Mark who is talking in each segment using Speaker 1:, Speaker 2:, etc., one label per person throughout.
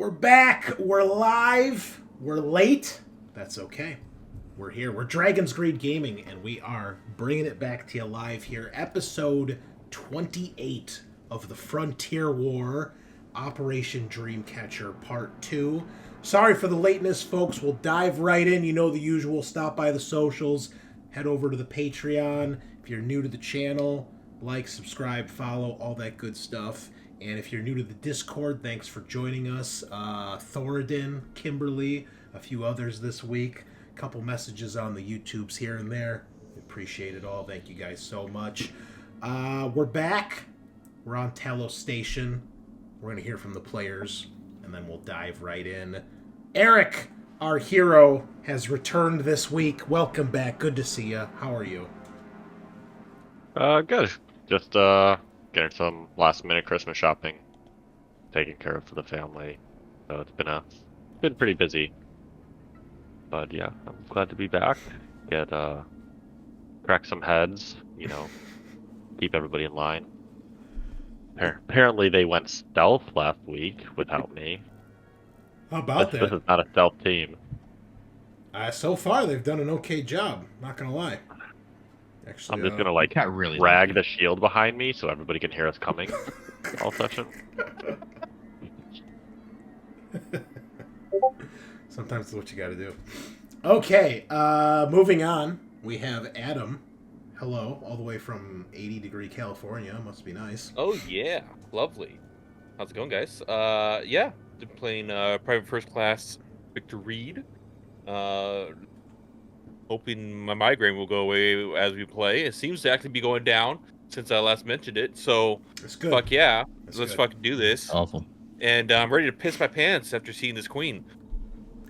Speaker 1: We're back. We're live. We're late. That's okay. We're here. We're Dragon's Greed Gaming, and we are bringing it back to you live here. Episode 28 of the Frontier War, Operation Dreamcatcher Part 2. Sorry for the lateness, folks. We'll dive right in. You know the usual. Stop by the socials. Head over to the Patreon. If you're new to the channel, like, subscribe, follow, all that good stuff. And if you're new to the Discord, thanks for joining us. Thoradin, Kimberly, a few others this week. A couple messages on the YouTubes here and there. Appreciate it all. Thank you guys so much. We're back. We're on Talos Station. We're going to hear from the players, and then we'll dive right in. Eric, our hero, has returned this week. Welcome back. Good to see you. How are you?
Speaker 2: Good. Just, getting some last-minute Christmas shopping, taking care of for the family. So it's been pretty busy. But yeah, I'm glad to be back. Crack some heads, keep everybody in line. Apparently they went stealth last week without me.
Speaker 1: How about that?
Speaker 2: This is not a stealth team.
Speaker 1: So far, they've done an okay job. Not gonna lie. Actually,
Speaker 2: I'm just gonna drag the shield behind me so everybody can hear us coming all session.
Speaker 1: Sometimes it's what you gotta do. Okay, moving on. We have Adam. Hello, all the way from 80-degree California. Must be nice.
Speaker 3: Oh yeah, lovely. How's it going, guys? Yeah, been playing Private First Class Victor Reed. Hoping my migraine will go away as we play. It seems to actually be going down since I last mentioned it. So,
Speaker 1: that's good.
Speaker 3: Fuck yeah,
Speaker 1: Let's
Speaker 3: fucking do this.
Speaker 4: Awful.
Speaker 3: And I'm ready to piss my pants after seeing this queen.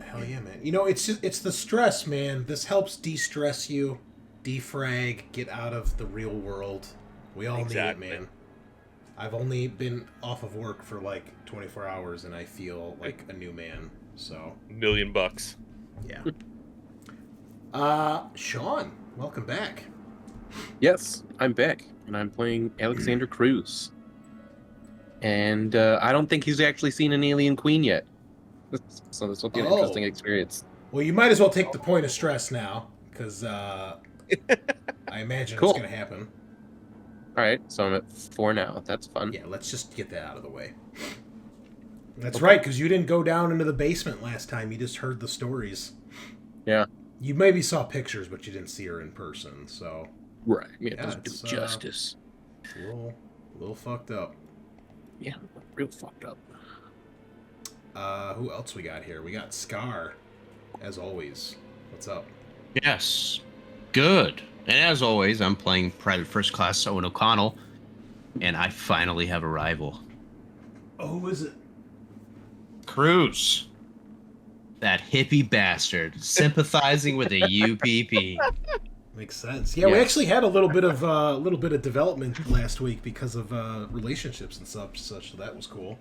Speaker 1: Hell yeah, man. It's the stress, man. This helps de-stress you, defrag, get out of the real world. We all need it, man. I've only been off of work for like 24 hours, and I feel like a new man. So
Speaker 3: $1 million.
Speaker 1: Yeah. Sean, welcome back.
Speaker 4: Yes, I'm back, and I'm playing Alexander Cruz. And I don't think he's actually seen an alien queen yet. So this will be an interesting experience.
Speaker 1: Well, you might as well take the point of stress now, because I imagine it's going to happen.
Speaker 4: All right, so I'm at 4 now. That's fun.
Speaker 1: Yeah, let's just get that out of the way. That's right, because you didn't go down into the basement last time. You just heard the stories.
Speaker 4: Yeah.
Speaker 1: You maybe saw pictures, but you didn't see her in person, so...
Speaker 4: Right. Yeah, it doesn't do justice.
Speaker 1: A little fucked up.
Speaker 4: Yeah, real fucked up.
Speaker 1: Who else we got here? We got Scaarr, as always. What's up?
Speaker 5: Yes. Good. And as always, I'm playing Private First Class Owen O'Connell, and I finally have a rival.
Speaker 1: Oh, who is it?
Speaker 5: Cruz. That hippie bastard, sympathizing with a UPP.
Speaker 1: Makes sense. Yeah, yes. We actually had a little bit of development last week because of relationships and such. So that was cool.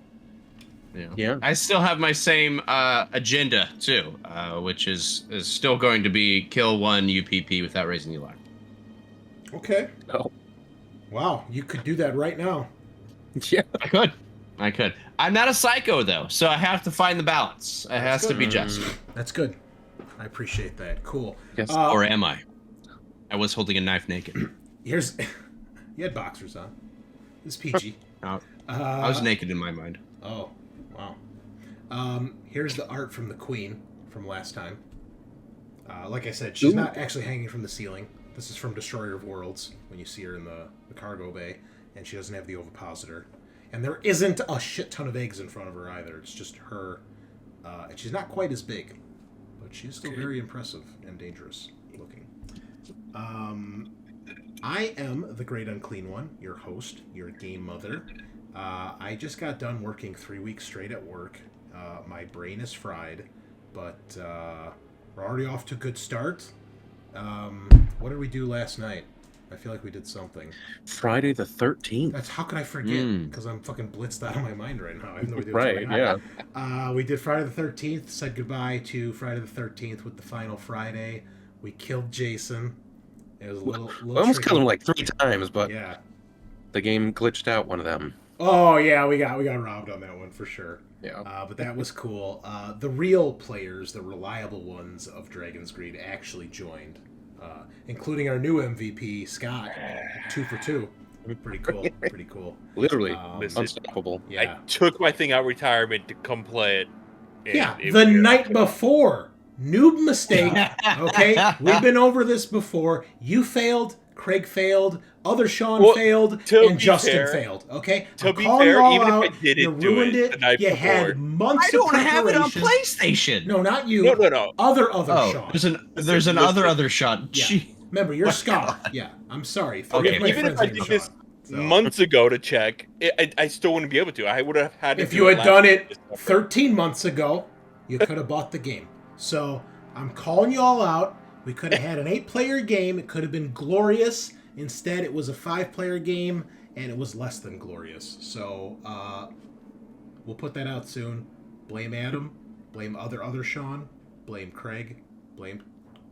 Speaker 5: Yeah. I still have my same agenda too, which is still going to be kill one UPP without raising the alarm.
Speaker 1: Okay.
Speaker 4: Oh.
Speaker 1: Wow, you could do that right now.
Speaker 4: Yeah,
Speaker 5: I could. I'm not a psycho, though, so I have to find the balance. It has to be just.
Speaker 1: That's good. I appreciate that. Cool.
Speaker 4: Yes.
Speaker 5: Or am I? I was holding a knife naked.
Speaker 1: You had boxers on. It's PG.
Speaker 5: I was naked in my mind.
Speaker 1: Oh, wow. Here's the art from the Queen from last time. Like I said, she's not actually hanging from the ceiling. This is from Destroyer of Worlds, when you see her in the cargo bay, and she doesn't have the ovipositor. And there isn't a shit ton of eggs in front of her either. It's just her. And she's not quite as big, but she's still very impressive and dangerous looking. I am the Great Unclean One, your host, your game mother. I just got done working 3 weeks straight at work. My brain is fried, but we're already off to a good start. What did we do last night? I feel like we did something.
Speaker 4: Friday the 13th.
Speaker 1: How could I forget? Because I'm fucking blitzed out of my mind right now. I have no idea.
Speaker 4: Right, yeah.
Speaker 1: We did Friday the 13th, said goodbye to Friday the 13th with the final Friday. We killed Jason. It was a little
Speaker 4: I almost
Speaker 1: tricky.
Speaker 4: killed him like 3 times, but
Speaker 1: yeah,
Speaker 4: the game glitched out one of them.
Speaker 1: Oh yeah, we got robbed on that one for sure.
Speaker 4: Yeah.
Speaker 1: But that was cool. The real players, the reliable ones of Dragon's Greed, actually joined, including our new MVP Scott, 2 for 2. Pretty cool. Pretty cool.
Speaker 4: Literally
Speaker 3: Listen,
Speaker 4: unstoppable.
Speaker 1: Yeah.
Speaker 3: I took my thing out of retirement to come play it. and
Speaker 1: Yeah.
Speaker 3: it
Speaker 1: The
Speaker 3: was-
Speaker 1: night before, noob mistake. Okay, we've been over this before. You failed. Craig failed. Other Sean
Speaker 3: Well,
Speaker 1: failed,
Speaker 3: to
Speaker 1: and
Speaker 3: be
Speaker 1: Justin
Speaker 3: fair-
Speaker 1: failed. Okay,
Speaker 3: to
Speaker 1: I'm
Speaker 3: be
Speaker 1: calling
Speaker 3: fair,
Speaker 1: you all
Speaker 3: even if I
Speaker 1: out.
Speaker 3: didn't
Speaker 1: You
Speaker 3: do
Speaker 1: ruined
Speaker 3: it the night
Speaker 1: You
Speaker 3: before-
Speaker 1: had months
Speaker 5: I don't
Speaker 1: of
Speaker 5: have it on
Speaker 1: preparation.
Speaker 5: PlayStation.
Speaker 1: No, not you.
Speaker 3: No.
Speaker 1: Other
Speaker 5: Oh,
Speaker 1: Sean.
Speaker 5: there's an
Speaker 3: Listen.
Speaker 5: other shot.
Speaker 1: Yeah.
Speaker 5: Gee.
Speaker 1: Remember, you're
Speaker 5: My
Speaker 1: Scaarr.
Speaker 5: God.
Speaker 1: Yeah, I'm sorry.
Speaker 5: Okay,
Speaker 1: Forgive my
Speaker 3: Even if
Speaker 1: friend's
Speaker 3: I
Speaker 1: name
Speaker 3: did
Speaker 1: is
Speaker 3: this
Speaker 1: Sean. So,
Speaker 3: months ago to check, I still wouldn't be able to. I would have had to
Speaker 1: if
Speaker 3: do
Speaker 1: you
Speaker 3: it
Speaker 1: had
Speaker 3: last
Speaker 1: done it
Speaker 3: December.
Speaker 1: 13 months ago, you could have bought the game. So I'm calling you all out. We could have had an 8-player game. It could have been glorious. Instead, it was a 5-player game, and it was less than glorious. So we'll put that out soon. Blame Adam. Blame other Sean. Blame Craig. Blame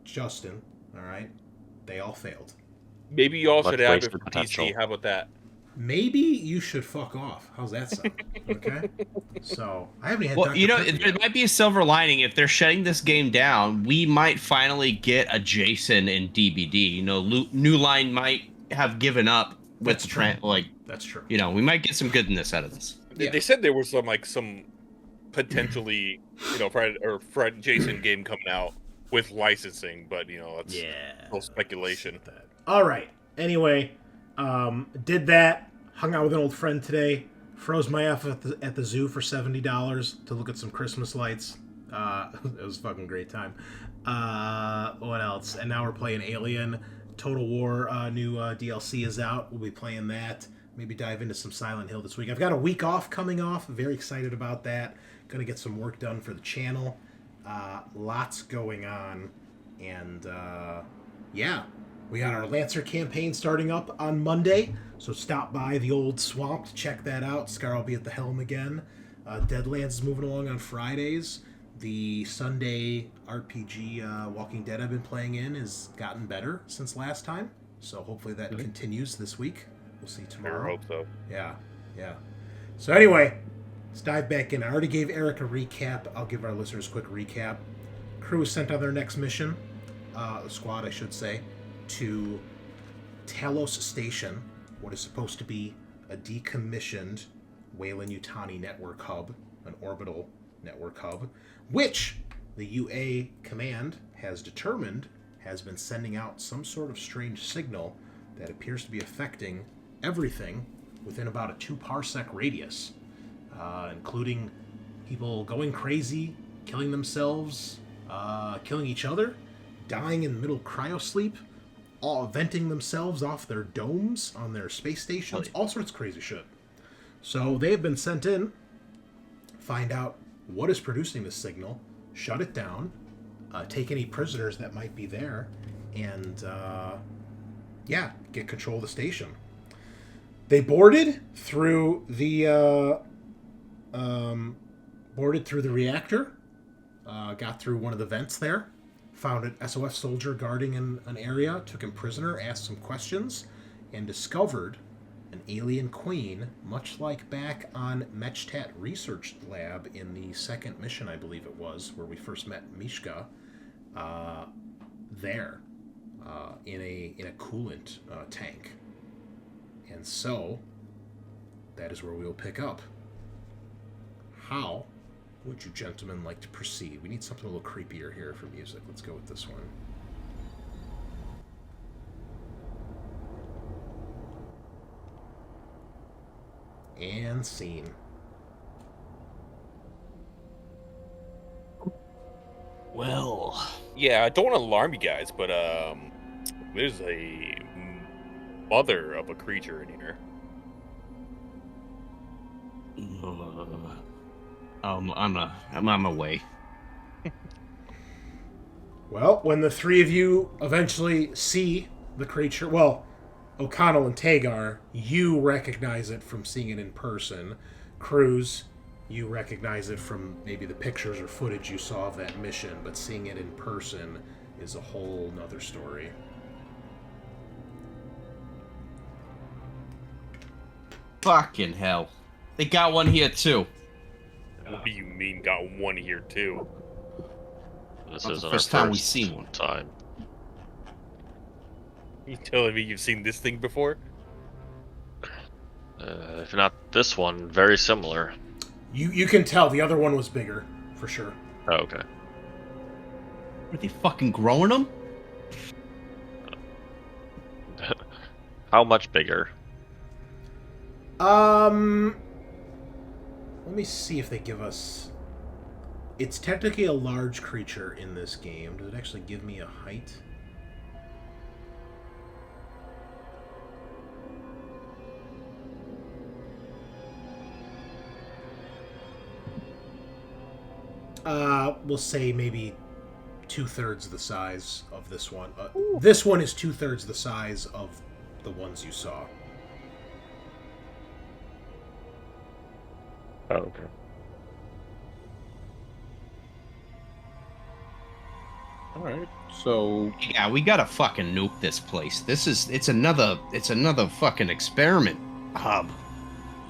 Speaker 1: Justin. All right? They all failed.
Speaker 3: Maybe you all
Speaker 2: Let's
Speaker 3: should have
Speaker 2: waste
Speaker 3: it
Speaker 2: the
Speaker 3: for
Speaker 2: potential.
Speaker 3: TC. How about that?
Speaker 1: Maybe you should fuck off. How's that sound? Okay? So, I haven't had
Speaker 5: Well,
Speaker 1: Dr.
Speaker 5: you know,
Speaker 1: Pepper
Speaker 5: there
Speaker 1: yet.
Speaker 5: might be a silver lining if they're shutting this game down. We might finally get a Jason in DBD. You know, New Line might have given up with
Speaker 1: That's
Speaker 5: the
Speaker 1: true.
Speaker 5: like.
Speaker 1: That's true.
Speaker 5: You know, we might get some goodness out of this.
Speaker 1: Yeah.
Speaker 3: They said there was some potentially Friday Jason game coming out with licensing, but that's all speculation.
Speaker 1: All right. Anyway, did that. Hung out with an old friend today. Froze my ass at the zoo for $70 to look at some Christmas lights. It was a fucking great time. What else? And now we're playing Alien. Total War new DLC is out. We'll be playing that. Maybe dive into some Silent Hill this week. I've got a week off coming off. Very excited about that. Gonna get some work done for the channel. Lots going on. And yeah, we got our Lancer campaign starting up on Monday. So stop by the old swamp to check that out. Scaarr will be at the helm again. Deadlands is moving along on Fridays. The Sunday RPG Walking Dead I've been playing in has gotten better since last time. So hopefully that continues this week. We'll see
Speaker 3: I
Speaker 1: tomorrow.
Speaker 3: hope so.
Speaker 1: Yeah. So anyway, let's dive back in. I already gave Eric a recap. I'll give our listeners a quick recap. Cruz sent on their next mission, squad I should say, to Talos Station, what is supposed to be a decommissioned Weyland-Yutani network hub, an orbital network hub, which the UA command has determined has been sending out some sort of strange signal that appears to be affecting everything within about a 2-parsec radius, including people going crazy, killing themselves, killing each other, dying in the middle of cryosleep, all venting themselves off their domes on their space stations, all sorts of crazy shit. So they have been sent in, find out what is producing this signal, shut it down, take any prisoners that might be there, and get control of the station. They boarded through the reactor, got through one of the vents there, found an SOF soldier guarding in an area, took him prisoner, asked some questions, and discovered an alien queen, much like back on Mechtat Research Lab in the second mission, I believe it was, where we first met Mishka, there, in a coolant tank. And so, that is where we will pick up. How would you gentlemen like to proceed? We need something a little creepier here for music. Let's go with this one. And scene.
Speaker 5: Well,
Speaker 3: Yeah, I don't want to alarm you guys, but there's a mother of a creature in here.
Speaker 5: I'm on my way.
Speaker 1: Well, when the three of you eventually see the creature, well, O'Connell and Tagar, you recognize it from seeing it in person. Cruz, you recognize it from maybe the pictures or footage you saw of that mission, but seeing it in person is a whole nother story.
Speaker 5: Fucking hell. They got one here too.
Speaker 3: What do you mean got one here too?
Speaker 2: This
Speaker 5: Not
Speaker 2: isn't
Speaker 5: the
Speaker 2: our
Speaker 5: first time we've seen one.
Speaker 2: time.
Speaker 3: You telling me you've seen this thing before?
Speaker 2: If not this one, very similar.
Speaker 1: You can tell the other one was bigger, for sure.
Speaker 2: Oh, okay.
Speaker 5: Are they fucking growing them?
Speaker 2: How much bigger?
Speaker 1: Let me see if they give us... It's technically a large creature in this game. Does it actually give me a height? We'll say maybe 2/3 the size of this one. This one is 2/3 the size of the ones you saw.
Speaker 2: Oh, okay.
Speaker 4: All right. So
Speaker 5: Yeah, we gotta fucking nuke this place. It's another fucking experiment hub.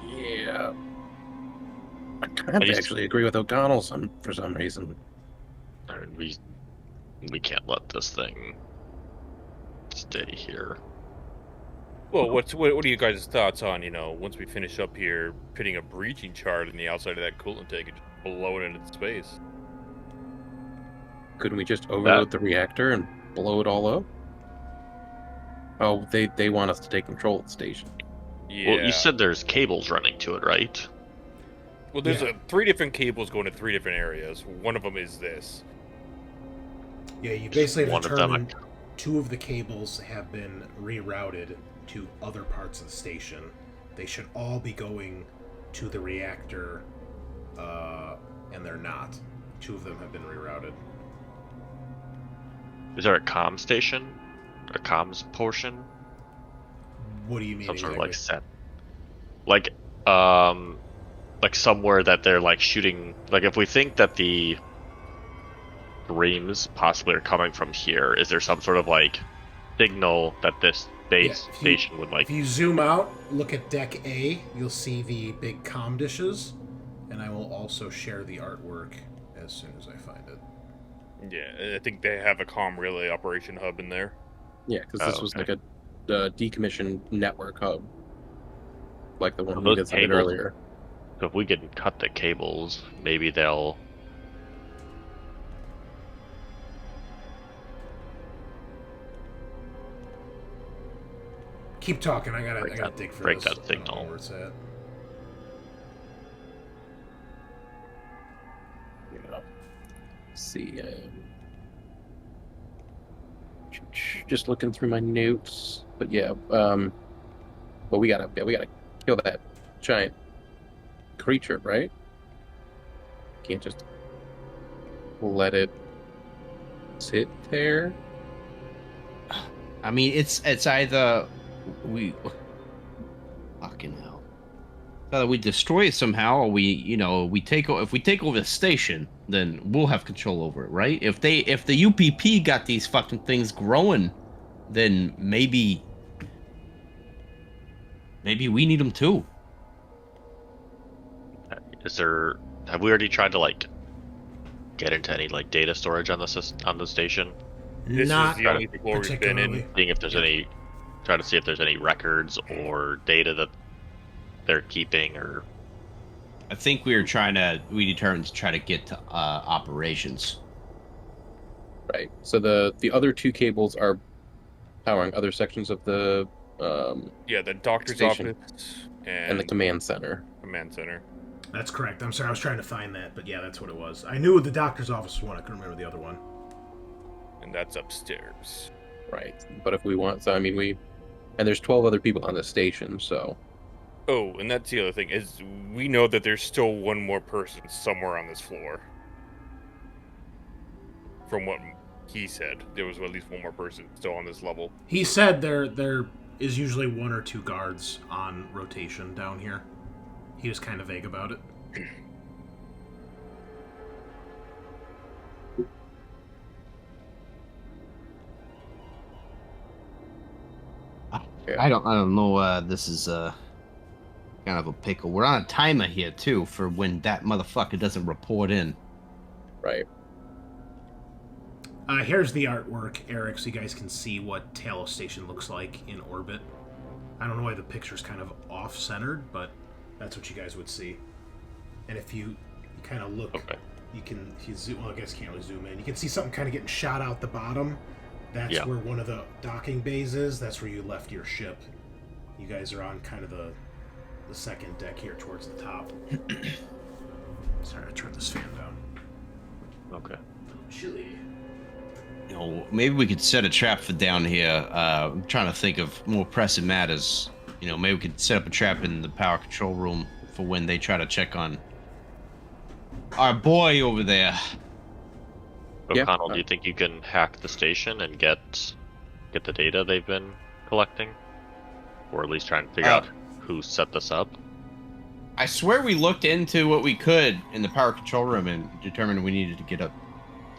Speaker 4: yeah, I kind of actually agree with O'Connell for some reason.
Speaker 2: We can't let this thing stay here.
Speaker 3: Well, what are you guys' thoughts on, once we finish up here, putting a breaching shard in the outside of that coolant tank and just blow it into space?
Speaker 4: Couldn't we just overload the reactor and blow it all up? Oh, they want us to take control of the station.
Speaker 3: Yeah.
Speaker 2: Well, you said there's cables running to it, right?
Speaker 3: Well, there's 3 different cables going to 3 different areas. One of them is this.
Speaker 1: Yeah, you basically have
Speaker 2: One of them-
Speaker 1: determined 2 of the cables have been rerouted to other parts of the station. They should all be going to the reactor, and they're not. 2 of them have been rerouted.
Speaker 2: Is there a comm station? A comms portion?
Speaker 1: What do you mean?
Speaker 2: Some sort of
Speaker 1: exactly?
Speaker 2: like set. Like somewhere that they're like shooting. Like if we think that the dreams possibly are coming from here, is there some sort of like signal that this base station would like?
Speaker 1: If you zoom out, look at deck A, you'll see the big comm dishes, and I will also share the artwork as soon as I find it.
Speaker 3: Yeah, I think they have a comm relay operation hub in there.
Speaker 4: Yeah, because this was like a decommissioned network hub, like the one
Speaker 2: Those
Speaker 4: we did
Speaker 2: cables-
Speaker 4: earlier.
Speaker 2: So if we can cut the cables, maybe they'll.
Speaker 1: Keep talking. I gotta
Speaker 2: Break
Speaker 1: dig for
Speaker 2: break
Speaker 1: this.
Speaker 2: that
Speaker 1: I don't know
Speaker 2: signal.
Speaker 1: where it's at.
Speaker 4: Yeah. Let's see. Just looking through my notes, but yeah. Well, we gotta kill that giant creature, right? Can't just let it sit there.
Speaker 5: I mean, it's either we fucking hell. Either we destroy it somehow, or we take if we take over the station, then we'll have control over it, right? If the UPP got these fucking things growing, then maybe we need them too.
Speaker 2: Have we already tried to like get into any like data storage on the station?
Speaker 3: This
Speaker 1: Not
Speaker 3: is the only floor we've been
Speaker 1: particularly.
Speaker 3: in.
Speaker 2: Seeing if there's any, try to see if there's any records or data that they're keeping, or
Speaker 5: I think we determined to try to get to operations.
Speaker 4: Right. So the other 2 cables are powering other sections of the
Speaker 3: The doctor's
Speaker 4: station
Speaker 3: office
Speaker 4: and the command center.
Speaker 3: command center.
Speaker 1: That's correct. I'm sorry, I was trying to find that, but yeah, that's what it was. I knew the doctor's office was one. I couldn't remember the other one.
Speaker 3: And that's upstairs.
Speaker 4: Right. But if we want, so I mean, and there's 12 other people on the station, so.
Speaker 3: Oh, and that's the other thing, is we know that there's still one more person somewhere on this floor. From what he said, there was at least one more person still on this level.
Speaker 1: He said there is usually 1 or 2 guards on rotation down here. He was kind of vague about it.
Speaker 5: I don't know. This is kind of a pickle. We're on a timer here too for when that motherfucker doesn't report in.
Speaker 4: Right.
Speaker 1: Here's the artwork, Eric, so you guys can see what Talos Station looks like in orbit. I don't know why the picture's kind of off-centered, but that's what you guys would see. And if you kind of look, you can, if you zoom, well, I guess you can't really zoom in. You can see something kind of getting shot out the bottom. That's where one of the docking bays is. That's where you left your ship. You guys are on kind of the second deck here towards the top. Sorry, I turned this fan down.
Speaker 2: Okay.
Speaker 1: A little chilly.
Speaker 5: You know, maybe we could set a trap for down here. I'm trying to think of more pressing matters. You know, maybe we could set up a trap in the power control room for when they try to check on our boy over there.
Speaker 2: O'Connell, do you think you can hack the station and get the data they've been collecting? Or at least try and figure out who set this up?
Speaker 5: I swear we looked into what we could in the power control room and determined we needed to get up.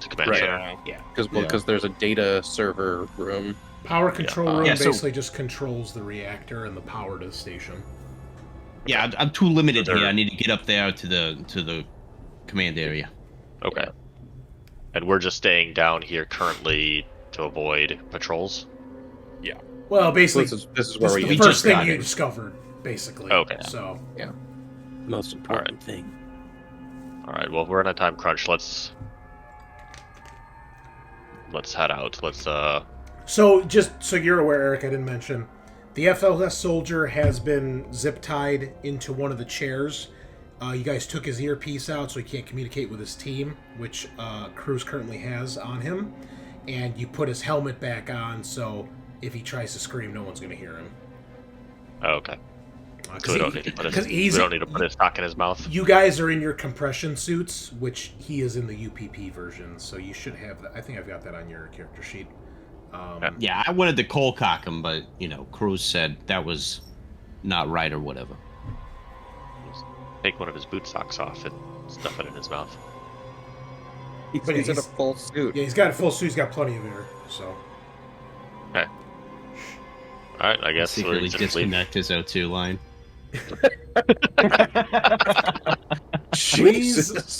Speaker 2: To command center?
Speaker 1: Yeah.
Speaker 4: Because there's a data server room.
Speaker 1: Power control room
Speaker 5: Yeah, so-
Speaker 1: basically just controls the reactor and the power to the station.
Speaker 5: Yeah, I'm too limited
Speaker 2: So
Speaker 5: here. I need to get up there to the command area.
Speaker 2: Okay. And we're just staying down here currently to avoid patrols?
Speaker 1: Well,
Speaker 4: So
Speaker 1: basically,
Speaker 4: this is where
Speaker 1: this is
Speaker 4: we
Speaker 1: the first thing
Speaker 5: got
Speaker 1: you
Speaker 5: it.
Speaker 1: discovered, basically.
Speaker 2: Okay.
Speaker 1: So,
Speaker 4: most important thing.
Speaker 2: Alright, well, we're on a time crunch. Let's head out.
Speaker 1: so just so you're aware, Eric, I didn't mention, the FLS soldier has been zip tied into one of the chairs. You guys took his earpiece out so he can't communicate with his team, which Cruz currently has on him. And you put his helmet back on, so if he tries to scream, no one's going to hear him.
Speaker 2: Oh, okay. So we don't need to put his stock in his mouth?
Speaker 1: You guys are in your compression suits, which he is in the UPP version, so you should have that. I think I've got that on your character sheet.
Speaker 5: Yeah, I wanted to cold cock him, but, you know, Cruz said that was not right or whatever.
Speaker 2: Just take one of his boot socks off and stuff it in his mouth.
Speaker 1: But
Speaker 4: He's in a
Speaker 1: he's-
Speaker 4: full suit.
Speaker 1: Yeah, he's got a full suit. He's got plenty of air, so...
Speaker 2: Okay. Alright, I guess
Speaker 5: Secretly
Speaker 2: we'll just leave.
Speaker 5: disconnect his O2 line.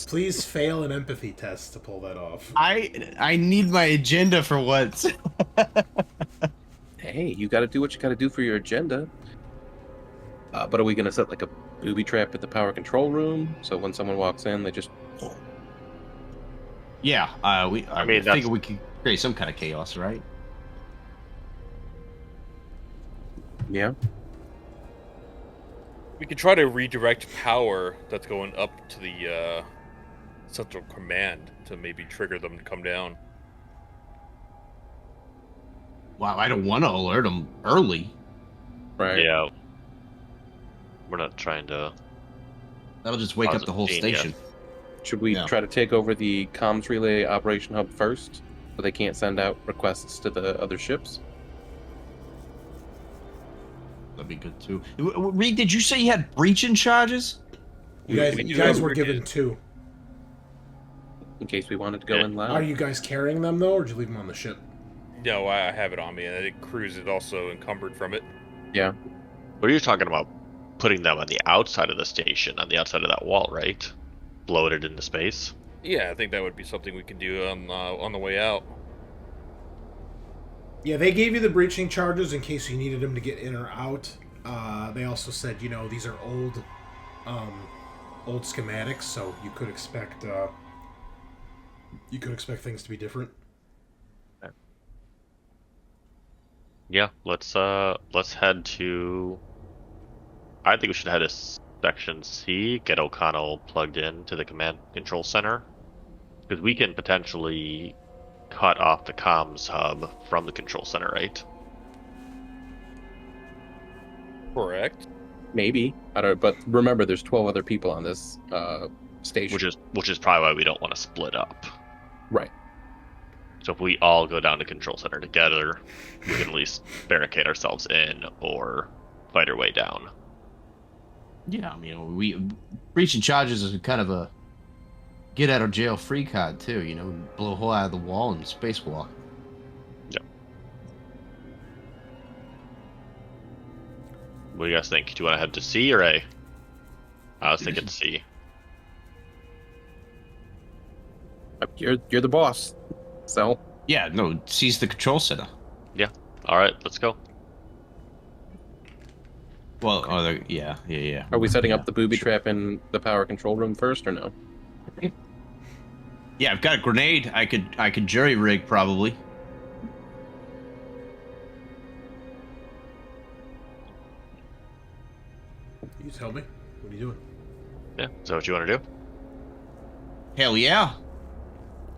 Speaker 1: Please fail an empathy test to pull that off.
Speaker 5: I need my agenda for once.
Speaker 4: Hey, you got to do what you got to do for your agenda. But are we going to set like a booby trap at the power control room so when someone walks in, they just...
Speaker 5: Yeah, I
Speaker 2: mean,
Speaker 5: figure we could create some kind of chaos, right?
Speaker 4: Yeah.
Speaker 3: We could try to redirect power that's going up to the central command to maybe trigger them to come down.
Speaker 5: Wow, I don't want to alert them early.
Speaker 4: Right.
Speaker 2: Yeah. We're not trying to...
Speaker 5: That'll just wake up the whole
Speaker 2: Genius.
Speaker 5: station.
Speaker 4: Should we try to take over the comms relay operation hub first so they can't send out requests to the other ships?
Speaker 5: That'd be good too. Reed, did you say you had breaching charges?
Speaker 1: You guys were given 2.
Speaker 4: In case we wanted to go in loud.
Speaker 1: Are you guys carrying them, though, or did you leave them on the ship?
Speaker 3: No, I have it on me, and I think Cruz is also encumbered from it.
Speaker 4: Yeah.
Speaker 2: What are you talking about? Putting them on the outside of the station, on the outside of that wall, right? Blow it into space?
Speaker 3: Yeah, I think that would be something we can do on the way out.
Speaker 1: Yeah, they gave you the breaching charges in case you needed them to get in or out. They also said, you know, these are old schematics, so you could expect things to be different.
Speaker 2: Yeah, let's head to... I think we should head to Section C, get O'Connell plugged in to the command control center. Because we can potentially cut off the comms hub from the control center, right?
Speaker 3: Correct.
Speaker 4: Maybe. I don't. But remember, there's 12 other people on this station.
Speaker 2: Which is probably why we don't want to split up.
Speaker 4: Right.
Speaker 2: So if we all go down to control center together, we can at least barricade ourselves in or fight our way down.
Speaker 5: Yeah, I mean, we breaching charges is kind of a get out of jail free card too. You know, blow a hole out of the wall and spacewalk.
Speaker 2: What do you guys think? Do you want to head to C or A? I was thinking C.
Speaker 4: You're the boss. So
Speaker 5: Yeah, no, seize the control center.
Speaker 2: All right, let's go.
Speaker 5: Well, yeah.
Speaker 4: are we setting up the booby trap in the power control room first or no?
Speaker 5: Yeah, I've got a grenade. I could jury rig probably.
Speaker 1: You tell me. What are you doing?
Speaker 2: Yeah, is that what you want to do?
Speaker 5: Hell yeah.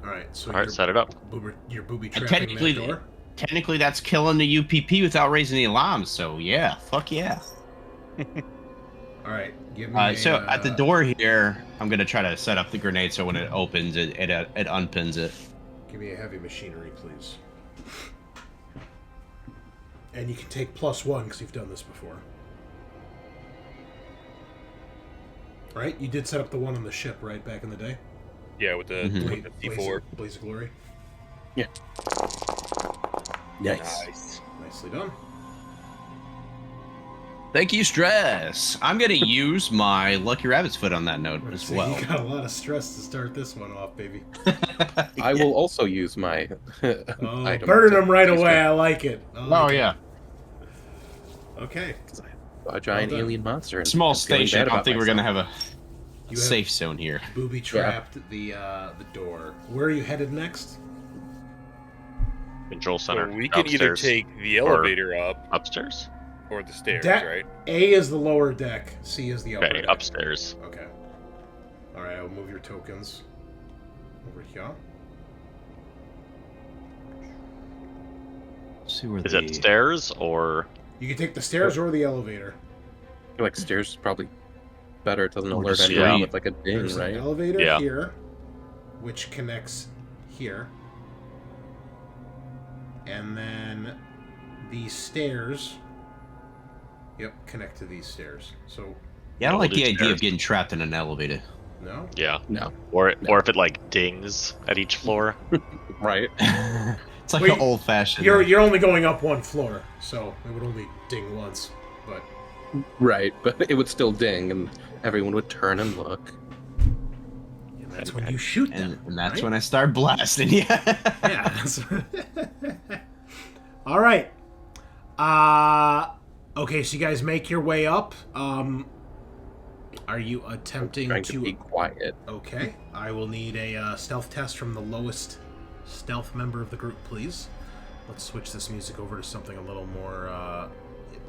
Speaker 1: All right. So
Speaker 2: All right, set it up.
Speaker 1: you're booby
Speaker 5: And
Speaker 1: trapping that door.
Speaker 5: technically that's killing the UPP without raising the alarms. So yeah, fuck yeah.
Speaker 1: All right. Give me.
Speaker 5: So at the door here, I'm gonna try to set up the grenade so when it opens, it unpins it.
Speaker 1: Give me a heavy machinery, please. And you can take +1 because you've done this before. Right? You did set up the one on the ship, right, back in the day?
Speaker 3: Yeah, with the,
Speaker 5: Mhm.
Speaker 3: with the C4.
Speaker 1: Blaze of Glory.
Speaker 4: Yeah.
Speaker 3: Nice.
Speaker 1: Nicely done.
Speaker 5: Thank you, Stress. I'm gonna use my Lucky Rabbit's Foot on that note as
Speaker 1: So
Speaker 5: well.
Speaker 1: You got a lot of stress to start this one off, baby.
Speaker 4: I will also use my
Speaker 1: Oh,
Speaker 4: item
Speaker 1: burning
Speaker 4: to
Speaker 1: them right
Speaker 4: use
Speaker 1: away.
Speaker 4: that.
Speaker 1: I like it. I
Speaker 5: Oh
Speaker 1: like it.
Speaker 5: yeah.
Speaker 1: Okay.
Speaker 4: A giant
Speaker 1: Well done.
Speaker 4: alien monster. And
Speaker 5: Small
Speaker 4: I'm feeling
Speaker 5: station.
Speaker 4: bad
Speaker 5: I don't
Speaker 4: about
Speaker 5: think we're gonna
Speaker 4: myself.
Speaker 5: have a
Speaker 1: You
Speaker 5: safe zone here.
Speaker 1: Booby trapped the door. Where are you headed next?
Speaker 2: Control
Speaker 3: So
Speaker 2: center.
Speaker 3: we can either
Speaker 2: upstairs.
Speaker 3: take the elevator up
Speaker 2: Upstairs?
Speaker 3: or the stairs,
Speaker 1: That-
Speaker 3: right?
Speaker 1: A is the lower deck. C is the upper
Speaker 2: Okay,
Speaker 1: deck.
Speaker 2: upstairs.
Speaker 1: Okay. All right. I'll move your tokens over here.
Speaker 5: Let's see where
Speaker 2: Is it stairs or
Speaker 1: You can take the stairs or the elevator.
Speaker 4: I feel like stairs is probably better. It doesn't
Speaker 5: Or
Speaker 4: alert
Speaker 5: just
Speaker 4: anyone
Speaker 2: street.
Speaker 4: with like a ding,
Speaker 1: There's
Speaker 4: right?
Speaker 1: an elevator
Speaker 2: Yeah.
Speaker 1: here, which connects here. And then these stairs, connect to these stairs. So,
Speaker 5: Yeah, I don't like the idea
Speaker 2: Stairs.
Speaker 5: of getting trapped in an elevator.
Speaker 1: no?
Speaker 2: yeah,
Speaker 4: No.
Speaker 2: or if it like dings at each floor?
Speaker 4: Right.
Speaker 5: It's like
Speaker 1: Wait,
Speaker 5: an old-fashioned.
Speaker 1: You're only going up one floor, so it would only ding once. But
Speaker 4: Right, but it would still ding, and everyone would turn and look.
Speaker 1: that's when you shoot them.
Speaker 5: and that's
Speaker 1: right?
Speaker 5: when I start blasting. Yeah.
Speaker 1: Yeah. All right. Okay, so you guys make your way up. Are you attempting
Speaker 4: Trying to be quiet.
Speaker 1: Okay, I will need a stealth test from the lowest stealth member of the group, please. Let's switch this music over to something a little more.
Speaker 4: I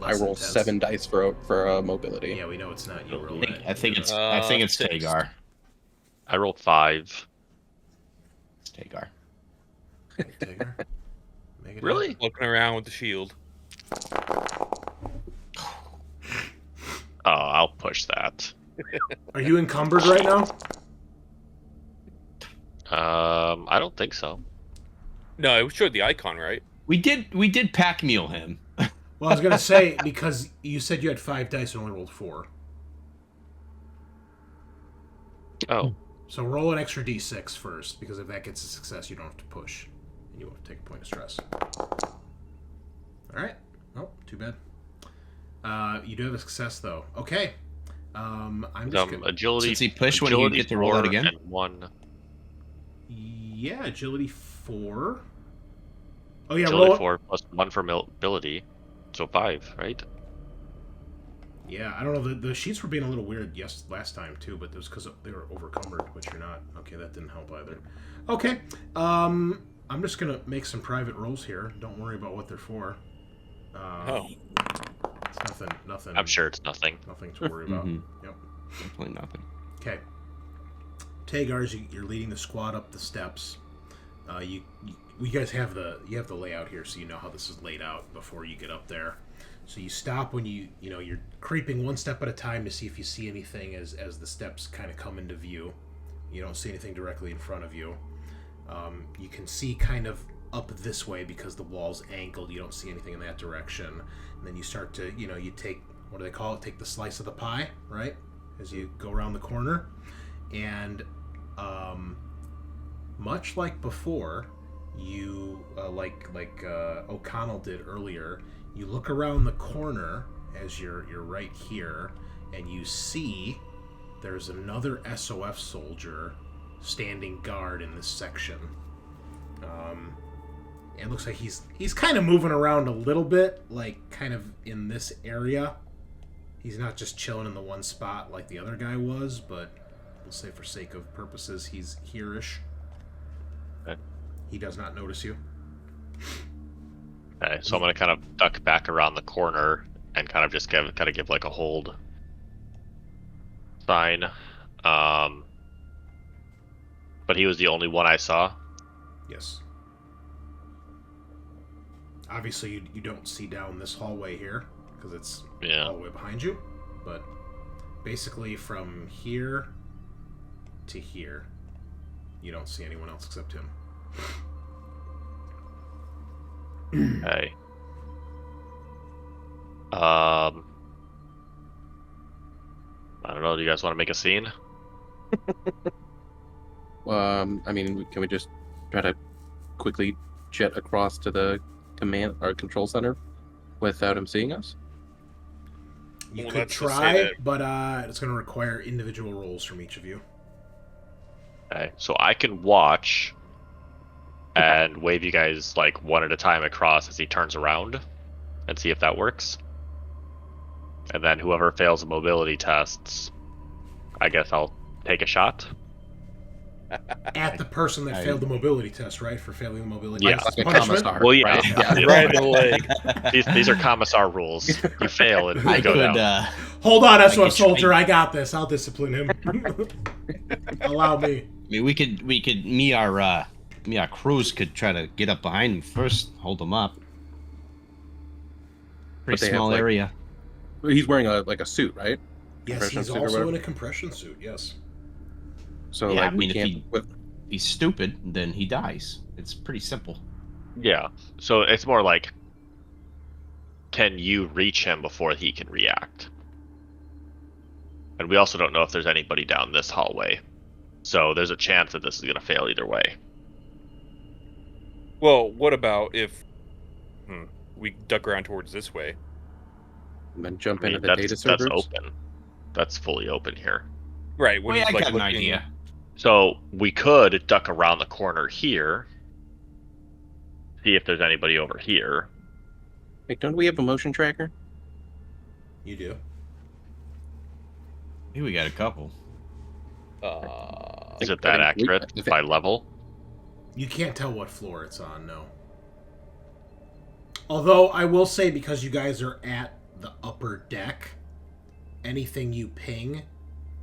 Speaker 1: Less
Speaker 4: roll
Speaker 1: intense.
Speaker 4: 7 dice for mobility.
Speaker 1: Yeah, we know it's not you. Roll
Speaker 5: I think it's
Speaker 3: Six.
Speaker 5: Tagar.
Speaker 2: I rolled 5.
Speaker 5: It's Tagar.
Speaker 1: Tagar. Make it
Speaker 2: Really?
Speaker 3: Looking around with the shield.
Speaker 2: Oh, I'll push that.
Speaker 1: Are you encumbered right now?
Speaker 2: I don't think so.
Speaker 3: No, it showed the icon, right?
Speaker 5: We did pack mule him.
Speaker 1: Well, I was gonna say because you said you had 5 dice and only rolled 4,
Speaker 2: Oh,
Speaker 1: so roll an extra d6 first because if that gets a success, you don't have to push, and you won't have to take a point of stress. All right. Oh, too bad. You do have a success though. Okay. I'm just gonna.
Speaker 2: agility.
Speaker 5: Since he pushed when you
Speaker 2: agility
Speaker 5: get to roll out
Speaker 2: 4
Speaker 5: again?
Speaker 2: And 1.
Speaker 1: Yeah, agility 4. Oh yeah,
Speaker 2: Agility
Speaker 1: roll.
Speaker 2: 4 plus 1 for mobility. So 5, right?
Speaker 1: Yeah, I don't know. The sheets were being a little weird last time too, but it was because they were overcumbered, which you're not. Okay, that didn't help either. Okay, I'm just gonna make some private rolls here. Don't worry about what they're for.
Speaker 3: Oh.
Speaker 1: It's nothing.
Speaker 2: I'm sure it's nothing.
Speaker 1: Nothing to worry about.
Speaker 5: Mhm.
Speaker 1: Yep.
Speaker 5: Definitely nothing.
Speaker 1: Okay. Tagar, you're leading the squad up the steps. You guys have the layout here, so you know how this is laid out before you get up there. So you stop when you're creeping one step at a time to see if you see anything as the steps kind of come into view. You don't see anything directly in front of you. You can see kind of up this way because the wall's angled. You don't see anything in that direction. And then you start to, you take, what do they call it? Take the slice of the pie, right? As you go around the corner. And much like before, you like O'Connell did earlier, you look around the corner as you're right here, and you see there's another SOF soldier standing guard in this section. It looks like he's kind of moving around a little bit, like kind of in this area. He's not just chilling in the one spot like the other guy was, but we'll say for sake of purposes, he's here-ish.
Speaker 2: Okay.
Speaker 1: He does not notice you.
Speaker 2: Okay, so I'm gonna kind of duck back around the corner and kind of just give like a hold sign. But he was the only one I saw.
Speaker 1: Yes. Obviously, you don't see down this hallway here, because it's all the way behind you. But basically, from here to here, you don't see anyone else except him.
Speaker 2: Okay. I don't know. Do you guys want to make a scene?
Speaker 4: I mean, can we just try to quickly jet across to the command or control center without him seeing us?
Speaker 1: You
Speaker 3: Well,
Speaker 1: could
Speaker 3: let's just say
Speaker 1: try,
Speaker 3: that-
Speaker 1: but it's going to require individual rolls from each of you.
Speaker 2: Okay, so I can watch and wave you guys like one at a time across as he turns around and see if that works. And then whoever fails the mobility tests, I guess I'll take a shot.
Speaker 1: At the person that failed the mobility test, right? For failing the mobility
Speaker 2: Yeah.
Speaker 1: test.
Speaker 4: Like a
Speaker 1: Punishment?
Speaker 4: commissar,
Speaker 2: Well, yeah.
Speaker 4: right?
Speaker 2: Yeah.
Speaker 3: Right in the leg.
Speaker 2: These are commissar rules. You fail and
Speaker 5: I
Speaker 2: you go
Speaker 5: could.
Speaker 2: down.
Speaker 1: Hold on, SOF
Speaker 5: could
Speaker 1: soldier,
Speaker 5: try-
Speaker 1: I got this. I'll discipline him. Allow me.
Speaker 5: I mean, we could. Me, our Cruz could try to get up behind him first, hold him up.
Speaker 4: But
Speaker 5: Pretty
Speaker 4: they have,
Speaker 5: small
Speaker 4: like-
Speaker 5: area.
Speaker 4: He's wearing a suit, right?
Speaker 1: Yes,
Speaker 4: Compression
Speaker 1: he's
Speaker 4: suit or
Speaker 1: also
Speaker 4: whatever?
Speaker 1: in a compression suit, yes.
Speaker 4: So
Speaker 5: Yeah,
Speaker 4: like
Speaker 5: I
Speaker 4: we
Speaker 5: mean, if
Speaker 4: can't.
Speaker 5: he-
Speaker 4: With,
Speaker 5: If he's stupid, then he dies. It's pretty simple.
Speaker 2: Yeah. So it's more like, can you reach him before he can react? And we also don't know if there's anybody down this hallway. So there's a chance that this is going to fail either way.
Speaker 3: Well, what about if we duck around towards this way?
Speaker 4: and then jump
Speaker 2: I mean,
Speaker 4: into the data
Speaker 2: that's
Speaker 4: servers.
Speaker 2: open. That's fully open here.
Speaker 3: Right.
Speaker 5: Well,
Speaker 3: when
Speaker 5: yeah, I
Speaker 3: he's, like,
Speaker 5: got an
Speaker 3: looking-
Speaker 5: idea.
Speaker 2: So we could duck around the corner here, see if there's anybody over here.
Speaker 4: Wait, don't we have a motion tracker?
Speaker 1: You do.
Speaker 5: Here we got a couple.
Speaker 2: Is it
Speaker 4: I
Speaker 2: that
Speaker 4: think we-
Speaker 2: accurate
Speaker 4: if it-
Speaker 2: by level?
Speaker 1: You can't tell what floor it's on, no. Although, I will say, because you guys are at the upper deck, anything you ping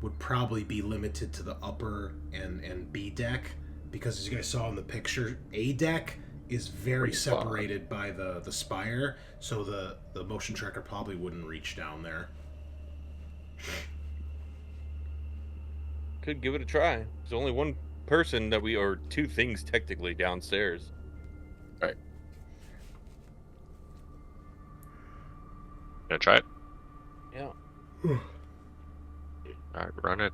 Speaker 1: would probably be limited to the upper and B deck, because as you guys saw in the picture, A deck is very
Speaker 4: Pretty far.
Speaker 1: separated by the spire, so the motion tracker probably wouldn't reach down there.
Speaker 3: Could give it a try. There's only one person or two things technically downstairs.
Speaker 2: Gonna try it?
Speaker 3: Yeah.
Speaker 2: Alright, run it.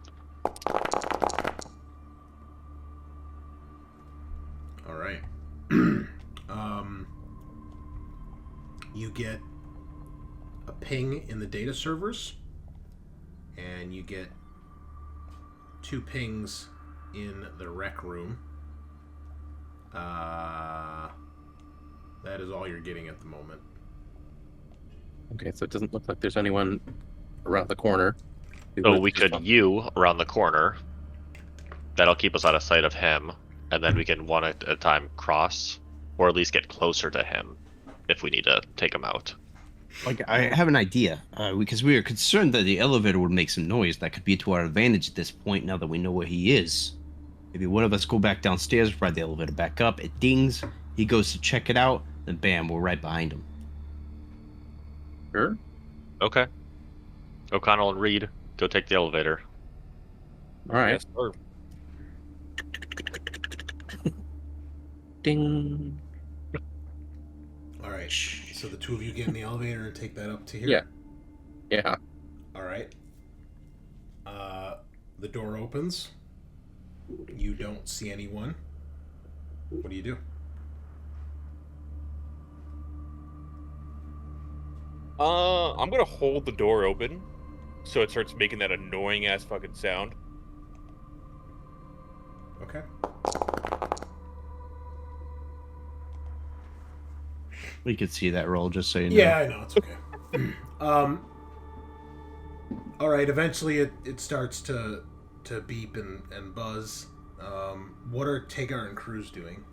Speaker 1: All right. You get a ping in the data servers, and you get 2 pings in the rec room. That is all you're getting at the moment.
Speaker 4: Okay, so it doesn't look like there's anyone around the corner.
Speaker 2: So we could around the corner. That'll keep us out of sight of him, and then we can one at a time cross, or at least get closer to him if we need to take him out.
Speaker 5: Like, I have an idea, because we are concerned that the elevator would make some noise. That could be to our advantage at this point, now that we know where he is. Maybe one of us go back downstairs, ride the elevator back up, it dings, he goes to check it out, then bam, we're right behind him.
Speaker 4: Sure.
Speaker 2: Okay. O'Connell and Reed, go take the elevator.
Speaker 4: All right.
Speaker 3: Yes, sir.
Speaker 4: Ding.
Speaker 1: All right. So the 2 of you get in the elevator and take that up to here?
Speaker 4: Yeah. Yeah.
Speaker 1: All right. The door opens. You don't see anyone. What do you do?
Speaker 3: I'm gonna hold the door open, so it starts making that annoying ass fucking sound.
Speaker 1: Okay.
Speaker 5: We could see that roll, just so you know.
Speaker 1: Yeah, I know, it's okay. All right, eventually it starts to beep and buzz. What are Tagar and Cruz doing?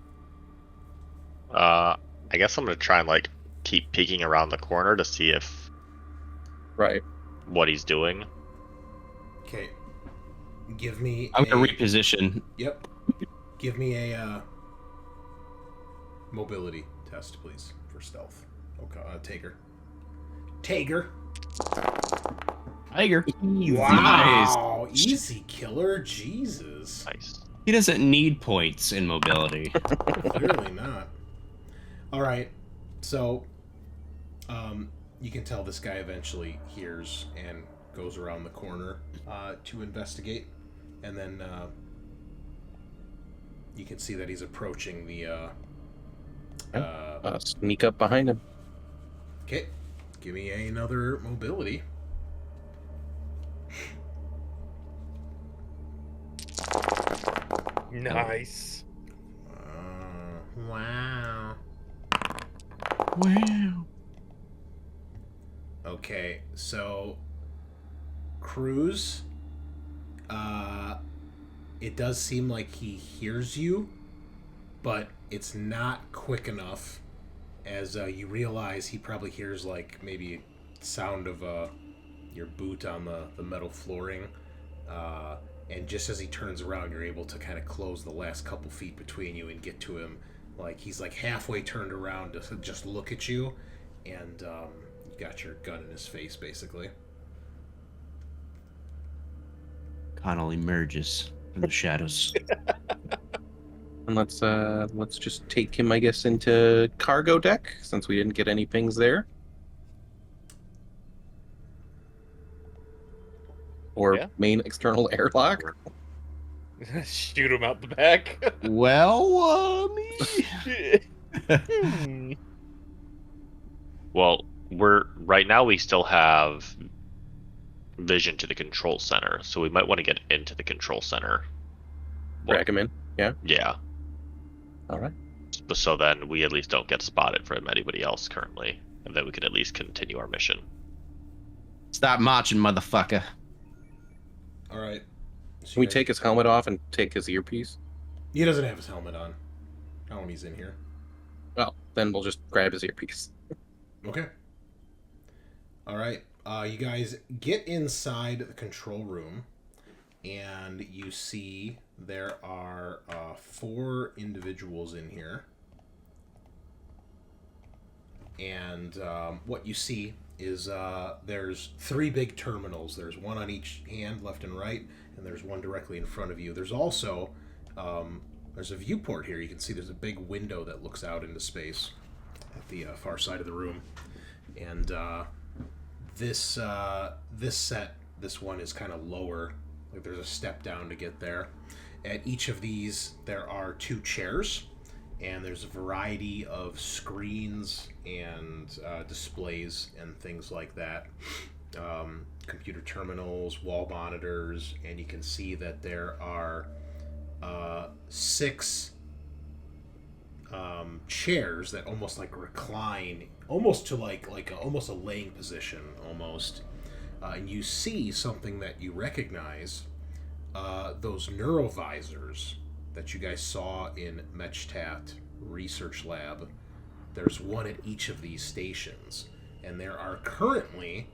Speaker 2: I guess I'm gonna try and like keep peeking around the corner to see if
Speaker 4: Right.
Speaker 2: what he's doing.
Speaker 1: Okay. Give me
Speaker 5: I'm gonna reposition.
Speaker 1: Yep. Give me a mobility test, please, for stealth. Okay, Tagar. Tagar.
Speaker 5: Tiger.
Speaker 1: Wow. Easy killer. Jesus.
Speaker 2: Nice.
Speaker 5: He doesn't need points in mobility.
Speaker 1: Clearly not. All right. So, you can tell this guy eventually hears and goes around the corner to investigate, and then you can see that he's approaching the.
Speaker 4: Sneak up behind him.
Speaker 1: Okay, give me another mobility.
Speaker 3: Nice.
Speaker 1: Wow.
Speaker 5: Wow.
Speaker 1: Okay, so Cruz, it does seem like he hears you, but it's not quick enough, as you realize he probably hears like maybe sound of your boot on the metal flooring, and just as he turns around, you're able to kind of close the last couple feet between you and get to him. Like he's like halfway turned around to just look at you, and you got your gun in his face basically.
Speaker 5: Connell emerges from the shadows.
Speaker 4: And let's just take him, I guess, into cargo deck, since we didn't get any pings there. Or
Speaker 3: Yeah.
Speaker 4: main external airlock.
Speaker 3: Shoot him out the back.
Speaker 5: Well,
Speaker 2: Well, right now we still have vision to the control center, so we might want to get into the control center.
Speaker 4: Drag him in. Yeah.
Speaker 2: Yeah.
Speaker 4: All right.
Speaker 2: So then we at least don't get spotted from anybody else currently, and then we can at least continue our mission.
Speaker 5: Stop marching, motherfucker.
Speaker 1: All right. So
Speaker 4: Can we take his helmet off and take his earpiece?
Speaker 1: He doesn't have his helmet on. Not when he's in here.
Speaker 4: Well, then we'll just grab his earpiece.
Speaker 1: Okay. All right. You guys get inside the control room, and you see there are 4 individuals in here. And what you see is there's 3 big terminals. There's one on each hand, left and right, and there's one directly in front of you. There's also there's a viewport here. You can see there's a big window that looks out into space at the far side of the room. And this one is kind of lower. Like there's a step down to get there. At each of these, there are 2 chairs, and there's a variety of screens and displays and things like that. Computer terminals, wall monitors, and you can see that there are 6 chairs that almost like recline, almost to almost a laying position almost. And you see something that you recognize, those neurovisors that you guys saw in Mechtat Research Lab. There's one at each of these stations, and there are currently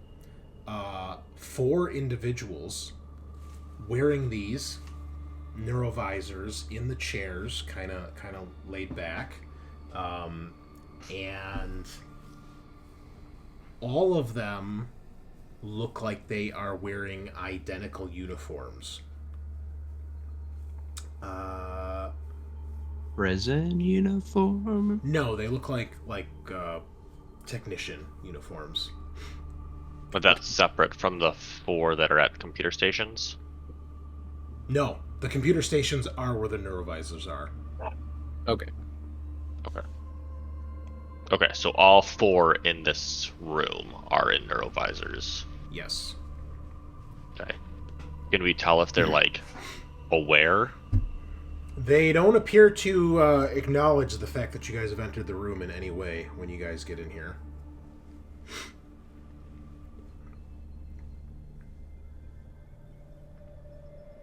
Speaker 1: 4 individuals wearing these neurovisors in the chairs, kind of laid back, and all of them look like they are wearing identical uniforms.
Speaker 5: Prison uniform?
Speaker 1: No, they look like technician uniforms.
Speaker 2: But that's separate from the 4 that are at computer stations?
Speaker 1: No, the computer stations are where the neurovisors are.
Speaker 4: Okay.
Speaker 2: Okay, so all 4 in this room are in neurovisors.
Speaker 1: Yes.
Speaker 2: Okay. Can we tell if they're like aware?
Speaker 1: They don't appear to acknowledge the fact that you guys have entered the room in any way when you guys get in here.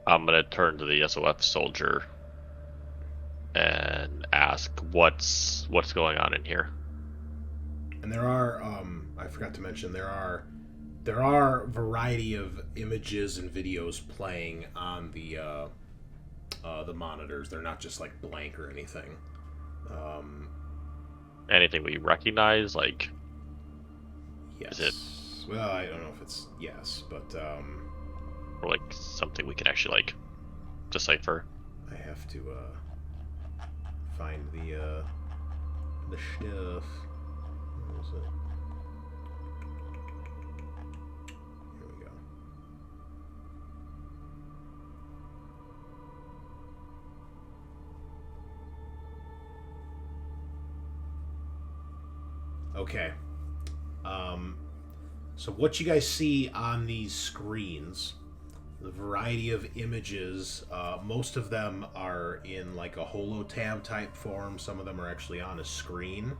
Speaker 2: I'm gonna turn to the SOF soldier and ask what's going on in here.
Speaker 1: And there are, I forgot to mention, there are a variety of images and videos playing on the monitors. They're not just like blank or anything.
Speaker 2: Anything we recognize? Like,
Speaker 1: Yes.
Speaker 2: is it?
Speaker 1: Well, I don't know if it's yes, but
Speaker 2: Or like something we can actually like decipher?
Speaker 1: I have to find the stuff. Where is it? Here we go. Okay. So what you guys see on these screens, the variety of images, most of them are in like a holotab type form. Some of them are actually on a screen.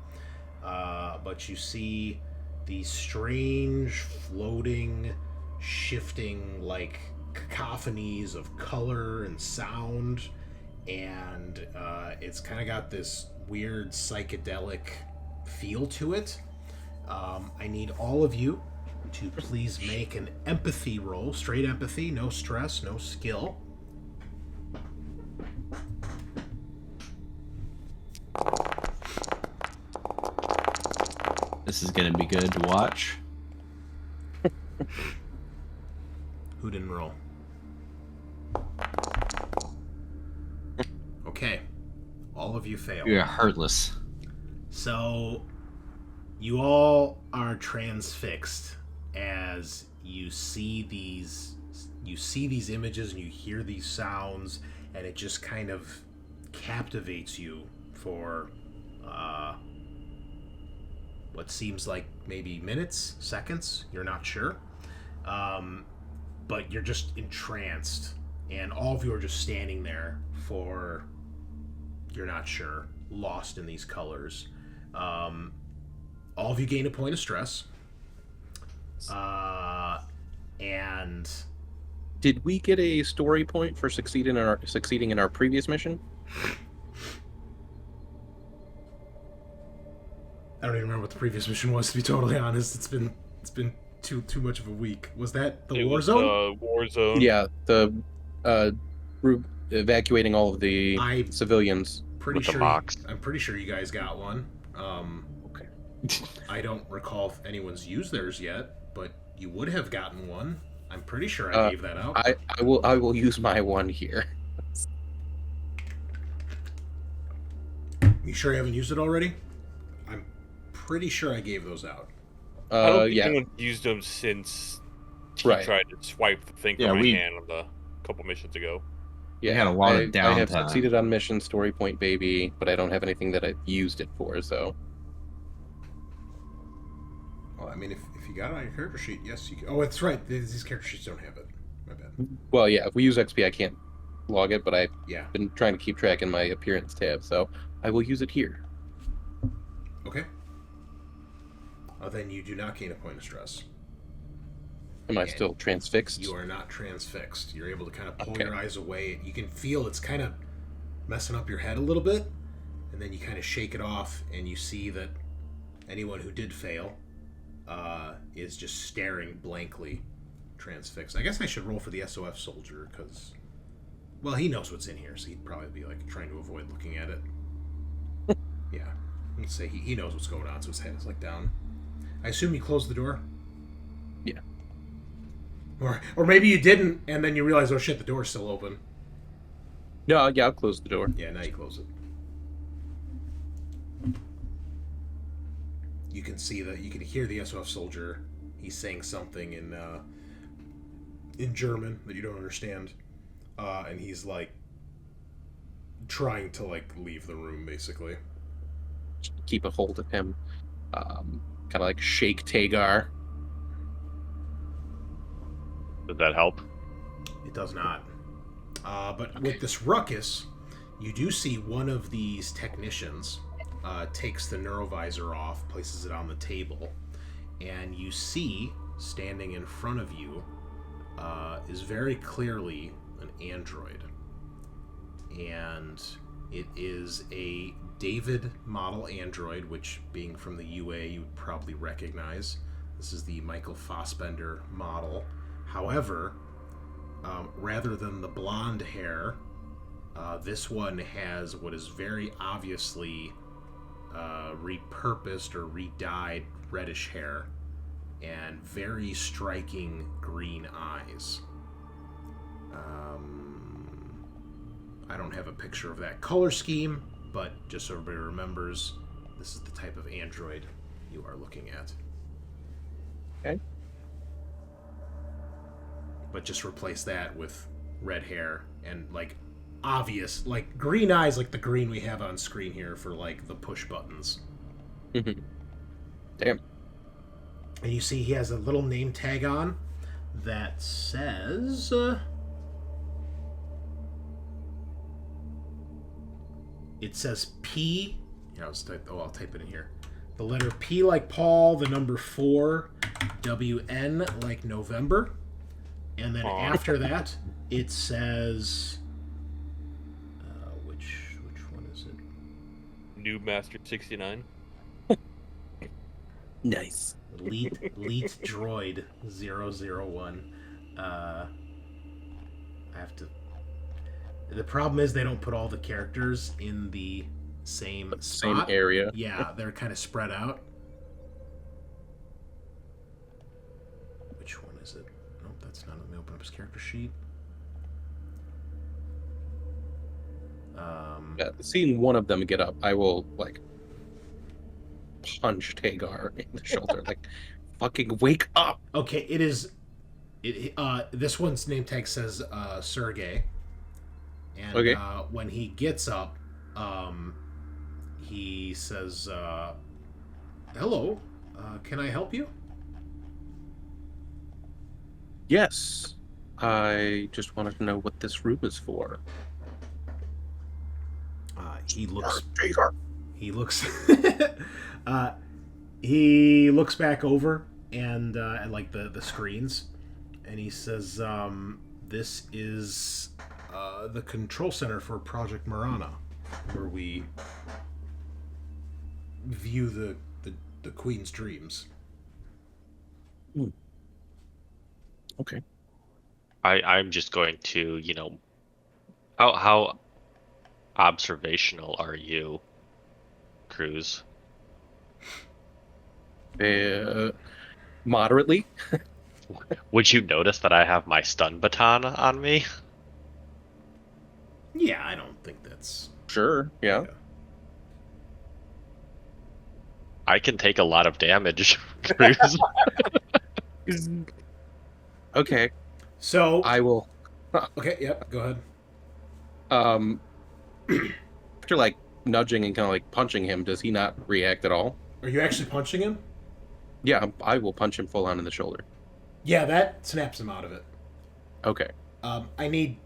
Speaker 1: But you see these strange, floating, shifting, like cacophonies of color and sound. And it's kind of got this weird psychedelic feel to it. I need all of you to please make an empathy roll. Straight empathy, no stress, no skill.
Speaker 5: This is gonna be good to watch.
Speaker 1: Who didn't roll? Okay. All of you failed.
Speaker 5: You're heartless.
Speaker 1: So, you all are transfixed as you see these images and you hear these sounds, and it just kind of captivates you for what seems like maybe minutes, seconds. You're not sure, but you're just entranced, and all of you are just standing there for you're not sure, lost in these colors. All of you gain a point of stress. And
Speaker 4: Did we get a story point for succeeding in our previous mission?
Speaker 1: I don't even remember what the previous mission was, to be totally honest. It's been too much of a week. Was that the war zone?
Speaker 3: War zone.
Speaker 4: Yeah, the evacuating all of the civilians.
Speaker 1: Pretty
Speaker 2: with the
Speaker 1: sure.
Speaker 2: box.
Speaker 1: I'm pretty sure you guys got one.
Speaker 4: Okay.
Speaker 1: I don't recall if anyone's used theirs yet, but you would have gotten one. I'm pretty sure I gave that out.
Speaker 4: I will use my one here.
Speaker 1: You sure you haven't used it already? I'm pretty sure I gave those out.
Speaker 3: I don't think
Speaker 4: Yeah.
Speaker 3: anyone's used them since he
Speaker 4: Right.
Speaker 3: tried to swipe the thing
Speaker 5: Yeah,
Speaker 3: from my
Speaker 5: we-
Speaker 3: hand on the couple missions ago.
Speaker 4: Yeah,
Speaker 5: had a lot of
Speaker 4: I have
Speaker 5: downtime.
Speaker 4: succeeded on mission story point baby, but I don't have anything that I've used it for, so
Speaker 1: Well, I mean, if you got it on your character sheet, yes, you can. Oh, that's right. These character sheets don't have it. My bad.
Speaker 4: well, yeah, if we use XP I can't log it, but I've
Speaker 1: Yeah.
Speaker 4: been trying to keep track in my appearance tab, so I will use it here.
Speaker 1: Okay. Then you do not gain a point of stress.
Speaker 4: Am I
Speaker 1: Okay.
Speaker 4: still transfixed?
Speaker 1: You are not transfixed. You're able to kind of pull
Speaker 4: Okay.
Speaker 1: your eyes away. You can feel it's kind of messing up your head a little bit, and then you kind of shake it off, and you see that anyone who did fail is just staring blankly, transfixed. I guess I should roll for the SOF soldier, because, well, he knows what's in here, so he'd probably be like trying to avoid looking at it. Yeah, let's say he knows what's going on, so his head is like down. I assume you closed the door?
Speaker 4: Yeah.
Speaker 1: Or maybe you didn't, and then you realize, oh shit, the door's still open.
Speaker 4: No, yeah, I'll close the door.
Speaker 1: Yeah, now you close it. You can see that you can hear the SOF soldier. He's saying something in German that you don't understand, and he's like trying to like leave the room, basically.
Speaker 4: keep a hold of him. Kind of like shake Tagar.
Speaker 2: Did that help?
Speaker 1: It does not. But
Speaker 4: Okay.
Speaker 1: with this ruckus, you do see one of these technicians takes the neurovisor off, places it on the table, and you see, standing in front of you, is very clearly an android. And it is a David model android, which, being from the UA, you would probably recognize. This is the Michael Fassbender model. However, rather than the blonde hair, this one has what is very obviously repurposed or re-dyed reddish hair and very striking green eyes. I don't have a picture of that color scheme, but just so everybody remembers, this is the type of android you are looking at.
Speaker 4: Okay.
Speaker 1: But just replace that with red hair and like obvious, like green eyes, like the green we have on screen here for like the push buttons.
Speaker 4: Damn.
Speaker 1: And you see he has a little name tag on that says it says P. Yeah, I'll type it in here. The letter P like Paul, the number 4, WN like November. And then after that, it says, which one is it?
Speaker 3: Noob Master 69.
Speaker 4: Nice.
Speaker 1: Leet Droid 001. I have to. The problem is they don't put all the characters in the same spot.
Speaker 4: Area.
Speaker 1: Yeah, they're kind of spread out. Which one is it? Nope, that's not. Let me open up his character sheet.
Speaker 4: Yeah, seeing one of them get up, I will like punch Tagar in the shoulder. Like, fucking wake up!
Speaker 1: Okay, it is. This one's name tag says Sergey, and
Speaker 4: Okay.
Speaker 1: When he gets up, he says, "Hello, can I help you?"
Speaker 4: Yes. I just wanted to know what this room is for.
Speaker 1: He looks.
Speaker 4: Tagar.
Speaker 1: He looks. He looks back over and at like the screens, and he says, "This is the control center for Project Morana, where we view the Queen's dreams."
Speaker 4: Okay.
Speaker 2: I'm just going to, how observational are you, Cruz?
Speaker 4: Moderately.
Speaker 2: Would you notice that I have my stun baton on me?
Speaker 1: Yeah, I don't think that's.
Speaker 4: Sure. Yeah.
Speaker 2: I can take a lot of damage, Cruz.
Speaker 4: Okay.
Speaker 1: So
Speaker 4: I will.
Speaker 1: okay, yep, go ahead.
Speaker 4: After like nudging and kind of like punching him, does he not react at all?
Speaker 1: Are you actually punching him?
Speaker 4: Yeah, I will punch him full on in the shoulder.
Speaker 1: Yeah, that snaps him out of it.
Speaker 4: Okay.
Speaker 1: I need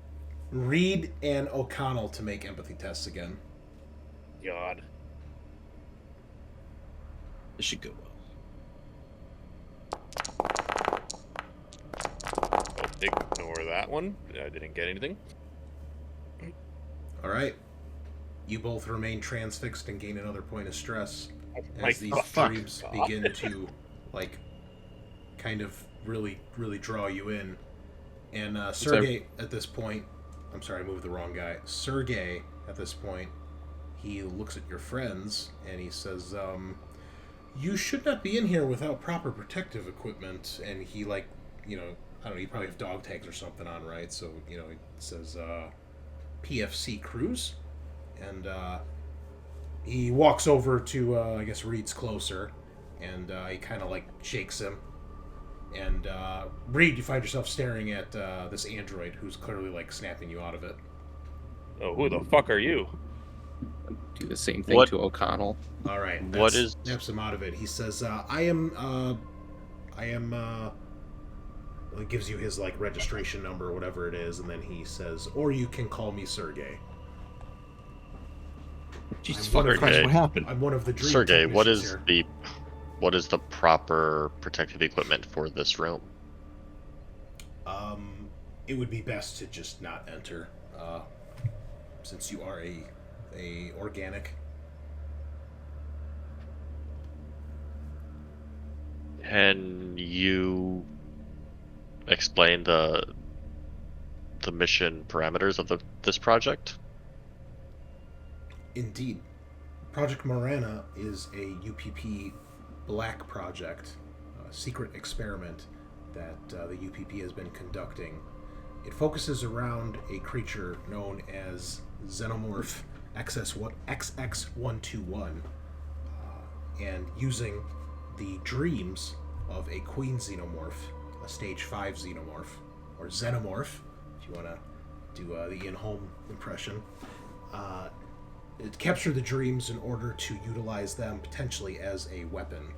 Speaker 1: Reed and O'Connell to make empathy tests again.
Speaker 3: God.
Speaker 5: This should go well.
Speaker 3: Ignore that one. I didn't get anything.
Speaker 1: All right. You both remain transfixed and gain another point of stress
Speaker 3: My
Speaker 1: as these
Speaker 3: fuck.
Speaker 1: dreams begin to, like, kind of really draw you in. And Sergey, at this point, I'm sorry, I moved the wrong guy. Sergey, at this point, he looks at your friends and he says, "You should not be in here without proper protective equipment." And he, like, I don't know, you probably have dog tags or something on, right? So, he says, PFC Cruz. And he walks over to, I guess, Reed's closer. And he kind of, like, shakes him. And, Reed, you find yourself staring at this android who's clearly, like, snapping you out of it.
Speaker 3: Oh, who the fuck are you?
Speaker 4: Do the same thing
Speaker 2: What-
Speaker 4: to O'Connell.
Speaker 1: All right.
Speaker 2: What is-
Speaker 1: snaps him out of it? He says, I am. Well, he gives you his like registration number or whatever it is, and then he says, "Or you can call me Sergey.
Speaker 5: Jesus
Speaker 1: I'm one
Speaker 5: fucking
Speaker 1: of
Speaker 5: Christ,
Speaker 2: the-
Speaker 5: what happened?
Speaker 1: I'm one of the dream
Speaker 2: Sergey, what
Speaker 1: technicians
Speaker 2: is
Speaker 1: here."
Speaker 2: what is the proper protective equipment for this room?
Speaker 1: It would be best to just not enter, since you are a organic.
Speaker 2: Can you explain the mission parameters of this project?
Speaker 1: Indeed. Project Morana is a UPP black project, a secret experiment that the UPP has been conducting. It focuses around a creature known as Xenomorph XX121, and using the dreams of a queen xenomorph, a stage 5 xenomorph, or xenomorph, if you want to do the Ian Holm impression. It capture the dreams in order to utilize them potentially as a weapon.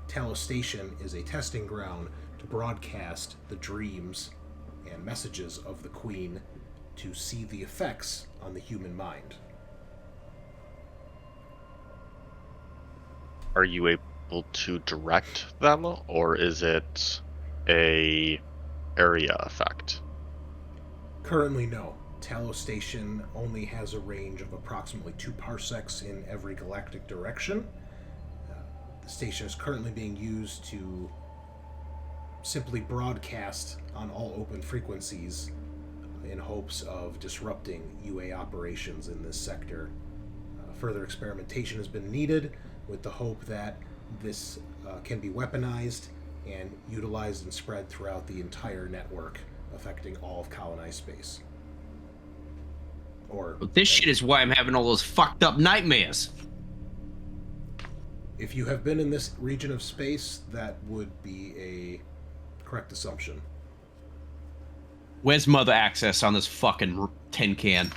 Speaker 1: Talos Station is a testing ground to broadcast the dreams and messages of the Queen to see the effects on the human mind.
Speaker 2: Are you able to direct them, or is it a area effect?
Speaker 1: Currently, no. Talos Station only has a range of approximately 2 parsecs in every galactic direction. The station is currently being used to simply broadcast on all open frequencies in hopes of disrupting UA operations in this sector. Further experimentation has been needed with the hope that this can be weaponized and utilized and spread throughout the entire network, affecting all of colonized space. Or
Speaker 5: But this shit is why I'm having all those fucked up nightmares.
Speaker 1: if you have been in this region of space, that would be a correct assumption.
Speaker 5: Where's mother access on this fucking tin can?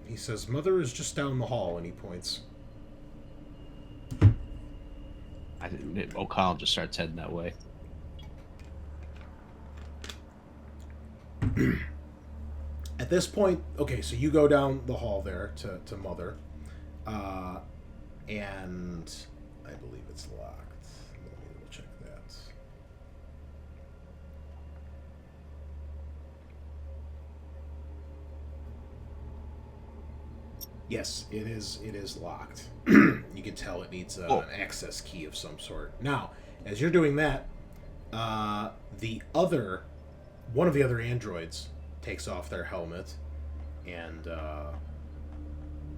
Speaker 1: He says, "Mother is just down the hall," and he points.
Speaker 5: O'Connell just starts heading that way.
Speaker 1: At this point, okay, so you go down the hall there to Mother, and I believe it's locked. Let me double check that. Yes, it is locked. You can tell it needs an access key of some sort. Now, as you're doing that, one of the other androids takes off their helmet and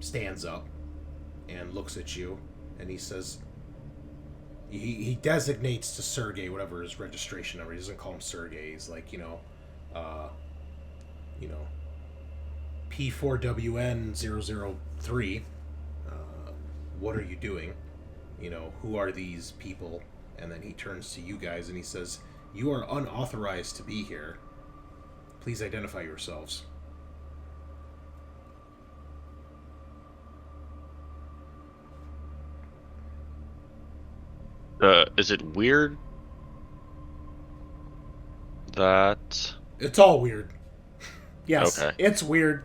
Speaker 1: stands up and looks at you, and he says, he designates to Sergey whatever his registration number. He doesn't call him Sergey. He's like, P4WN003. What are you doing? Who are these people? And then he turns to you guys and he says, "You are unauthorized to be here. Please identify yourselves."
Speaker 2: Is it weird that...
Speaker 1: It's all weird. Yes,
Speaker 2: Okay.
Speaker 1: It's weird.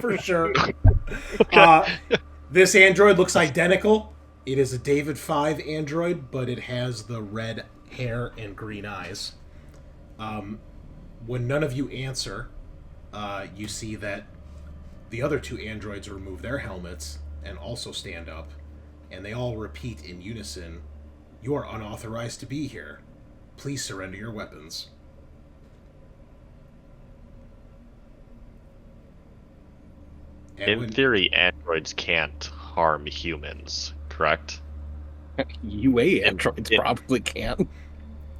Speaker 1: For sure. This android looks identical. It is a David 5 android, but it has the red hair and green eyes. When none of you answer, you see that the other 2 androids remove their helmets and also stand up, and they all repeat in unison, "You are unauthorized to be here. Please surrender your weapons." And
Speaker 2: In theory, androids can't harm humans, correct?
Speaker 4: UA androids probably can.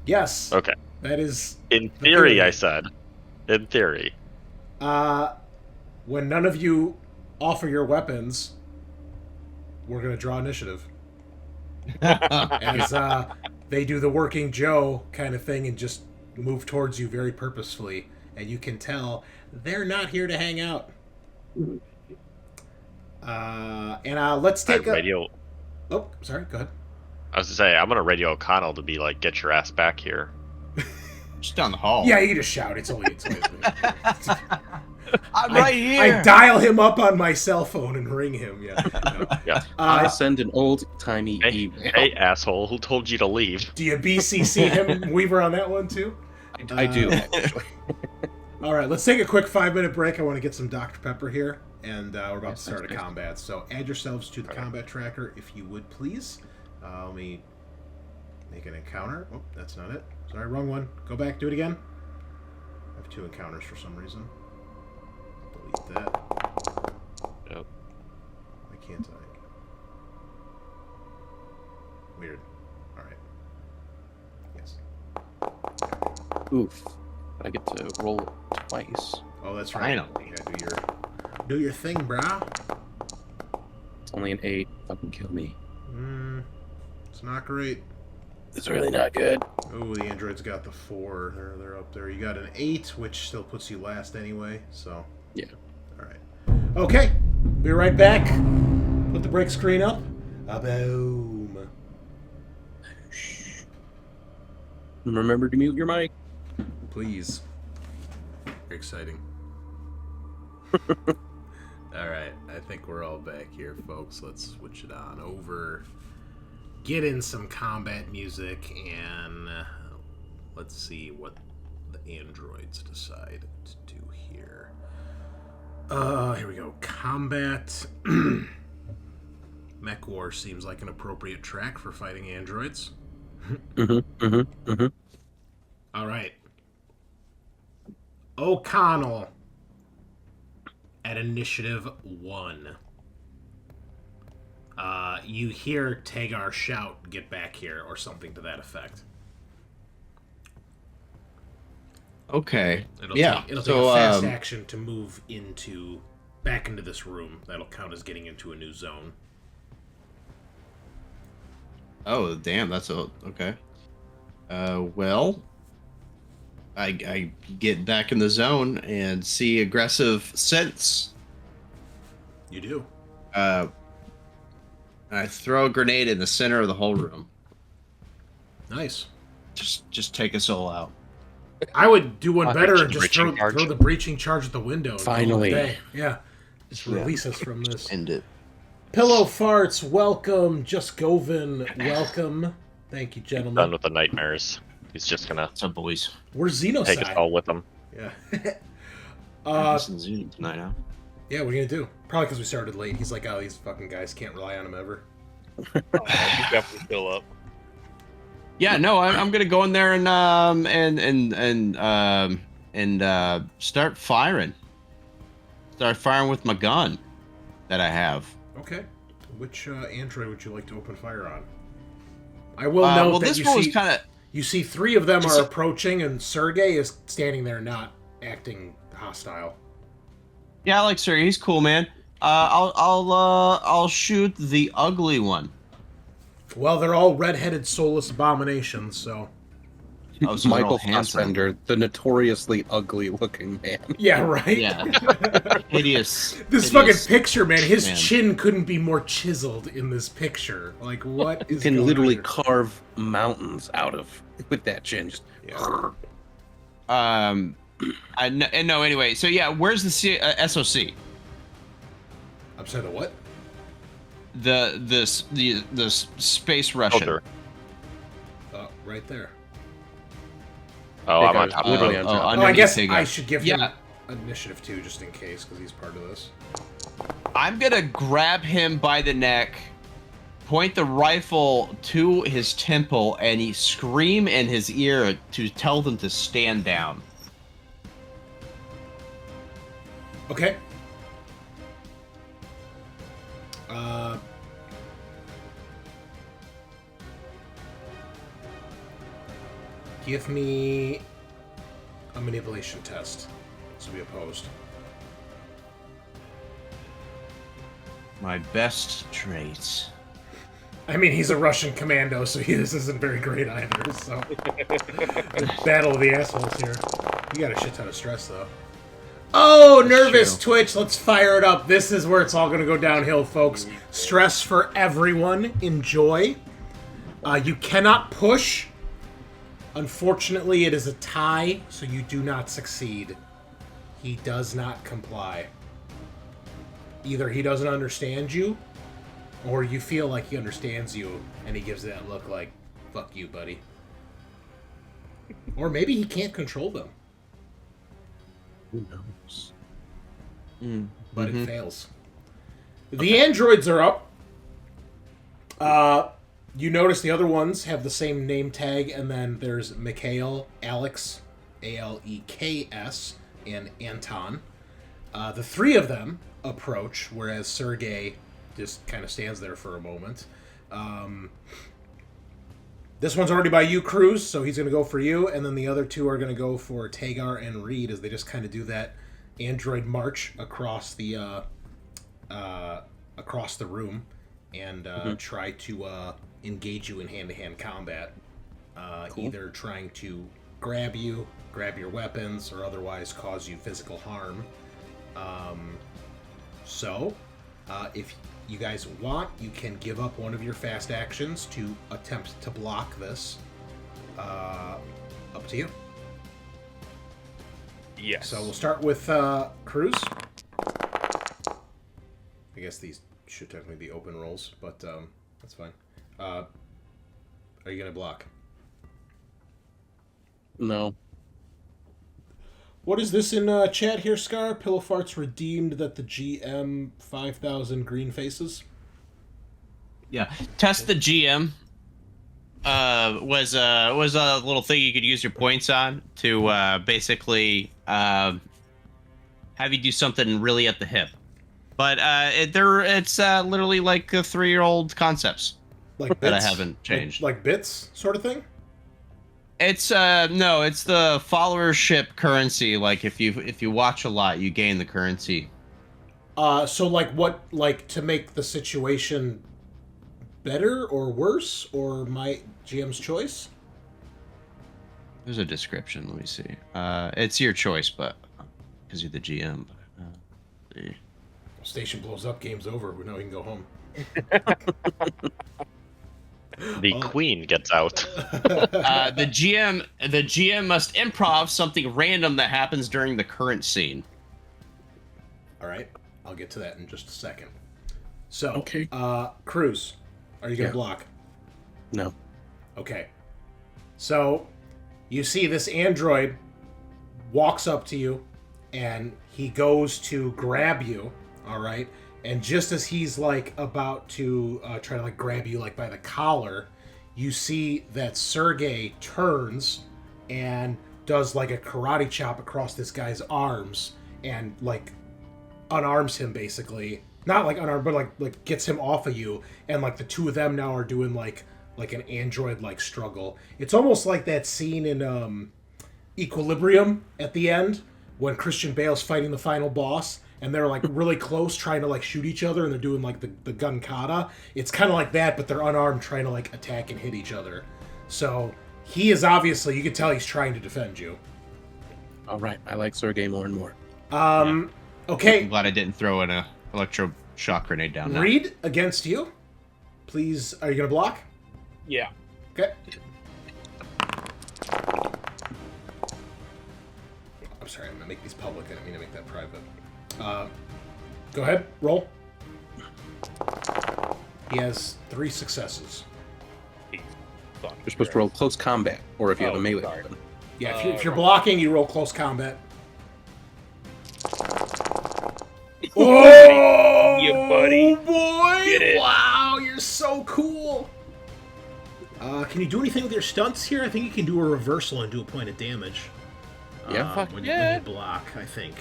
Speaker 1: Yes.
Speaker 2: Okay.
Speaker 1: That is...
Speaker 2: In
Speaker 1: the
Speaker 2: theory, I said. In theory.
Speaker 1: When none of you offer your weapons, we're going to draw initiative. As they do the working Joe kind of thing and just move towards you very purposefully. And you can tell they're not here to hang out. Let's take a...
Speaker 2: radio.
Speaker 1: Oh, sorry, go ahead.
Speaker 2: I was to say, I'm gonna radio O'Connell to be like, get your ass back here.
Speaker 5: Just down the hall.
Speaker 1: Yeah, you can just shout. It's only
Speaker 5: I'm right here.
Speaker 1: I dial him up on my cell phone and ring him. Yeah. No.
Speaker 2: Yeah.
Speaker 4: I send an old-timey email.
Speaker 2: Hey, asshole! Who told you to leave?
Speaker 1: Do you BCC him, Weaver, on that one too?
Speaker 4: I do, actually.
Speaker 1: All right, let's take a quick 5-minute break. I want to get some Dr. Pepper here, and we're about to start a combat. So add yourselves to the combat tracker, if you would, please. Let me make an encounter. Oh, that's not it. Sorry, wrong one. Go back, do it again. I have 2 encounters for some reason. Delete that.
Speaker 2: Yep.
Speaker 1: Why can't I? Weird. All right. Yes.
Speaker 4: Oof. I get to roll twice.
Speaker 1: Oh, that's right.
Speaker 5: Finally.
Speaker 1: Yeah, do your thing, brah.
Speaker 4: It's only an 8. Fucking kill me.
Speaker 1: It's not great.
Speaker 4: It's really not good.
Speaker 1: Oh, the android's got the 4. They're up there. You got an 8, which still puts you last anyway. So
Speaker 4: Yeah.
Speaker 1: all right. Okay, be right back. Put the break screen up. Boom.
Speaker 4: Remember to mute your mic.
Speaker 1: Please. Very exciting. All right, I think we're all back here, folks. Let's switch it on over. Get in some combat music, and let's see what the androids decide to do here. Here we go. Combat. Mech War seems like an appropriate track for fighting androids. All right. O'Connell at initiative 1. You hear Tagar shout, "Get back here," or something to that effect.
Speaker 5: Okay.
Speaker 1: It'll
Speaker 5: Yeah.
Speaker 1: take a
Speaker 5: So,
Speaker 1: fast action to move back into this room. That'll count as getting into a new zone.
Speaker 5: Oh, damn. That's okay. Well, I get back in the zone and see aggressive sense.
Speaker 1: You do.
Speaker 5: I throw a grenade in the center of the whole room.
Speaker 1: Nice.
Speaker 5: Just take us all out.
Speaker 1: I would do one better and just
Speaker 2: breaching charge.
Speaker 1: throw the breaching charge at the window. and call it a
Speaker 4: Finally.
Speaker 1: day. Yeah. Just release us from this.
Speaker 5: End it.
Speaker 1: Pillow Farts, welcome. Just Govin, welcome. Thank you,
Speaker 2: Done
Speaker 1: gentlemen.
Speaker 2: with the nightmares. He's just gonna
Speaker 5: What's up, boys?
Speaker 1: We're
Speaker 2: take us
Speaker 1: Xenocide.
Speaker 2: all with him.
Speaker 1: Yeah.
Speaker 5: Listen to Zoom tonight, huh?
Speaker 1: Yeah, what are you gonna do? Probably because we started late. He's like, oh, these fucking guys can't rely on him ever.
Speaker 3: You definitely fill up.
Speaker 5: Yeah, no, I'm gonna go in there and start firing. Start firing with my gun that I have.
Speaker 1: Okay. Which android would you like to open fire on? I will note
Speaker 5: well,
Speaker 1: that
Speaker 5: this one was kind of.
Speaker 1: you see 3 of them are approaching, and Sergey is standing there not acting hostile.
Speaker 5: Yeah, I like Sir. He's cool, man. I'll shoot the ugly one.
Speaker 1: Well, they're all red-headed, soulless abominations, so...
Speaker 5: Oh, so they're all
Speaker 4: Michael
Speaker 5: handsome.
Speaker 4: Fassbender, the notoriously ugly-looking man.
Speaker 1: Yeah, right?
Speaker 5: Yeah. Hideous.
Speaker 1: This
Speaker 5: hideous
Speaker 1: fucking picture, man, his
Speaker 5: man.
Speaker 1: chin couldn't be more chiseled in this picture. Like, what
Speaker 4: You
Speaker 1: is
Speaker 4: can
Speaker 1: going
Speaker 4: literally
Speaker 1: on
Speaker 4: carve mountains out of with that chin. Just
Speaker 1: here? Yeah.
Speaker 5: No, anyway, so yeah, where's the SOC?
Speaker 1: I'm sorry, the what?
Speaker 5: The space Russian.
Speaker 2: Filter.
Speaker 1: Right there.
Speaker 2: Oh,
Speaker 4: Hey,
Speaker 2: I'm on
Speaker 4: guys,
Speaker 2: top of
Speaker 4: literally
Speaker 2: him.
Speaker 4: on top.
Speaker 1: Oh, I
Speaker 5: underneath
Speaker 1: guess
Speaker 5: Tagar.
Speaker 1: I should give him
Speaker 5: Yeah.
Speaker 1: initiative 2 just in case, because he's part of this.
Speaker 5: I'm gonna grab him by the neck, point the rifle to his temple, and he scream in his ear to tell them to stand down.
Speaker 1: Okay. Give me a manipulation test. This will be opposed.
Speaker 5: My best traits.
Speaker 1: I mean, he's a Russian commando, so this isn't very great either, so... Battle of the assholes here. You got a shit ton of stress, though. Oh,
Speaker 5: That's
Speaker 1: nervous
Speaker 5: true.
Speaker 1: twitch. Let's fire it up. This is where it's all going to go downhill, folks. Stress for everyone. Enjoy. You cannot push. Unfortunately, it is a tie, so you do not succeed. He does not comply. Either he doesn't understand you, or you feel like he understands you, and he gives that look like, fuck you, buddy. Or maybe he can't control them,
Speaker 4: Who knows?
Speaker 1: but it fails. The androids are up. You notice the other ones have the same name tag, and then there's Mikhail, Alex, Aleks, and Anton. The three of them approach, whereas Sergei just kind of stands there for a moment. This one's already by you, Cruz, so he's going to go for you, and then the other two are going to go for Tagar and Reed as they just kind of do that android march across the room and try to engage you in hand-to-hand combat, either trying to grab you, grab your weapons, or otherwise cause you physical harm. If you guys want, you can give up one of your fast actions to attempt to block this. Up to you.
Speaker 3: Yes.
Speaker 1: So we'll start with Cruz. I guess these should technically be open rolls, but that's fine. Are you going to block?
Speaker 4: No.
Speaker 1: What is this in chat here, Scaarr? Pillow Farts redeemed that the GM 5,000 green faces.
Speaker 5: Yeah, test the GM. Was a little thing you could use your points on to basically have you do something really at the hip. But it's literally like 3-year-old concepts
Speaker 1: Like bits?
Speaker 5: that I haven't changed.
Speaker 1: Like bits sort of thing?
Speaker 5: It's no, it's the followership currency. Like if you watch a lot, you gain the currency.
Speaker 1: So like what, like to make the situation better or worse, or my GM's choice?
Speaker 5: There's a description. Let me see. It's your choice, but because you're the GM. See.
Speaker 1: Station blows up, game's over. We know he can go home.
Speaker 2: The queen gets out.
Speaker 5: The GM must improv something random that happens during the current scene.
Speaker 1: All right, I'll get to that in just a second. So,
Speaker 4: Okay.
Speaker 1: Cruz, are you gonna
Speaker 4: Yeah.
Speaker 1: block?
Speaker 4: No.
Speaker 1: Okay. So, you see this android walks up to you, and he goes to grab you. All right. And just as he's like about to try to like grab you like by the collar, you see that Sergei turns and does like a karate chop across this guy's arms and like unarms him basically. Not like unarmed, but like gets him off of you. And like the two of them now are doing like an android like struggle. It's almost like that scene in Equilibrium at the end when Christian Bale's fighting the final boss. And they're like really close trying to like shoot each other and they're doing like the gun kata. It's kind of like that, but they're unarmed trying to like attack and hit each other. So he is obviously, you can tell he's trying to defend you.
Speaker 4: All right. I like Sergei more and more.
Speaker 1: Okay.
Speaker 5: I'm glad I didn't throw an electroshock grenade down.
Speaker 1: Reed, against you. Please, are you going to block?
Speaker 3: Yeah.
Speaker 1: Okay. I'm sorry, I'm going to make these public. I didn't mean to make that private. Go ahead, roll. He has 3 successes.
Speaker 3: Fuck.
Speaker 4: You're supposed to roll close combat, or if you have a melee
Speaker 3: sorry.
Speaker 4: weapon.
Speaker 1: Yeah, if you're blocking, you roll close combat. Oh,
Speaker 3: Yeah, buddy.
Speaker 1: boy!
Speaker 3: Get it.
Speaker 1: Wow, you're so cool. Can you do anything with your stunts here? I think you can do a reversal and do a point of damage.
Speaker 4: Yeah, fuck
Speaker 1: when
Speaker 4: yeah.
Speaker 1: you block, I think.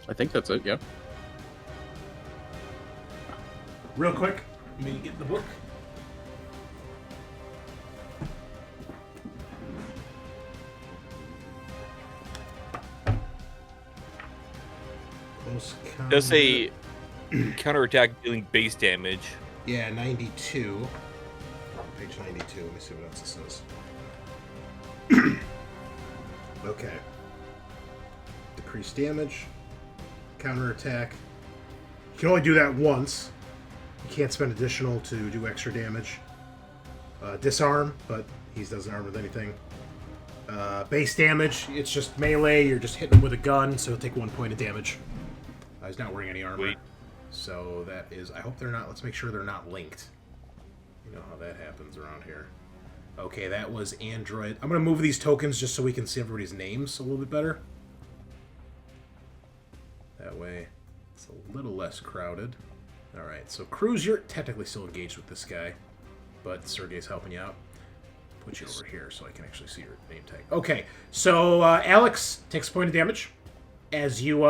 Speaker 4: I think that's it, yeah.
Speaker 1: Real quick, let me get the book. Close
Speaker 3: Does
Speaker 1: combat.
Speaker 3: say counterattack dealing base damage.
Speaker 1: Yeah, 92. Page 92. Let me see what else it says. Okay. Decrease damage. counterattack. You can only do that once. You can't spend additional to do extra damage. Disarm, but he doesn't arm with anything. Base damage, it's just melee. You're just hitting him with a gun, so he'll take 1 point of damage. He's not wearing any armor.
Speaker 3: Sweet.
Speaker 1: So that is... I hope they're not... Let's make sure they're not linked. You know how that happens around here. Okay, that was Android. I'm going to move these tokens just so we can see everybody's names a little bit better. That way, it's a little less crowded. Alright, so Cruz, you're technically still engaged with this guy, but Sergey's helping you out. Put you over here so I can actually see your name tag. Okay, so Alex takes a point of damage as you,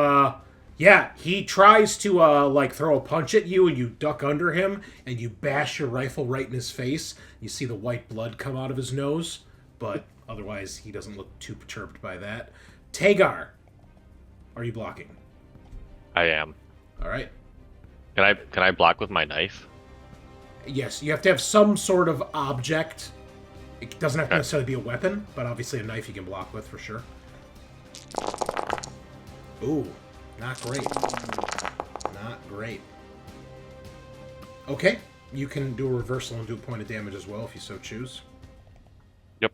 Speaker 1: yeah, he tries to, like, throw a punch at you, and you duck under him, and you bash your rifle right in his face. You see the white blood come out of his nose, but otherwise he doesn't look too perturbed by that. Tagar, are you blocking?
Speaker 2: I am.
Speaker 1: All right.
Speaker 2: Can I block with my knife?
Speaker 1: Yes, you have to have some sort of object. It doesn't have to necessarily be a weapon, but obviously a knife you can block with for sure. Ooh, not great. Not great. Okay, you can do a reversal and do a point of damage as well if you so choose.
Speaker 2: Yep.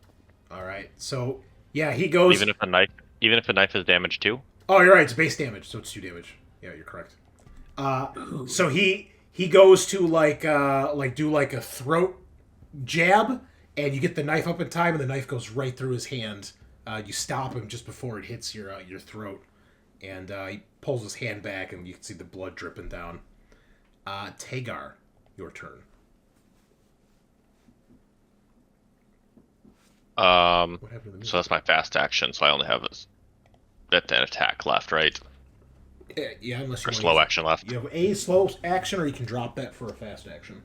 Speaker 1: All right, so yeah, he goes.
Speaker 2: Even if a knife is damaged too.
Speaker 1: Oh, you're right. It's base damage, so it's 2 damage. Yeah, you're correct. So he goes to like do like a throat jab, and you get the knife up in time, and the knife goes right through his hand. You stop him just before it hits your throat, and he pulls his hand back, and you can see the blood dripping down. Tagar, your turn. What happened to the music?
Speaker 2: So that's my fast action. So I only have an attack left, right?
Speaker 1: Yeah, unless you
Speaker 2: Or
Speaker 1: want
Speaker 2: slow action left.
Speaker 1: You have a slow action, or you can drop that for a fast action.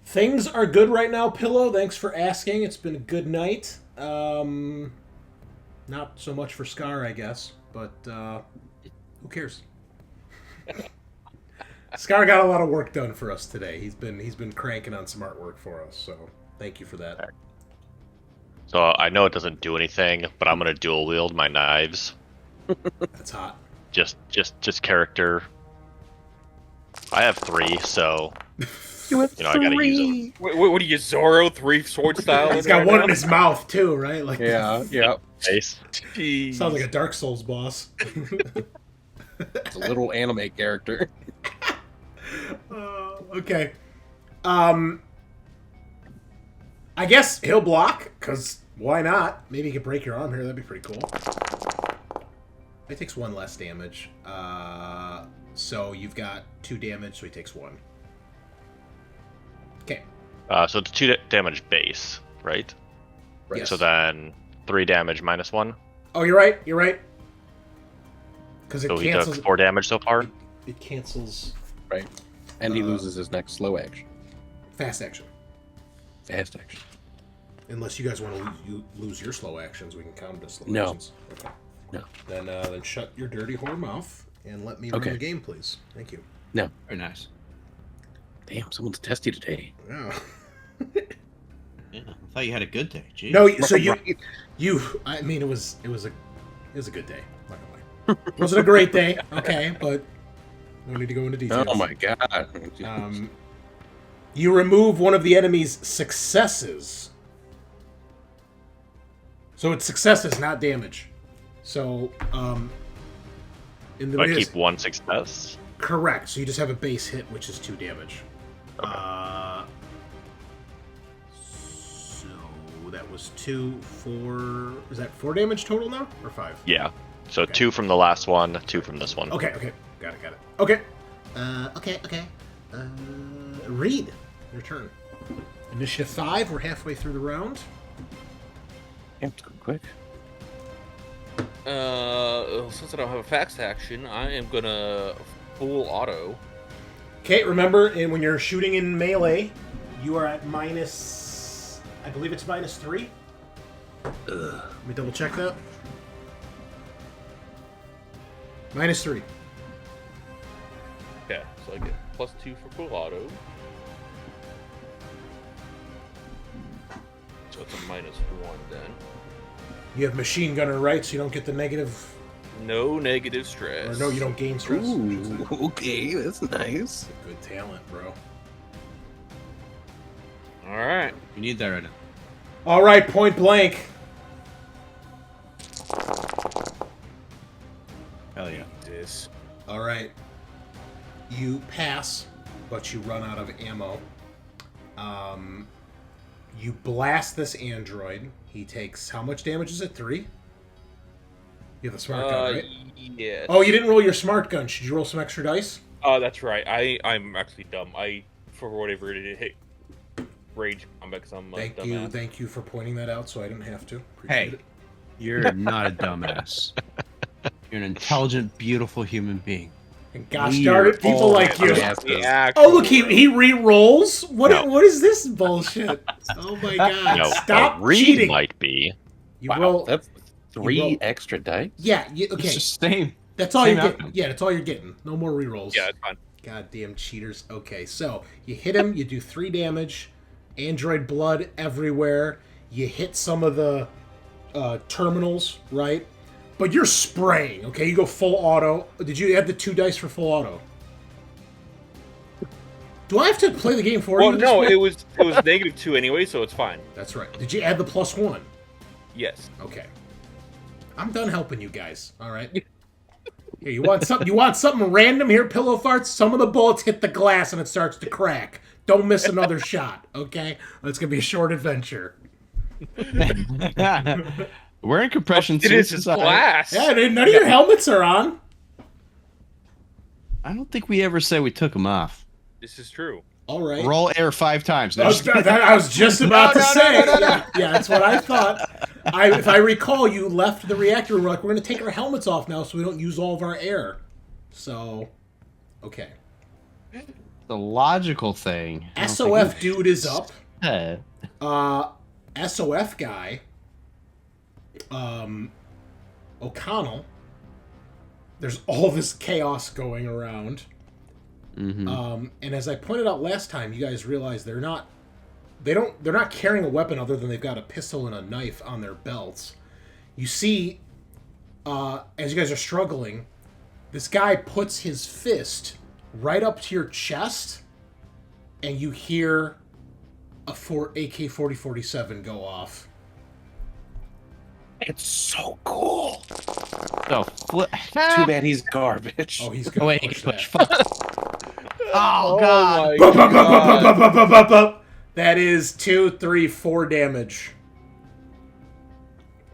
Speaker 1: Things are good right now, Pillow. Thanks for asking. It's been a good night. Not so much for Scaarr, I guess, but who cares? Scaarr got a lot of work done for us today. He's been cranking on some artwork for us, so thank you for that.
Speaker 2: So I know it doesn't do anything, but I'm gonna dual wield my knives.
Speaker 1: That's hot.
Speaker 2: Just character. I have 3, so
Speaker 4: You have
Speaker 2: I gotta use them.
Speaker 3: What do you, Zorro 3 sword style?
Speaker 1: He's got one in his mouth too, right? Like
Speaker 4: Yeah.
Speaker 2: Face.
Speaker 3: Jeez.
Speaker 1: sounds like a Dark Souls boss.
Speaker 4: It's a little anime character.
Speaker 1: Okay. I guess he'll block, because why not? Maybe he could break your arm here. That'd be pretty cool. He takes 1 less damage. So you've got 2 damage, so he takes 1. Okay.
Speaker 2: So it's 2 damage base, right?
Speaker 1: Yes.
Speaker 2: So then 3 damage minus 1.
Speaker 1: Oh, you're right. You're right. Because it
Speaker 2: So he
Speaker 1: cancels.
Speaker 2: took 4 damage so far.
Speaker 1: It cancels
Speaker 4: Right. And he loses his next slow action.
Speaker 1: fast action.
Speaker 4: Fast action.
Speaker 1: Unless you guys want to lose your slow actions, we can count them as slow
Speaker 4: No.
Speaker 1: actions. Okay.
Speaker 4: No.
Speaker 1: Then shut your dirty whore mouth and let me run
Speaker 4: Okay.
Speaker 1: the game, please. Thank you.
Speaker 4: No.
Speaker 5: Very nice.
Speaker 4: Damn, someone's testy today.
Speaker 1: Yeah.
Speaker 5: Yeah, I thought you had a good day. Jeez.
Speaker 1: No, so you. I mean, it was a good day. I'm not gonna lie. It wasn't a great day, okay, but no need to go into details.
Speaker 4: Oh my god.
Speaker 1: You remove one of the enemy's successes. So it's successes, not damage. So, in the
Speaker 2: Do I keep 1 success?
Speaker 1: correct. So you just have a base hit, which is 2 damage.
Speaker 2: Okay.
Speaker 1: So that was 2, 4. Is that 4 damage total now, or 5?
Speaker 2: Yeah. So
Speaker 1: Okay.
Speaker 2: 2 from the last one, 2 from this one.
Speaker 1: Okay. Got it. Okay. Okay. Reed, your turn. Initiative 5. We're halfway through the round.
Speaker 4: Yeah, it's going quick.
Speaker 3: Since I don't have a fast action, I am gonna full auto.
Speaker 1: Okay, remember, and when you're shooting in melee, you are at minus... I believe it's -3. Let me double check that. -3.
Speaker 3: Okay, so I get +2 for full auto. So it's a -1 then.
Speaker 1: You have machine gunner, right? So you don't get the negative...
Speaker 3: No negative stress.
Speaker 1: Or no, you don't gain stress.
Speaker 4: Ooh, okay, that's nice.
Speaker 1: Good talent, bro.
Speaker 3: All right.
Speaker 5: You need that right now.
Speaker 1: All right, point blank.
Speaker 5: Hell yeah.
Speaker 3: This.
Speaker 1: All right. You pass, but you run out of ammo. You blast this android. He takes... How much damage is it? 3? You have the smart gun, right?
Speaker 3: Yeah.
Speaker 1: Oh, you didn't roll your smart gun. Should you roll some extra dice?
Speaker 3: Oh, that's right. I'm actually dumb. For whatever it is, hit rage combat because I'm a dumbass.
Speaker 1: Thank you for pointing that out, so I didn't have to.
Speaker 5: Hey.
Speaker 1: Appreciate it.
Speaker 5: You're not a dumbass. You're an intelligent, beautiful human being.
Speaker 1: And gosh darn it, people like you.
Speaker 3: Yeah.
Speaker 1: Oh, look, he re-rolls? What
Speaker 2: No.
Speaker 1: What is this bullshit? Oh my god.
Speaker 2: No,
Speaker 1: Stop
Speaker 2: a read
Speaker 1: cheating.
Speaker 2: might be.
Speaker 1: You
Speaker 4: Wow,
Speaker 1: roll...
Speaker 4: that's 3
Speaker 1: roll-
Speaker 4: extra dice.
Speaker 1: Yeah,
Speaker 5: It's
Speaker 1: okay.
Speaker 5: just same.
Speaker 1: That's all
Speaker 5: same
Speaker 1: you're getting.
Speaker 5: outcome.
Speaker 1: Yeah, that's all you're getting. No more re-rolls.
Speaker 3: Yeah, it's fine.
Speaker 1: Goddamn cheaters. Okay, so you hit him, you do 3 damage, android blood everywhere, you hit some of the terminals, right? But you're spraying, okay? You go full auto. Did you add the 2 dice for full auto? Do I have to play the game for
Speaker 3: Well,
Speaker 1: you? at this
Speaker 3: no,
Speaker 1: point?
Speaker 3: it was -2 anyway, so it's fine.
Speaker 1: That's right. Did you add the +1?
Speaker 3: Yes.
Speaker 1: Okay. I'm done helping you guys, alright? Here, you want something random here, pillow farts? Some of the bullets hit the glass and it starts to crack. Don't miss another shot, okay? It's gonna be a short adventure.
Speaker 5: Wearing compression
Speaker 3: It is
Speaker 5: suits.
Speaker 3: just glass.
Speaker 1: Yeah, dude, none of your helmets are on.
Speaker 5: I don't think we ever said we took them off.
Speaker 3: This is true.
Speaker 1: Alright.
Speaker 5: Roll air 5 times.
Speaker 1: I was just about to say. Yeah, that's what I thought. If I recall, you left the reactor room. Like, we're going to take our helmets off now so we don't use all of our air. So, okay.
Speaker 5: The logical thing. I don't
Speaker 1: SOF
Speaker 5: think
Speaker 1: dude is up.
Speaker 5: we-
Speaker 1: SOF guy, O'Connell. There's all this chaos going around.
Speaker 5: Mhm.
Speaker 1: And as I pointed out last time, you guys realize they're not carrying a weapon other than they've got a pistol and a knife on their belts. You see, as you guys are struggling, this guy puts his fist right up to your chest, and you hear a AK-47 go off.
Speaker 4: It's so cool.
Speaker 5: So,
Speaker 4: Too bad he's garbage.
Speaker 1: Oh, he's
Speaker 5: Oh,
Speaker 1: gonna
Speaker 5: wait,
Speaker 1: push
Speaker 5: push.
Speaker 1: that.
Speaker 5: Oh, God.
Speaker 3: God.
Speaker 1: That is 2, 3, 4 damage.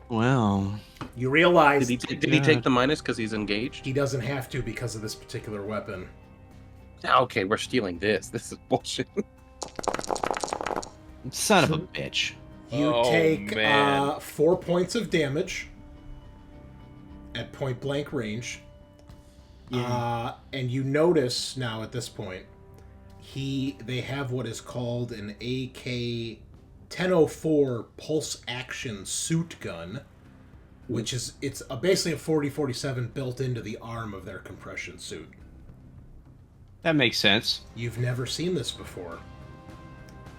Speaker 5: Well,
Speaker 1: You realize
Speaker 4: Did he take the minus because he's engaged?
Speaker 1: he doesn't have to because of this particular weapon.
Speaker 4: Okay, we're stealing this. This is bullshit.
Speaker 5: son of a bitch.
Speaker 1: You
Speaker 3: Oh,
Speaker 1: take
Speaker 3: man.
Speaker 1: 4 points of damage at point blank range. And you notice now at this point, they have what is called an AK-1004 pulse action suit gun, which is basically a 40-47 built into the arm of their compression suit.
Speaker 5: That makes sense.
Speaker 1: You've never seen this before,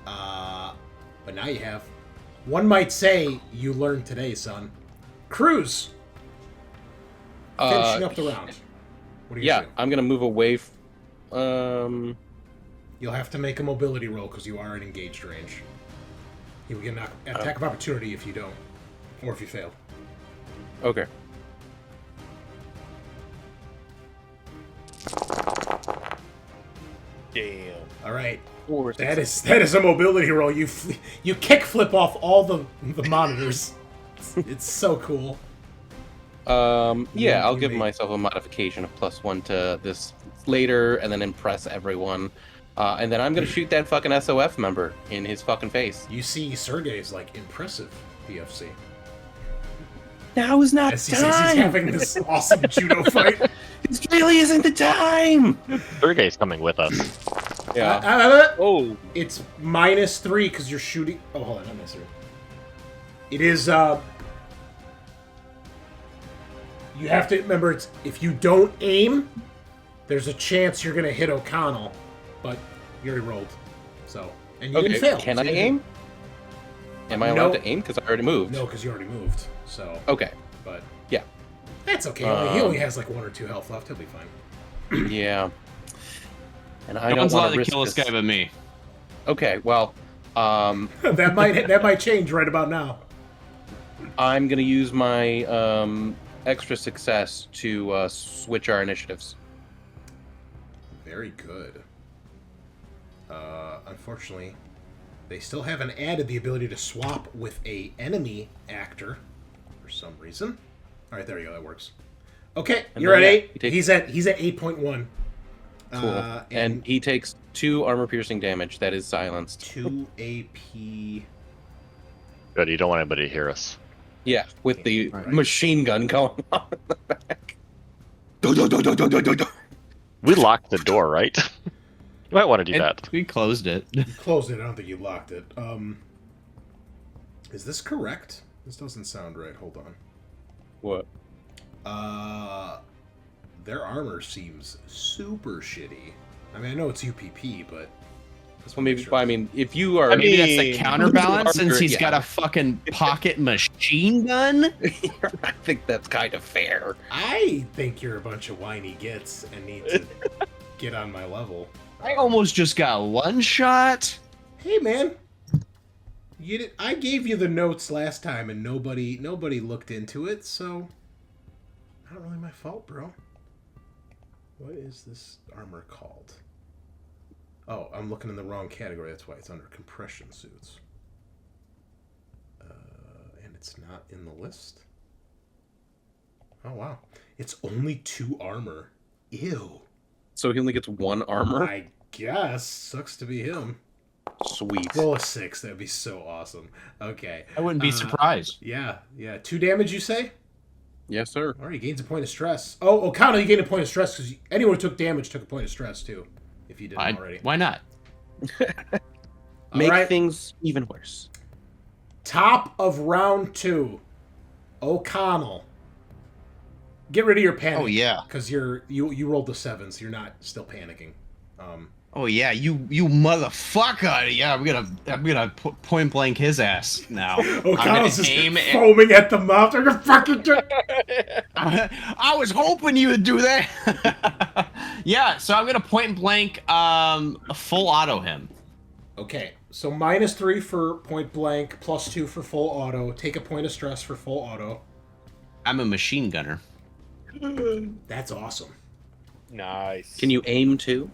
Speaker 1: but now you have. One might say you learned today, son. Cruz, finishing up the round. What are you
Speaker 4: Yeah,
Speaker 1: gonna do?
Speaker 4: I'm gonna move away.
Speaker 1: You'll have to make a mobility roll because you are in engaged range. You will get an attack of opportunity if you don't, or if you fail.
Speaker 4: Okay.
Speaker 3: Damn.
Speaker 1: All right,
Speaker 4: Or
Speaker 1: that is a mobility roll. You kick flip off all the monitors. It's so cool.
Speaker 4: Yeah, I'll
Speaker 1: You
Speaker 4: give
Speaker 1: may-
Speaker 4: myself a modification of +1 to this later, and then impress everyone. And then I'm gonna shoot that fucking SOF member in his fucking face.
Speaker 1: You see, Sergey's like impressive. DFC.
Speaker 4: Now is not
Speaker 1: As he's having this awesome judo fight.
Speaker 4: This really isn't the time.
Speaker 2: Sergey's coming with us.
Speaker 4: Yeah.
Speaker 3: Oh,
Speaker 1: It's -3 because you're shooting. Oh, hold on, not -3. It is. You have to remember, if you don't aim, there's a chance you're gonna hit O'Connell, but you already rolled, so and you
Speaker 4: Okay.
Speaker 1: didn't fail.
Speaker 4: Can
Speaker 1: so
Speaker 4: I
Speaker 1: you didn't-
Speaker 4: aim? Am I allowed
Speaker 1: No.
Speaker 4: to aim? Because I already moved.
Speaker 1: No, because you already moved. So
Speaker 4: Okay.
Speaker 1: but
Speaker 4: Yeah.
Speaker 1: that's okay. He only has like 1 or 2 health left. He'll be fine.
Speaker 4: Yeah. And I
Speaker 5: No
Speaker 4: don't
Speaker 5: one's
Speaker 4: want
Speaker 5: allowed
Speaker 4: to
Speaker 5: to
Speaker 4: risk
Speaker 5: kill this guy but me.
Speaker 4: Okay, well,
Speaker 1: that might change right about now.
Speaker 4: I'm gonna use my extra success to switch our initiatives.
Speaker 1: Very good. Unfortunately, they still haven't added the ability to swap with a enemy actor for some reason. All right, there you go. That works. Okay,
Speaker 4: And
Speaker 1: you're at
Speaker 4: then,
Speaker 1: 8. He's at 8.1.
Speaker 4: Cool. And he takes 2 armor-piercing damage. That is silenced.
Speaker 1: 2 AP.
Speaker 2: Good, you don't want anybody to hear us.
Speaker 4: Yeah, with the
Speaker 5: Right.
Speaker 4: machine gun going on in the back.
Speaker 2: We locked the door, right? You might want to do that.
Speaker 5: We closed it.
Speaker 1: You closed it. I don't think you locked it. Is this correct? This doesn't sound right. Hold on.
Speaker 4: What?
Speaker 1: Their armor seems super shitty. I mean, I know it's UPP, but
Speaker 4: Well, maybe. I mean, if you are,
Speaker 5: Maybe that's the counterbalance since he's
Speaker 4: yeah.
Speaker 5: got a fucking pocket machine gun.
Speaker 4: I think that's kind of fair.
Speaker 1: I think you're a bunch of whiny gits and need to get on my level.
Speaker 5: I almost just got one shot.
Speaker 1: Hey, man. I gave you the notes last time, and nobody looked into it, so not really my fault, bro. What is this armor called? Oh, I'm looking in the wrong category. That's why it's under compression suits. And it's not in the list. Oh, wow. It's only 2 armor. Ew.
Speaker 4: So he only gets 1 armor.
Speaker 1: I guess. Sucks to be him.
Speaker 4: Sweet.
Speaker 1: Roll a 6. That'd be so awesome. Okay.
Speaker 5: I wouldn't be surprised.
Speaker 1: Yeah. 2 damage, you say?
Speaker 4: Yes, sir.
Speaker 1: All right, he gains a point of stress. Oh, O'Connell, you gain a point of stress because anyone who took damage took a point of stress, too. If you didn't already.
Speaker 5: Why not?
Speaker 4: Make
Speaker 1: right.
Speaker 4: things even worse.
Speaker 1: Top of round 2. O'Connell. Get rid of your panic.
Speaker 5: Oh yeah.
Speaker 1: Because you rolled the 7, so you're not still panicking.
Speaker 5: Oh yeah. You motherfucker. Yeah. I'm gonna point blank his ass now.
Speaker 1: O'Connell's just
Speaker 5: aim at-
Speaker 1: foaming at the mouth. They're gonna fucking
Speaker 5: I was hoping you would do that. Yeah, so I'm gonna point blank full auto him.
Speaker 1: Okay, so -3 for point blank, +2 for full auto. Take a point of stress for full auto.
Speaker 5: I'm a machine gunner.
Speaker 1: That's awesome.
Speaker 3: Nice.
Speaker 4: Can you aim too?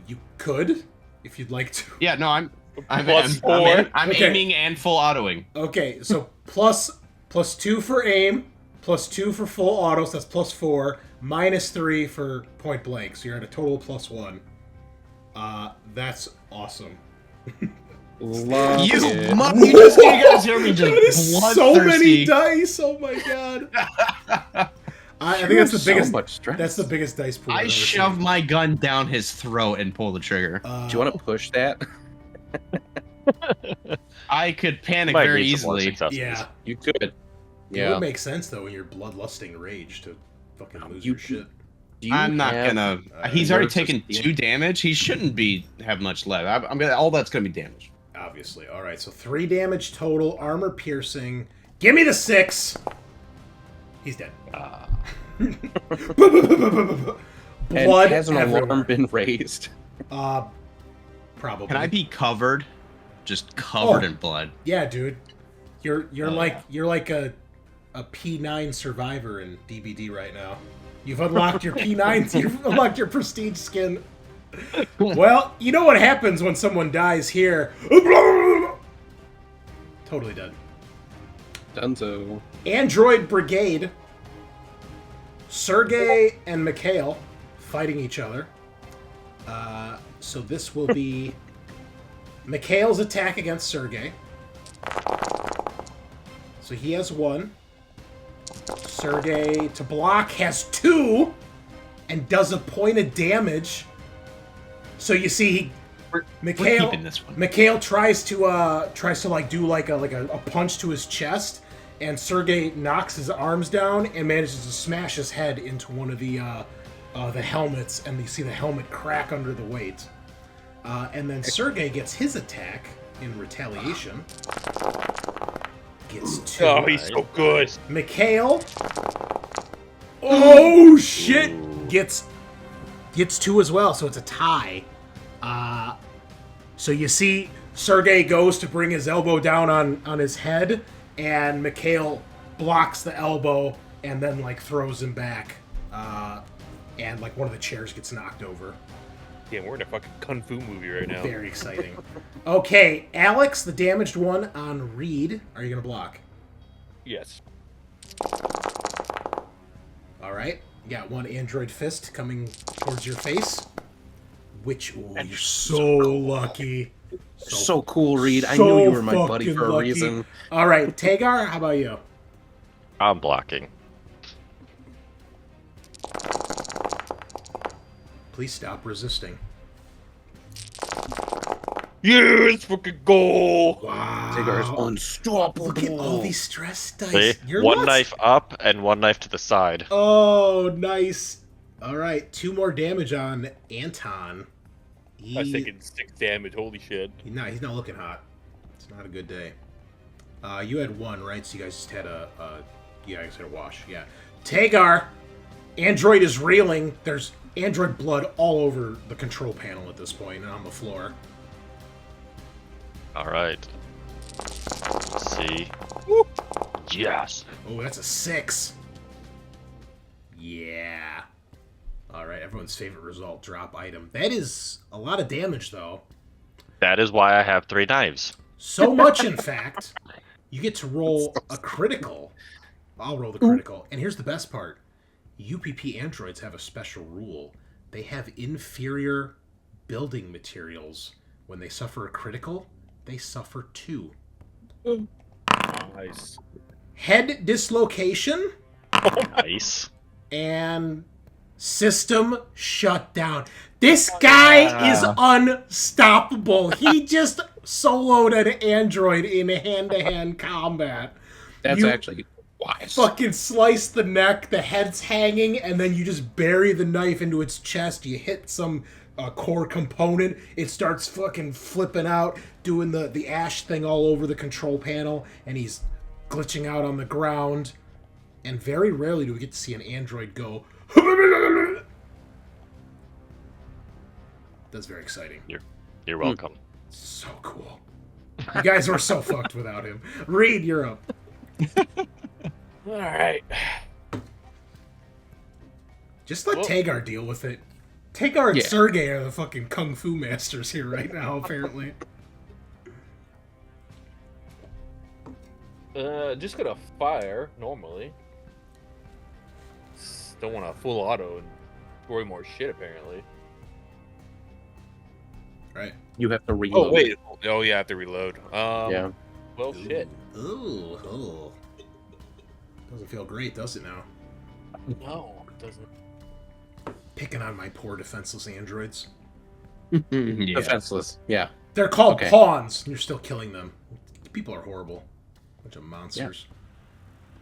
Speaker 1: You could, if you'd like to.
Speaker 5: Yeah, no, I'm
Speaker 3: +4.
Speaker 5: I'm
Speaker 1: Okay.
Speaker 5: aiming and full autoing.
Speaker 1: Okay, so +2 for aim, +2 for full auto, so that's +4, -3 for point blank, so you're at a total of +1. That's awesome.
Speaker 4: Love
Speaker 5: You
Speaker 4: it.
Speaker 5: you guys hear me
Speaker 1: That is
Speaker 5: just
Speaker 1: so many
Speaker 5: bloodthirsty.
Speaker 1: dice. Oh my god. I think that's the
Speaker 4: So
Speaker 1: biggest.
Speaker 4: much stress.
Speaker 1: That's the biggest dice pool.
Speaker 5: I
Speaker 1: I've ever
Speaker 5: shove
Speaker 1: seen.
Speaker 5: my gun down his throat and pull the trigger.
Speaker 4: Do you want to push that?
Speaker 5: I could panic
Speaker 2: Might
Speaker 5: very
Speaker 2: need some more
Speaker 5: easily.
Speaker 2: successes.
Speaker 1: Yeah,
Speaker 4: You could.
Speaker 1: it
Speaker 4: Yeah.
Speaker 1: would make sense though in your bloodlusting rage to fucking lose your shit.
Speaker 4: Do you
Speaker 5: I'm not
Speaker 4: have-
Speaker 5: gonna.
Speaker 1: uh,
Speaker 5: He's already
Speaker 4: nerves
Speaker 5: taken
Speaker 4: of-
Speaker 5: 2 damage. He shouldn't have much left. I'm gonna. All that's gonna be damage.
Speaker 1: Obviously. All right, so 3 damage total, armor piercing. Give me the 6. He's dead.
Speaker 4: And
Speaker 1: Blood
Speaker 4: has an
Speaker 1: everywhere.
Speaker 4: alarm been raised?
Speaker 1: Probably.
Speaker 5: Can I be covered? Just covered
Speaker 1: Oh.
Speaker 5: in blood.
Speaker 1: Yeah, dude. You're
Speaker 5: Oh,
Speaker 1: like a P9 survivor in DBD right now. You've unlocked your P9. You've unlocked your prestige skin. Well, you know what happens when someone dies here. Totally dead.
Speaker 4: Dunzo.
Speaker 1: Android Brigade. Sergey and Mikhail fighting each other. So this will be Mikhail's attack against Sergey. So he has 1. Sergey to block has 2 and does a point of damage. So you see,
Speaker 5: We're
Speaker 1: Mikhail
Speaker 5: keeping this one.
Speaker 1: Mikhail tries to like do like a punch to his chest, and Sergey knocks his arms down and manages to smash his head into one of the helmets, and you see the helmet crack under the weight. And then Sergey gets his attack in retaliation. gets 2.
Speaker 3: Oh, he's so good.
Speaker 1: Mikhail. Oh shit!
Speaker 2: Ooh.
Speaker 1: Gets 2 as well, so it's a tie. So you see Sergei goes to bring his elbow down on his head, and Mikhail blocks the elbow and then like throws him back. And like one of the chairs gets knocked over.
Speaker 3: Yeah, we're in a fucking kung fu movie right now.
Speaker 1: Very exciting. Okay, Alex, the damaged one on Reed. Are you gonna block?
Speaker 3: Yes.
Speaker 1: All right. You got one android fist coming towards your face. Which, ooh, you're so lucky.
Speaker 4: So cool, Reed. I
Speaker 1: so
Speaker 4: knew you were my buddy
Speaker 1: fucking
Speaker 4: for a
Speaker 1: lucky.
Speaker 4: reason.
Speaker 1: All right, Tagar, how about you?
Speaker 2: I'm blocking.
Speaker 1: Please stop resisting.
Speaker 3: Yes, fucking goal.
Speaker 1: Wow.
Speaker 4: Tagar's unstoppable.
Speaker 1: Look at all these stress dice.
Speaker 2: See?
Speaker 1: You're
Speaker 2: One
Speaker 1: nuts.
Speaker 2: knife up and one knife to the side.
Speaker 1: Oh, nice. All right, 2 more damage on Anton.
Speaker 3: I was taking 6 damage. Holy shit.
Speaker 1: He's not looking hot. It's not a good day. You had 1, right? So you guys just had you guys had a wash. Yeah. Tagar, android is reeling. There's android blood all over the control panel at this point and on the floor.
Speaker 2: All right. Let's see.
Speaker 3: Whoop.
Speaker 2: Yes.
Speaker 1: Oh, that's a 6. Yeah. All right, everyone's favorite result, drop item. That is a lot of damage, though.
Speaker 2: That is why I have 3 knives.
Speaker 1: So much, in fact, you get to roll a critical. I'll roll the critical. And here's the best part. UPP androids have a special rule. They have inferior building materials. When they suffer a critical, they suffer 2.
Speaker 3: Nice.
Speaker 1: Head dislocation
Speaker 2: Nice.
Speaker 1: and system shut down. This guy is unstoppable. He just soloed an android in hand-to-hand combat.
Speaker 4: That's
Speaker 1: You
Speaker 4: actually wise.
Speaker 1: fucking slice the neck, the head's hanging, and then you just bury the knife into its chest. You hit some core component. It starts fucking flipping out, doing the ash thing all over the control panel, and he's glitching out on the ground. And very rarely do we get to see an android go. That's very exciting.
Speaker 2: You're welcome.
Speaker 1: So cool. You guys were so fucked without him. Reed, you're up.
Speaker 3: All right.
Speaker 1: Just let
Speaker 3: Well-
Speaker 1: Tagar deal with it. Tagar and
Speaker 4: Yeah.
Speaker 1: Sergei are the fucking kung fu masters here right now, apparently.
Speaker 3: Just gonna fire normally. Don't want a full auto and destroy more shit apparently.
Speaker 1: Right.
Speaker 4: You have to reload.
Speaker 3: Oh wait. Oh yeah, I have to reload.
Speaker 4: Yeah.
Speaker 3: Well, shit.
Speaker 1: Ooh. Doesn't feel great, does it now?
Speaker 3: No, it doesn't.
Speaker 1: Picking on my poor defenseless androids.
Speaker 5: Yeah.
Speaker 4: Defenseless. Yeah.
Speaker 1: They're called
Speaker 4: Okay.
Speaker 1: pawns, and you're still killing them. People are horrible. Bunch of monsters.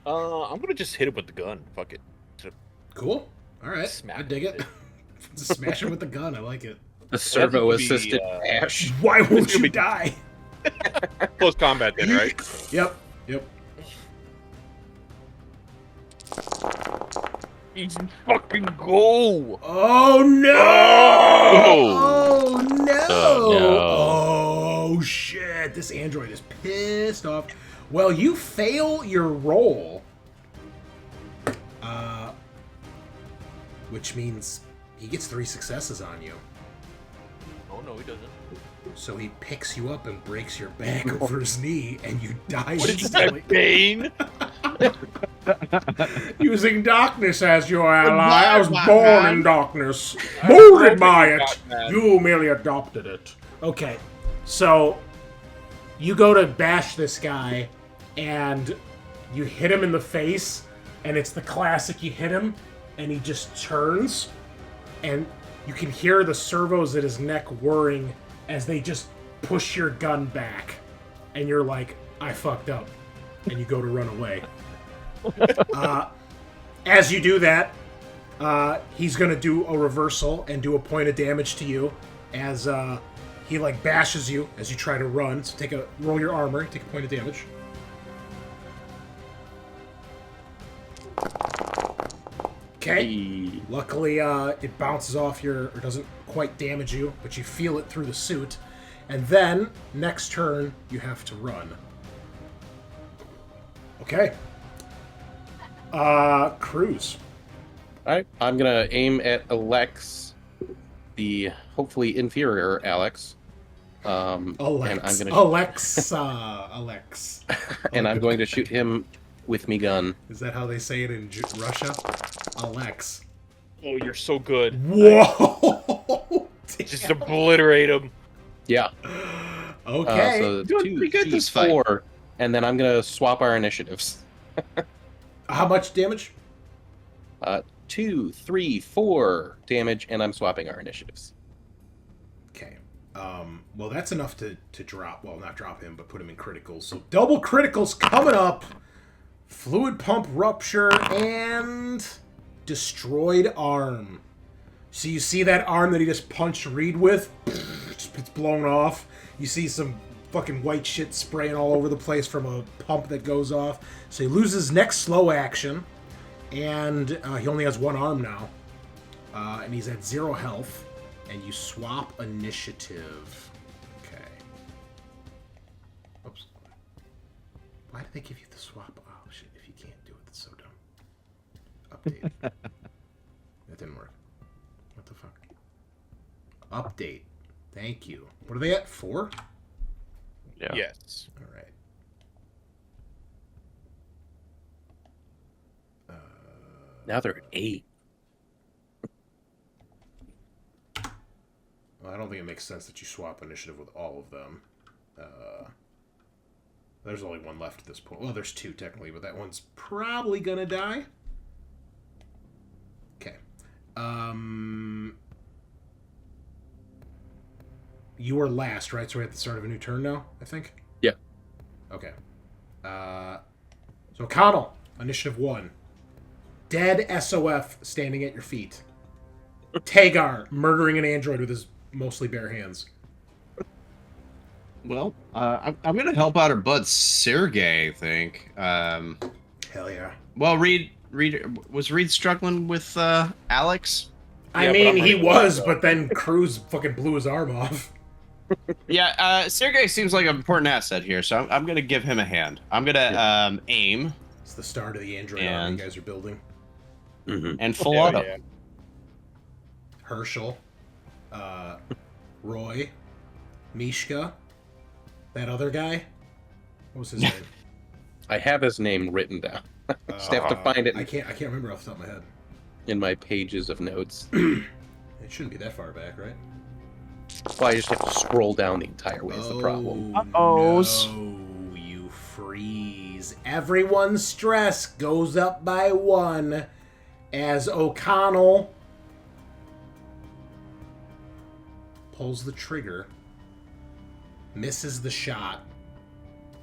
Speaker 3: I'm gonna just hit it with the gun. Fuck it.
Speaker 1: Cool. Alright.
Speaker 3: Smack
Speaker 1: I dig it.
Speaker 3: it.
Speaker 1: Just smash it with the gun. I like it.
Speaker 4: The servo
Speaker 3: That would be,
Speaker 4: assisted dash.
Speaker 1: Why won't
Speaker 3: gonna
Speaker 1: you
Speaker 3: be-
Speaker 1: die?
Speaker 3: Close combat then, right?
Speaker 1: Yep.
Speaker 3: He's fucking go.
Speaker 1: Oh no!
Speaker 2: Oh.
Speaker 1: Oh no!
Speaker 2: Oh, no.
Speaker 1: Oh shit! This android is pissed off. Well, you fail your roll, which means he gets 3 successes on you.
Speaker 3: Oh no, he doesn't.
Speaker 1: So he picks you up and breaks your back over his knee, and you die
Speaker 3: What is
Speaker 1: instantly.
Speaker 3: that, Bane?
Speaker 1: Using darkness as your ally, I was
Speaker 5: Black
Speaker 1: born
Speaker 5: man.
Speaker 1: in darkness, molded by it.
Speaker 3: Black man.
Speaker 1: You merely adopted it. Okay, so you go to bash this guy, and you hit him in the face, and it's the classic. You hit him, and he just turns, and you can hear the servos at his neck whirring as they just push your gun back, and you're like, I fucked up, and you go to run away. As you do that, he's gonna do a reversal and do a point of damage to you as he like bashes you as you try to run. So roll your armor, take a point of damage. Okay. Luckily, it bounces off or doesn't quite damage you, but you feel it through the suit. And then, next turn, you have to run. Okay. Cruz.
Speaker 4: Alright, I'm gonna aim at Alex, the hopefully inferior Alex.
Speaker 1: Alex.
Speaker 4: And I'm gonna
Speaker 1: Alex.
Speaker 4: and I'm going to shoot him with me gun.
Speaker 1: Is that how they say it in Russia? Alex.
Speaker 3: Oh, you're so good.
Speaker 1: Whoa!
Speaker 3: Just obliterate him.
Speaker 4: Yeah.
Speaker 1: Okay.
Speaker 4: So
Speaker 5: Doing pretty good this fight.
Speaker 4: 4, and then I'm gonna swap our initiatives.
Speaker 1: How much damage?
Speaker 4: 2, 3, 4 damage, and I'm swapping our initiatives.
Speaker 1: Okay. Well, that's enough to drop. Well, not drop him, but put him in criticals. So double criticals coming up. Fluid pump rupture and destroyed arm. So you see that arm that he just punched Reed with? It's blown off. You see some fucking white shit spraying all over the place from a pump that goes off. So he loses next slow action. And he only has one arm now. And he's at 0 health. And you swap initiative. Okay. Oops. Why did they give you the swap? Oh, shit. If you can't do it, that's so dumb. Update. That didn't work. What the fuck? Update. Thank you. What are they at? 4?
Speaker 2: Yeah.
Speaker 3: Yes.
Speaker 1: All right.
Speaker 4: Now they're at 8.
Speaker 1: Well, I don't think it makes sense that you swap initiative with all of them. There's only one left at this point. Well, there's 2 technically, but that one's probably gonna die. Okay. You were last, right? So we're at the start of a new turn now, I think?
Speaker 4: Yeah.
Speaker 1: Okay. So Connell, initiative 1. Dead SOF standing at your feet. Tagar murdering an android with his mostly bare hands.
Speaker 5: Well, I'm gonna help out our bud Sergey, I think.
Speaker 1: Hell yeah.
Speaker 5: Well, Reed was Reed struggling with Alex?
Speaker 1: I
Speaker 3: Yeah, but
Speaker 1: mean,
Speaker 3: I'm
Speaker 1: he
Speaker 3: running
Speaker 1: was,
Speaker 3: away,
Speaker 1: but then Cruz fucking blew his arm off.
Speaker 5: Yeah, Sergey seems like an important asset here, so I'm gonna give him a hand. I'm gonna aim
Speaker 1: It's the start of the android army you guys are building.
Speaker 4: Mm-hmm.
Speaker 5: and full
Speaker 3: Hell
Speaker 5: auto.
Speaker 3: yeah.
Speaker 1: Herschel, Roy, Mishka, that other guy. What was his name?
Speaker 4: I have his name written down. Just have to find it
Speaker 1: I can't remember off the top of my head.
Speaker 4: in my pages of notes.
Speaker 1: It shouldn't be that far back, right?
Speaker 4: Well, I just have to scroll down the entire way is the problem.
Speaker 5: Uh-ohs.
Speaker 1: No, you freeze. Everyone's stress goes up by 1 as O'Connell pulls the trigger, misses the shot,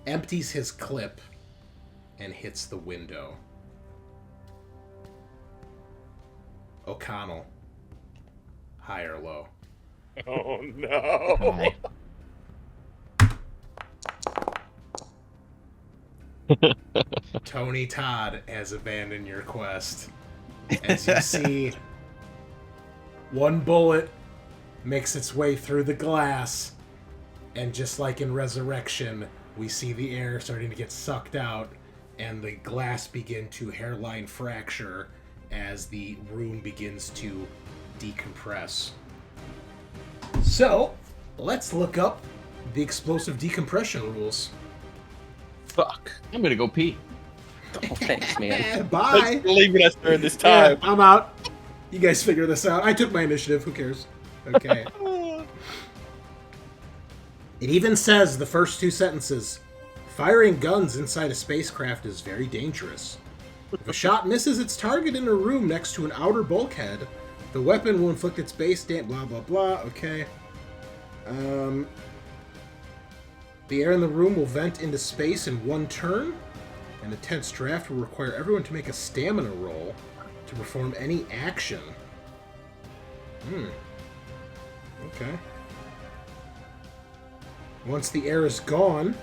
Speaker 1: empties his clip, and hits the window. O'Connell, high or low?
Speaker 3: Oh no.
Speaker 5: Hi.
Speaker 1: Tony Todd has abandoned your quest. As you see, one bullet makes its way through the glass, and just like in Resurrection, we see the air starting to get sucked out, and the glass begin to hairline fracture as the room begins to decompress. So, let's look up the explosive decompression rules.
Speaker 4: Fuck.
Speaker 5: I'm gonna go pee.
Speaker 4: Oh, thanks, man.
Speaker 1: Bye!
Speaker 3: Thanks for leaving us during this
Speaker 1: Yeah,
Speaker 3: time.
Speaker 1: I'm out. You guys figure this out. I took my initiative. Who cares? Okay. It even says the first 2 sentences. Firing guns inside a spacecraft is very dangerous. If a shot misses its target in a room next to an outer bulkhead, the weapon will inflict its base damage. Blah blah blah. Okay. The air in the room will vent into space in 1 turn. An intense draft will require everyone to make a stamina roll to perform any action. Okay. Once the air is gone,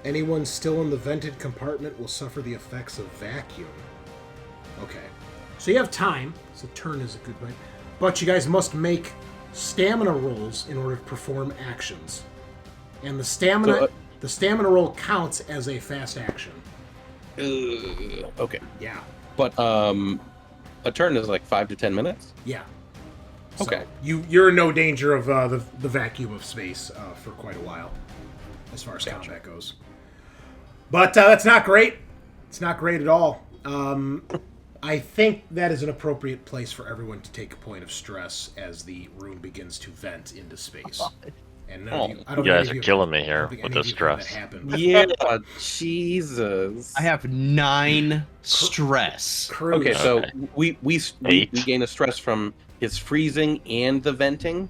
Speaker 1: anyone still in the vented compartment will suffer the effects of vacuum. Okay. So you have time. So turn is a good way. But you guys must make stamina rolls in order to perform actions. And the stamina roll counts as a fast action.
Speaker 4: Okay.
Speaker 1: Yeah.
Speaker 4: But a turn is like 5 to 10 minutes.
Speaker 1: Yeah.
Speaker 4: Okay.
Speaker 1: So you're in no danger of the vacuum of space for quite a while, as far as combat goes. But that's not great. It's not great at all. I think that is an appropriate place for everyone to take a point of stress as the room begins to vent into space. And none of you, I don't
Speaker 2: You
Speaker 1: know
Speaker 2: guys
Speaker 1: any
Speaker 2: are
Speaker 1: of
Speaker 2: killing me
Speaker 1: I
Speaker 2: here
Speaker 1: don't think
Speaker 2: with
Speaker 1: any
Speaker 2: this
Speaker 1: of you had that
Speaker 2: stress.
Speaker 1: happen.
Speaker 4: Yeah, Jesus.
Speaker 5: I have 9 stress.
Speaker 1: Cruz.
Speaker 4: Okay, so
Speaker 2: Okay.
Speaker 4: we
Speaker 2: 8.
Speaker 4: gain a stress from his freezing and the venting.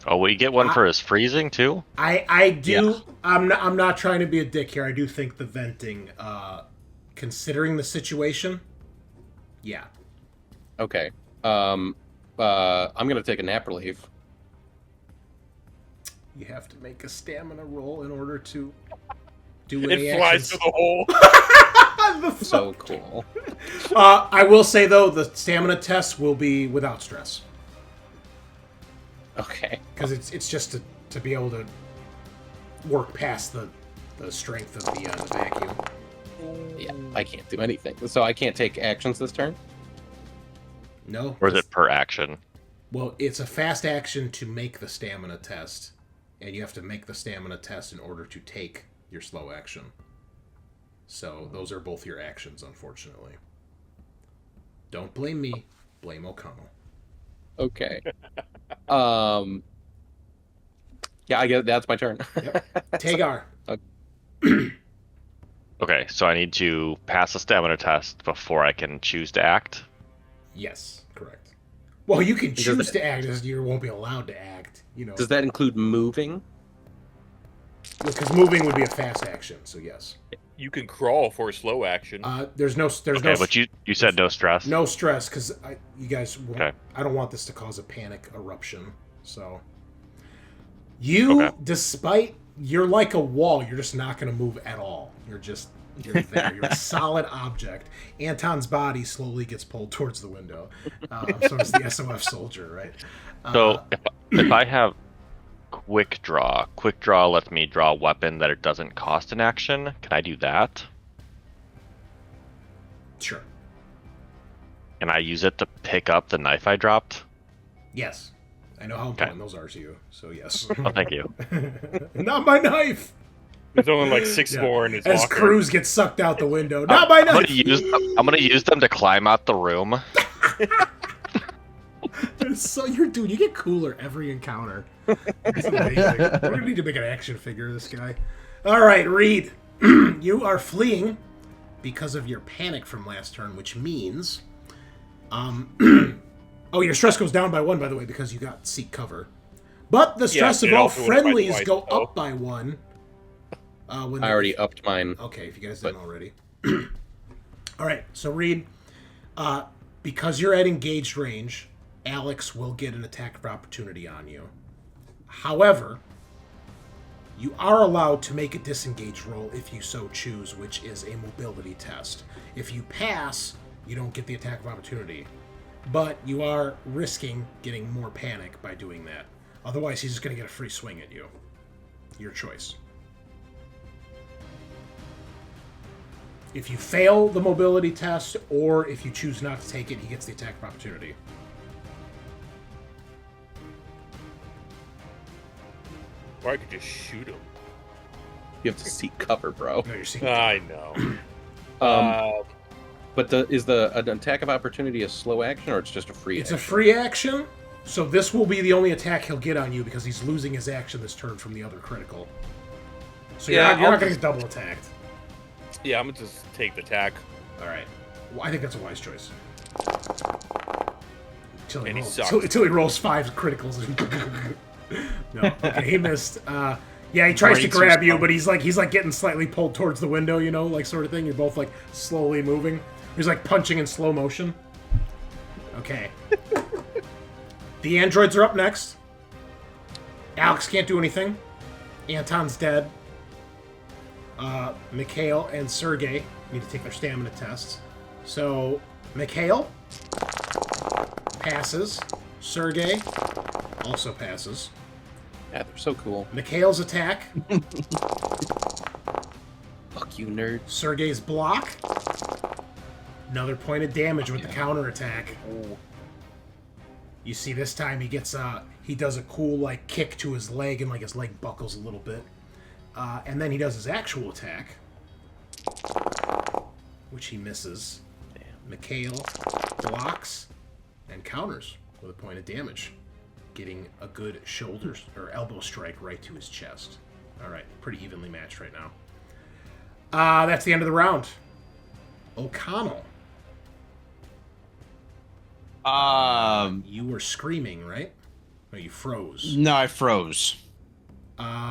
Speaker 2: Oh, we get one for his freezing too?
Speaker 1: I do.
Speaker 5: Yeah.
Speaker 1: I'm not trying to be a dick here. I do think the venting, considering the situation, yeah.
Speaker 4: Okay. I'm gonna take a nap relief.
Speaker 1: You have to make a stamina roll in order to do
Speaker 3: It
Speaker 1: any
Speaker 3: flies
Speaker 1: actions.
Speaker 3: to the hole.
Speaker 4: So cool.
Speaker 1: I will say though, the stamina test will be without stress
Speaker 4: Okay.
Speaker 1: because it's just to be able to work past the strength of the vacuum.
Speaker 4: Yeah, I can't do anything. So I can't take actions this turn?
Speaker 1: No.
Speaker 2: Or is it per action?
Speaker 1: Well, it's a fast action to make the stamina test, and you have to make the stamina test in order to take your slow action. So those are both your actions, unfortunately. Don't blame me. Blame O'Connell.
Speaker 4: Okay. Yeah, I guess that's my turn.
Speaker 1: Yep. Tagar.
Speaker 2: Okay, so I need to pass a stamina test before I can choose to act.
Speaker 1: Yes, correct. Well, you can
Speaker 4: Does
Speaker 1: choose
Speaker 4: that-
Speaker 1: to act, as you won't be allowed to act. You know,
Speaker 4: Does that include moving?
Speaker 1: because moving would be a fast action. So yes.
Speaker 3: You can crawl for a slow action.
Speaker 1: There's no
Speaker 2: Okay, but you said no stress.
Speaker 1: no stress because you guys won't,
Speaker 2: Okay.
Speaker 1: I don't want this to cause a panic eruption. So you,
Speaker 2: Okay.
Speaker 1: despite you're like a wall, you're just not going to move at all. You're there. You're a solid object. Anton's body slowly gets pulled towards the window. So is the SOF soldier, right?
Speaker 2: So if I have quick draw lets me draw a weapon that it doesn't cost an action. Can I do that?
Speaker 1: Sure.
Speaker 2: Can I use it to pick up the knife I dropped?
Speaker 1: Yes. I know how important those are to you. So yes.
Speaker 2: Oh, thank you.
Speaker 1: Not my knife.
Speaker 3: There's only like 6
Speaker 1: Yeah.
Speaker 3: more in his
Speaker 1: As
Speaker 3: locker.
Speaker 1: Cruz gets sucked out the window. Not my
Speaker 2: I'm
Speaker 1: knife.
Speaker 2: gonna use them to climb out the room.
Speaker 1: So dude, you get cooler every encounter. It's amazing. We're gonna need to make an action figure of this guy. All right, Reed, you are fleeing because of your panic from last turn, which means, oh, your stress goes down by 1, by the way, because you got seek cover. But the stress
Speaker 3: it
Speaker 1: of all
Speaker 3: also went by
Speaker 1: friendlies
Speaker 3: twice,
Speaker 1: go
Speaker 3: though.
Speaker 1: up by 1. When
Speaker 4: I already upped mine.
Speaker 1: Okay, if you guys didn't already. All right, so Reed, because you're at engaged range, Alex will get an attack of opportunity on you. However, you are allowed to make a disengage roll if you so choose, which is a mobility test. If you pass, you don't get the attack of opportunity. But you are risking getting more panic by doing that. Otherwise, he's just going to get a free swing at you. Your choice. If you fail the mobility test, or if you choose not to take it, he gets the attack of opportunity.
Speaker 3: Or I could just shoot him.
Speaker 4: You have to seek cover, bro.
Speaker 1: No, you're seeing.
Speaker 3: I know.
Speaker 4: But is an attack of opportunity a slow action, or it's just a free
Speaker 1: It's a
Speaker 4: action?
Speaker 1: free action, so this will be the only attack he'll get on you because he's losing his action this turn from the other critical. So
Speaker 3: Yeah,
Speaker 1: you're not
Speaker 3: I'll
Speaker 1: going to get double attacked.
Speaker 3: Yeah, I'm gonna just take the attack.
Speaker 1: All right. Well, I think that's a wise choice. Until
Speaker 3: And he
Speaker 1: rolls,
Speaker 3: sucks.
Speaker 1: until he rolls 5 criticals. No, okay, he missed. Yeah, he tries to
Speaker 5: Breaks
Speaker 1: grab you,
Speaker 5: himself.
Speaker 1: but he's like getting slightly pulled towards the window, you know, like sort of thing. You're both like slowly moving. He's like punching in slow motion. Okay. The androids are up next. Alex can't do anything. Anton's dead. Mikhail and Sergey need to take their stamina tests. So, Mikhail, passes. Sergey also passes.
Speaker 4: Yeah, they're so cool.
Speaker 1: Mikhail's attack.
Speaker 4: Fuck you, nerd.
Speaker 1: Sergey's block. Another point of damage with the counterattack.
Speaker 3: Ooh.
Speaker 1: You see this time he gets he does a cool like kick to his leg and like his leg buckles a little bit. And then he does his actual attack, which he misses. Damn. Mikhail blocks and counters with a point of damage, getting a good shoulder or elbow strike right to his chest. All right, pretty evenly matched right now. That's the end of the round. O'Connell. You were screaming, right? No, you froze.
Speaker 5: No, I froze.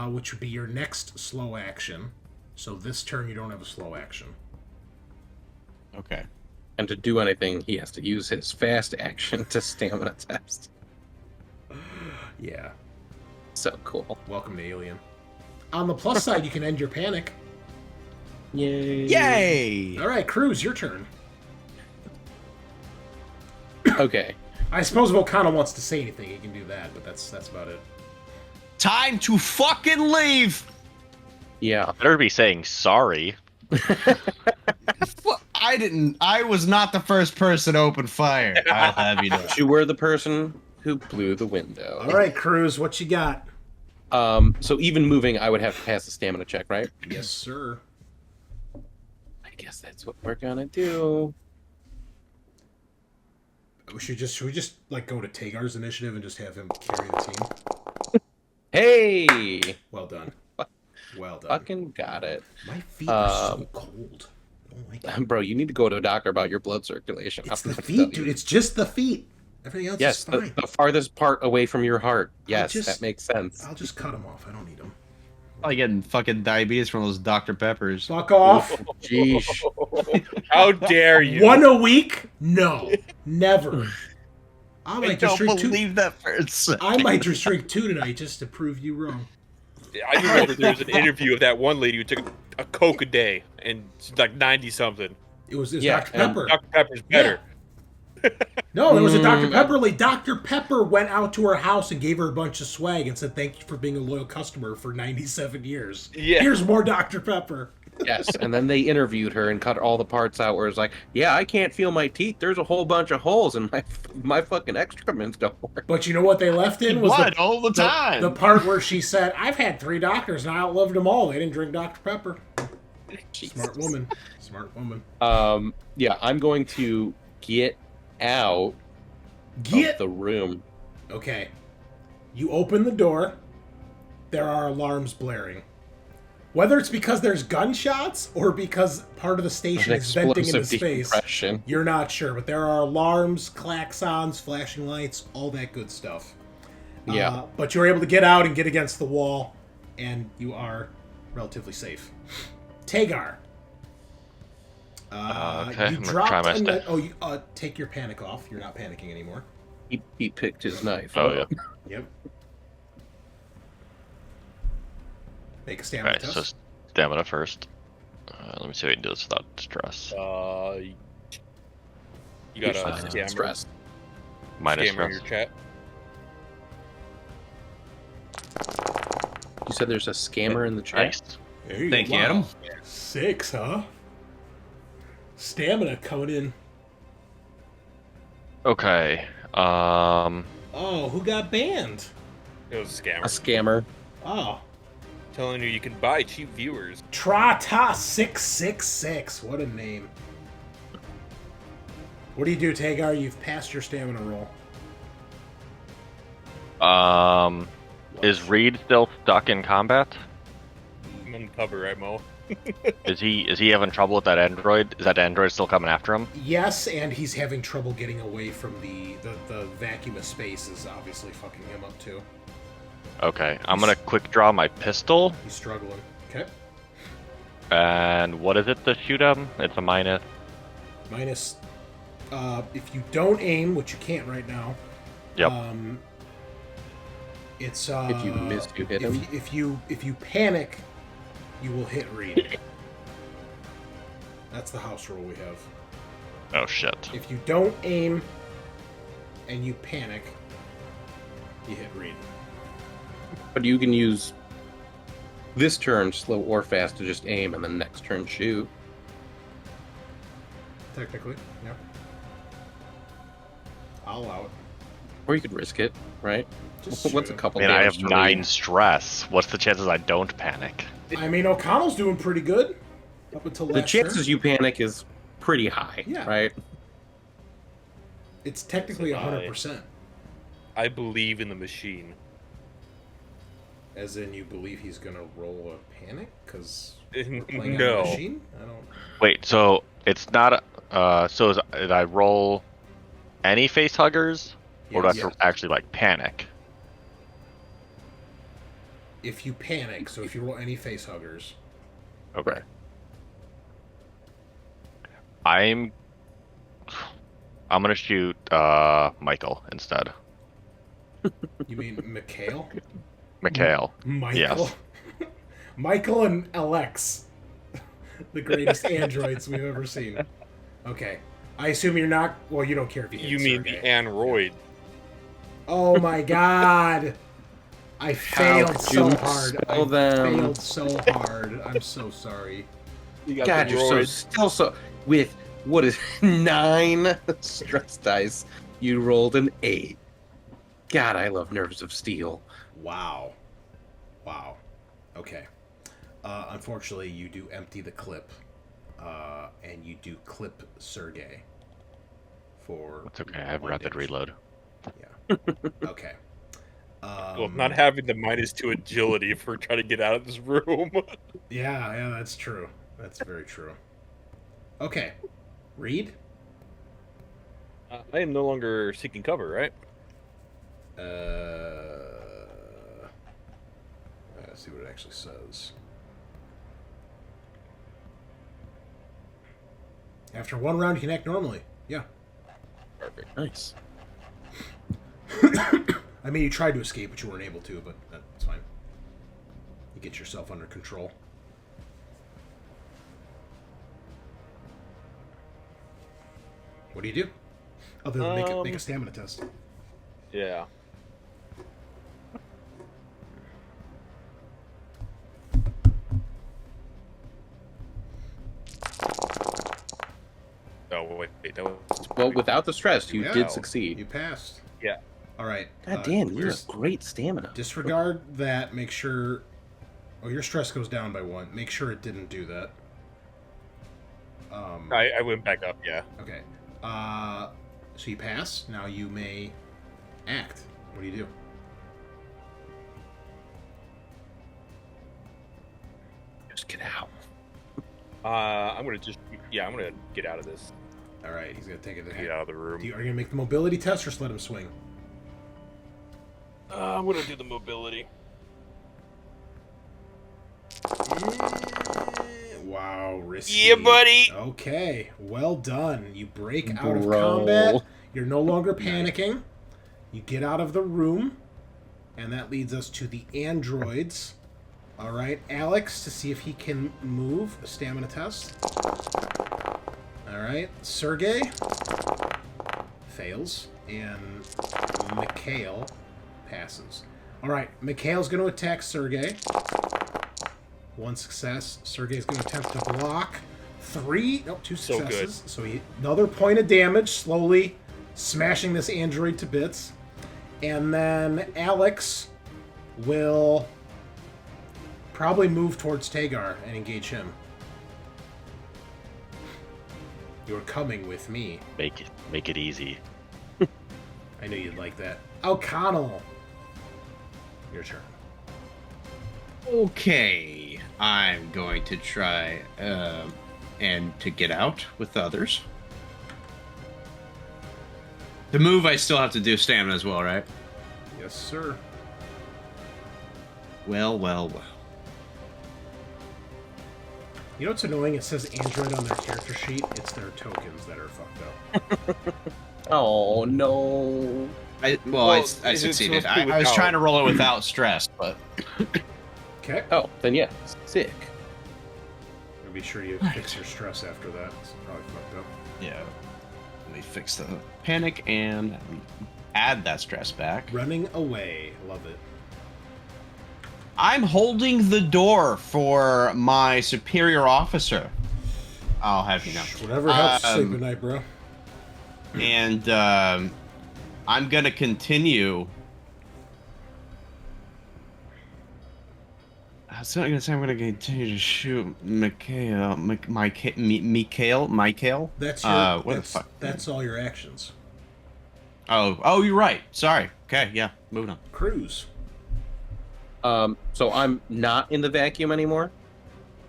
Speaker 1: Which would be your next slow action. So this turn you don't have a slow action.
Speaker 5: Okay.
Speaker 4: And to do anything, he has to use his fast action to stamina test.
Speaker 1: Yeah.
Speaker 4: So cool.
Speaker 1: Welcome to Alien. On the plus side, you can end your panic.
Speaker 4: Yay.
Speaker 5: Yay!
Speaker 1: All right, Cruz, your turn.
Speaker 4: Okay.
Speaker 1: I suppose if O'Connell wants to say anything, he can do that, but that's about it.
Speaker 5: Time to fucking leave!
Speaker 4: Yeah.
Speaker 2: Better be saying sorry.
Speaker 5: I was not the first person to open fire. I'll have you know.
Speaker 4: You were the person who blew the window.
Speaker 1: All right, Cruz, what you got?
Speaker 4: So even moving, I would have to pass the stamina check, right?
Speaker 1: Yes, sir.
Speaker 4: I guess that's what we're gonna do.
Speaker 1: Should we just like go to Tagar's initiative and just have him carry the team?
Speaker 4: Hey!
Speaker 1: Well done. Well done.
Speaker 4: Fucking got it.
Speaker 1: My feet are so cold. I don't like it.
Speaker 4: Bro, you need to go to a doctor about your blood circulation.
Speaker 1: It's the feet, dude. It's just the feet. Everything else
Speaker 4: Yes,
Speaker 1: is fine.
Speaker 4: the farthest part away from your heart. Yes,
Speaker 1: just-
Speaker 4: that makes sense.
Speaker 1: I'll just cut them off. I don't need them.
Speaker 5: Probably getting fucking diabetes from those Dr. Peppers.
Speaker 1: Fuck off.
Speaker 4: Jeez.
Speaker 3: How dare you?
Speaker 1: One a week? No. Never. I
Speaker 5: I
Speaker 1: might just
Speaker 5: don't
Speaker 1: drink two.
Speaker 5: believe that for a second.
Speaker 1: I might just drink two tonight just to prove you wrong.
Speaker 3: I remember there was an interview of that one lady who took a Coke a day, and she's like 90-something.
Speaker 1: It was
Speaker 4: Yeah,
Speaker 1: Dr. Pepper.
Speaker 3: Dr. Pepper's better.
Speaker 1: No, there was a Dr. Pepper lady. Dr. Pepper went out to her house and gave her a bunch of swag and said, "Thank you for being a loyal customer for 97 years.
Speaker 3: Yeah.
Speaker 1: Here's more Dr. Pepper."
Speaker 4: Yes, and then they interviewed her and cut all the parts out where it's like, yeah, I can't feel my teeth. There's a whole bunch of holes and my fucking excrements don't work.
Speaker 1: But you know what they left in was
Speaker 5: Blood all the time.
Speaker 1: the part where she said, "I've had 3 doctors and I outlived them all. They didn't drink Dr. Pepper."
Speaker 4: Jesus.
Speaker 1: Smart woman. Smart woman.
Speaker 4: Yeah, I'm going to get out
Speaker 1: Get
Speaker 4: of the room.
Speaker 1: Okay. You open the door. There are alarms blaring. Whether it's because there's gunshots or because part of the station
Speaker 4: An
Speaker 1: is venting into
Speaker 4: explosive
Speaker 1: space,
Speaker 4: decompression.
Speaker 1: you're not sure. But there are alarms, klaxons, flashing lights, all that good stuff.
Speaker 4: Yeah.
Speaker 1: But you're able to get out and get against the wall, and you are relatively safe. Tagar.
Speaker 2: Okay,
Speaker 1: You
Speaker 2: I'm gonna
Speaker 1: dropped
Speaker 2: try my
Speaker 1: a
Speaker 2: stuff.
Speaker 1: Oh, you take your panic off. You're not panicking anymore.
Speaker 4: He picked his knife.
Speaker 2: Oh, yeah.
Speaker 1: Yep. Make a stamina
Speaker 2: Alright,
Speaker 1: test.
Speaker 2: so stamina first. Let me see what he does without stress.
Speaker 3: You got a scammer.
Speaker 4: Stress.
Speaker 2: Minus
Speaker 3: Scammer in
Speaker 2: stress.
Speaker 3: your chat.
Speaker 4: You said there's a scammer in the chat?
Speaker 2: Nice.
Speaker 1: Hey,
Speaker 5: Thank you,
Speaker 1: wow.
Speaker 5: Adam.
Speaker 1: 6, huh? Stamina coming in.
Speaker 2: Okay.
Speaker 1: Oh, who got banned?
Speaker 3: It was a
Speaker 4: A
Speaker 3: scammer.
Speaker 4: scammer.
Speaker 1: Oh,
Speaker 3: Telling you can buy cheap viewers.
Speaker 1: Trata666. What a name. What do you do, Tagar? You've passed your stamina roll.
Speaker 2: Is Reed still stuck in combat?
Speaker 3: I'm on cover, right, Mo?
Speaker 2: Is he having trouble with that android? Is that android still coming after him?
Speaker 1: Yes, and he's having trouble getting away from the vacuum of space is obviously fucking him up too.
Speaker 2: Okay, I'm gonna quick draw my pistol.
Speaker 1: He's struggling. Okay.
Speaker 2: And what is it to shoot him? It's a minus.
Speaker 1: Minus, if you don't aim, which you can't right now.
Speaker 2: Yep.
Speaker 1: It's
Speaker 4: If you miss, you hit him.
Speaker 1: If you panic, you will hit Reed. That's the house rule we have.
Speaker 2: Oh shit.
Speaker 1: If you don't aim, and you panic, you hit read.
Speaker 4: But you can use this turn, slow or fast, to just aim, and then next turn shoot.
Speaker 1: Technically, yeah. I'll allow it.
Speaker 4: Or you could risk it, right?
Speaker 1: Just
Speaker 4: What's a
Speaker 1: shoot.
Speaker 4: couple
Speaker 2: I mean, I
Speaker 4: damage
Speaker 2: have
Speaker 4: to
Speaker 2: 9
Speaker 4: read?
Speaker 2: stress. What's the chances I don't panic?
Speaker 1: I mean, O'Connell's doing pretty good up until
Speaker 4: The
Speaker 1: last
Speaker 4: chances
Speaker 1: turn.
Speaker 4: you panic is pretty high,
Speaker 1: Yeah.
Speaker 4: right?
Speaker 1: It's technically 100%.
Speaker 3: I believe in the machine.
Speaker 1: As in, you believe he's gonna roll a panic because we're playing on a
Speaker 3: No.
Speaker 1: machine? I don't.
Speaker 2: Wait, so it's not. Did I roll any face huggers, or do I
Speaker 1: Yes.
Speaker 2: have to actually like panic?
Speaker 1: If you panic, so if you roll any face huggers,
Speaker 2: Okay.
Speaker 4: Right.
Speaker 2: I'm gonna shoot Michael instead.
Speaker 1: you mean Mikhail?
Speaker 2: Mikhail.
Speaker 1: Michael.
Speaker 2: Yes.
Speaker 1: Michael and LX, the greatest androids we've ever seen. Okay, I assume you're not. Well, you don't care if you hit
Speaker 3: You mean
Speaker 1: Sergey.
Speaker 3: the android?
Speaker 1: Oh my god! I failed
Speaker 4: could
Speaker 1: so
Speaker 4: you
Speaker 1: hard. I
Speaker 4: spell them?
Speaker 1: failed so hard. I'm so sorry.
Speaker 3: You got
Speaker 4: God,
Speaker 3: the
Speaker 4: you're so
Speaker 3: droid.
Speaker 4: still so with what is 9 stress dice. You rolled an 8. God, I love Nerves of Steel.
Speaker 1: Wow. Wow. Okay. Unfortunately, you do empty the clip, and you do clip Sergey. For
Speaker 2: It's okay. I have
Speaker 1: 1
Speaker 2: rapid
Speaker 1: damage.
Speaker 2: reload.
Speaker 1: Yeah. Okay.
Speaker 3: Well, not having the -2 agility if we're trying to get out of this room.
Speaker 1: Yeah, that's true. That's very true. Okay. Reed?
Speaker 3: I am no longer seeking cover, right?
Speaker 1: Let's see what it actually says. After 1 round, you can act normally. Yeah.
Speaker 3: Perfect.
Speaker 4: Nice.
Speaker 1: I mean, you tried to escape, but you weren't able to, but that's fine. You get yourself under control. What do you do? Other than make a stamina test.
Speaker 3: Yeah. Oh wait, that was
Speaker 4: Well, without the stress, you
Speaker 1: Yeah.
Speaker 4: did succeed.
Speaker 1: You passed.
Speaker 3: yeah.
Speaker 1: All right.
Speaker 4: God damn, you
Speaker 1: just
Speaker 4: have great stamina.
Speaker 1: disregard that. Make sure. Oh, your stress goes down by 1. Make sure it didn't do that.
Speaker 3: I went back up. Yeah.
Speaker 1: Okay. So you pass. Now you may act. What do you do?
Speaker 4: Just get out.
Speaker 3: I'm gonna get out of this.
Speaker 1: All right. He's gonna take it.
Speaker 3: Get out of the room.
Speaker 1: Are you gonna make the mobility test or just let him swing?
Speaker 3: I'm gonna do the mobility.
Speaker 1: Wow, risky.
Speaker 3: Yeah, buddy.
Speaker 1: Okay, well done. You break out of
Speaker 4: Bro.
Speaker 1: combat. You're no longer panicking. You get out of the room, and that leads us to the androids. All right, Alex, to see if he can move. A stamina test. All right, Sergey fails, and Mikhail passes. All right, Mikhail's going to attack Sergey. 1 success. Sergey's going to attempt to block. 2
Speaker 3: So good.
Speaker 1: successes. So another point of damage, slowly smashing this android to bits. And then Alex will probably move towards Tagar and engage him. You're coming with me.
Speaker 2: Make it easy.
Speaker 1: I knew you'd like that. O'Connell. Your turn.
Speaker 5: Okay, I'm going to try and to get out with the others. To move, I still have to do stamina as well, right?
Speaker 1: Yes, sir.
Speaker 5: Well.
Speaker 1: You know what's annoying? It says Android on their character sheet. It's their tokens that are fucked up.
Speaker 4: Oh no.
Speaker 5: I
Speaker 3: Well,
Speaker 5: I
Speaker 3: is it
Speaker 5: succeeded.
Speaker 3: supposed to be
Speaker 5: I was
Speaker 3: without?
Speaker 5: trying to roll it without stress, but
Speaker 1: Okay.
Speaker 4: Oh, then yeah, sick.
Speaker 1: Be sure you fix your stress after that. It's probably fucked up.
Speaker 5: yeah. Let me fix the panic and add that stress back.
Speaker 1: Running away. Love it.
Speaker 5: I'm holding the door for my superior officer. I'll have you know.
Speaker 1: Whatever helps you sleep at night, bro.
Speaker 5: And I'm gonna continue. I was gonna say I'm gonna continue to shoot Mikhail. Mikhail.
Speaker 1: That's your.
Speaker 5: What the fuck?
Speaker 1: That's all your actions.
Speaker 5: Oh, you're right. Sorry. Okay, yeah, moving on.
Speaker 1: Cruz.
Speaker 4: So I'm not in the vacuum anymore?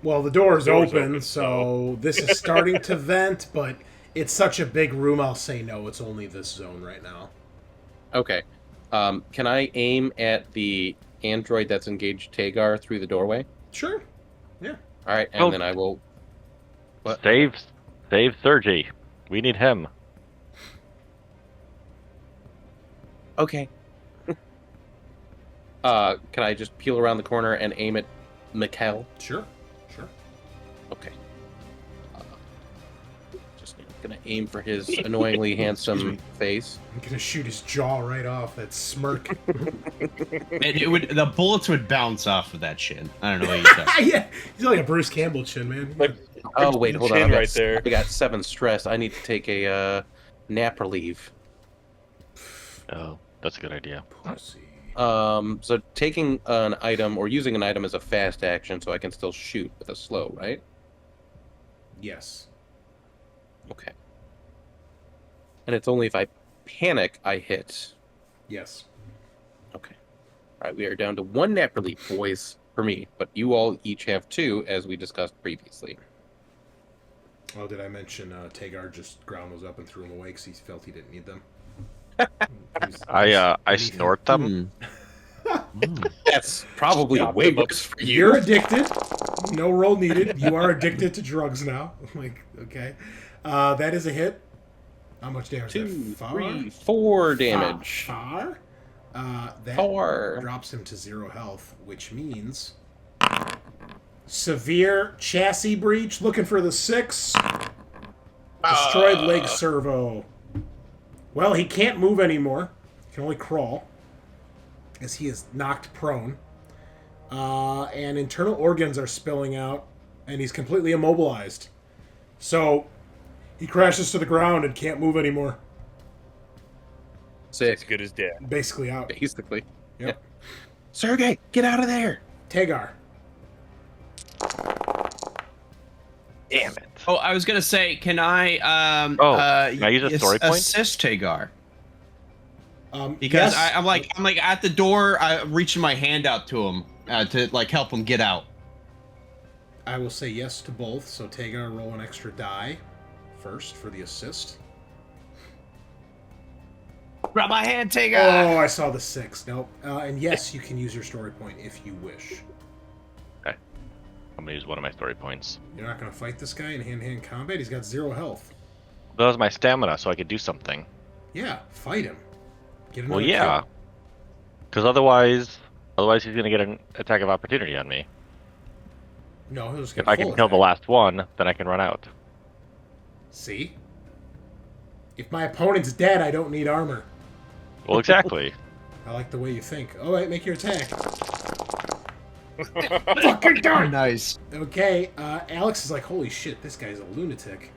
Speaker 1: Well, the door is
Speaker 3: Door's
Speaker 1: open,
Speaker 3: open,
Speaker 1: so this is starting to vent, but it's such a big room, I'll say no. It's only this zone right now.
Speaker 4: Okay. Can I aim at the android that's engaged Tagar through the doorway?
Speaker 1: Sure. Yeah.
Speaker 4: All right, and then I will... What?
Speaker 2: Save Sergey. We need him.
Speaker 4: Okay. Can I just peel around the corner and aim at Mikhail?
Speaker 1: Sure. Sure.
Speaker 4: Okay. Just gonna aim for his annoyingly handsome face.
Speaker 1: I'm gonna shoot his jaw right off, that smirk.
Speaker 5: The bullets would bounce off of that chin. I don't know what you said.
Speaker 1: Yeah, he's like a Bruce Campbell chin, man.
Speaker 3: Like,
Speaker 4: Oh wait, hold on.
Speaker 3: chin right there.
Speaker 4: I got 7 stress. I need to take a nap relief.
Speaker 2: Oh, that's a good idea.
Speaker 1: Pussy.
Speaker 4: So taking an item or using an item is a fast action, so I can still shoot with a slow, right?
Speaker 1: Yes.
Speaker 4: Okay. And it's only if I panic I hit.
Speaker 1: Yes.
Speaker 4: Okay. All right, we are down to 1 nap relief, boys, for me, but you all each have 2, as we discussed previously.
Speaker 1: Oh, did I mention Tagar just ground those up and threw them away because he felt he didn't need them?
Speaker 2: I snort them.
Speaker 4: That's probably
Speaker 3: Stop
Speaker 4: way
Speaker 3: them up.
Speaker 4: worse for you.
Speaker 1: You're addicted. No roll needed. You are addicted to drugs now. Like, okay. That is a hit. How much damage?
Speaker 4: 2,
Speaker 1: is that?
Speaker 4: 3, 4 damage.
Speaker 1: Far? That
Speaker 4: 4.
Speaker 1: drops him to 0 health, which means severe chassis breach. Looking for the 6. Destroyed leg servo. Well, he can't move anymore. He can only crawl, as he is knocked prone. And internal organs are spilling out, and he's completely immobilized. So he crashes to the ground and can't move anymore.
Speaker 3: As
Speaker 4: Sick,
Speaker 3: good as dead.
Speaker 1: Basically out.
Speaker 4: basically.
Speaker 1: Yep.
Speaker 4: Sergey, get out of there!
Speaker 1: Tagar.
Speaker 2: Damn it.
Speaker 5: Oh, I was gonna say, can I?
Speaker 2: Can I use a story point?
Speaker 5: Assist Tagar
Speaker 1: yes,
Speaker 5: because I'm like at the door, reaching my hand out to him to like help him get out.
Speaker 1: I will say yes to both. So Tagar, roll an extra die first for the assist.
Speaker 5: Grab my hand, Tagar.
Speaker 1: Oh, I saw the 6. Nope. And yes, you can use your story point if you wish.
Speaker 2: I'm gonna use one of my story points.
Speaker 1: You're not going to fight this guy in hand-to-hand combat? He's got 0 health.
Speaker 2: That was my stamina, so I could do something.
Speaker 1: Yeah, fight him. Get another
Speaker 2: Well, yeah.
Speaker 1: kill.
Speaker 2: Because otherwise he's gonna get an attack of opportunity on me.
Speaker 1: No, he'll just get
Speaker 2: If I
Speaker 1: full
Speaker 2: can kill the
Speaker 1: attack.
Speaker 2: last one, then I can run out.
Speaker 1: See? If my opponent's dead, I don't need armor.
Speaker 2: Well, exactly.
Speaker 1: I like the way you think. All right, make your attack. Fucking darn!
Speaker 5: Nice.
Speaker 1: Okay, Alex is like, holy shit, this guy's a lunatic.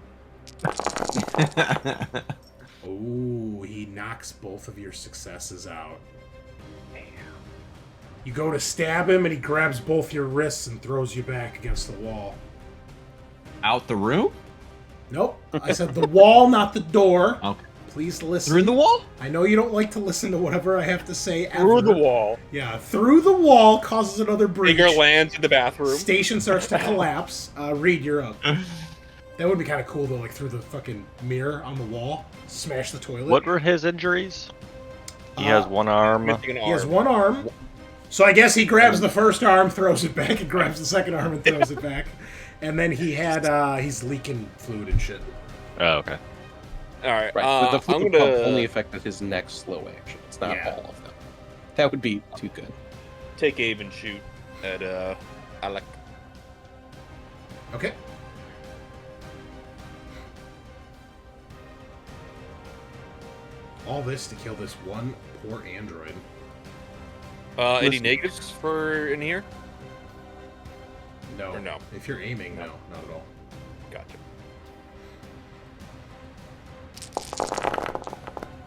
Speaker 1: Oh, he knocks both of your successes out. You go to stab him, and he grabs both your wrists and throws you back against the wall.
Speaker 5: Out the room?
Speaker 1: Nope, I said the wall, not the door.
Speaker 5: Okay.
Speaker 1: Please listen.
Speaker 5: Through the wall?
Speaker 1: I know you don't like to listen to whatever I have to say ever.
Speaker 3: Through the wall.
Speaker 1: Yeah, through the wall causes another breach.
Speaker 3: Bigger lands in the bathroom.
Speaker 1: Station starts to collapse. Reed, you're up. That would be kind of cool though, like through the fucking mirror on the wall, smash the toilet.
Speaker 2: What were his injuries? He has one arm.
Speaker 3: Missing an
Speaker 1: He has
Speaker 3: arm.
Speaker 1: one arm. So I guess he grabs the first arm, throws it back, and grabs the second arm and throws it back. And then he's leaking fluid and shit.
Speaker 2: Oh, okay.
Speaker 3: All right.
Speaker 4: Right, but the
Speaker 3: I'm
Speaker 4: fluid
Speaker 3: gonna
Speaker 4: pump only affected his next slow action. It's not
Speaker 1: Yeah.
Speaker 4: all of them. That would be too good.
Speaker 3: take aim and shoot at Alec.
Speaker 1: All this to kill this one poor android.
Speaker 3: Any
Speaker 4: Listen.
Speaker 3: negatives for in here?
Speaker 1: No.
Speaker 3: Or no?
Speaker 1: If you're aiming, no, not at all.
Speaker 3: Gotcha.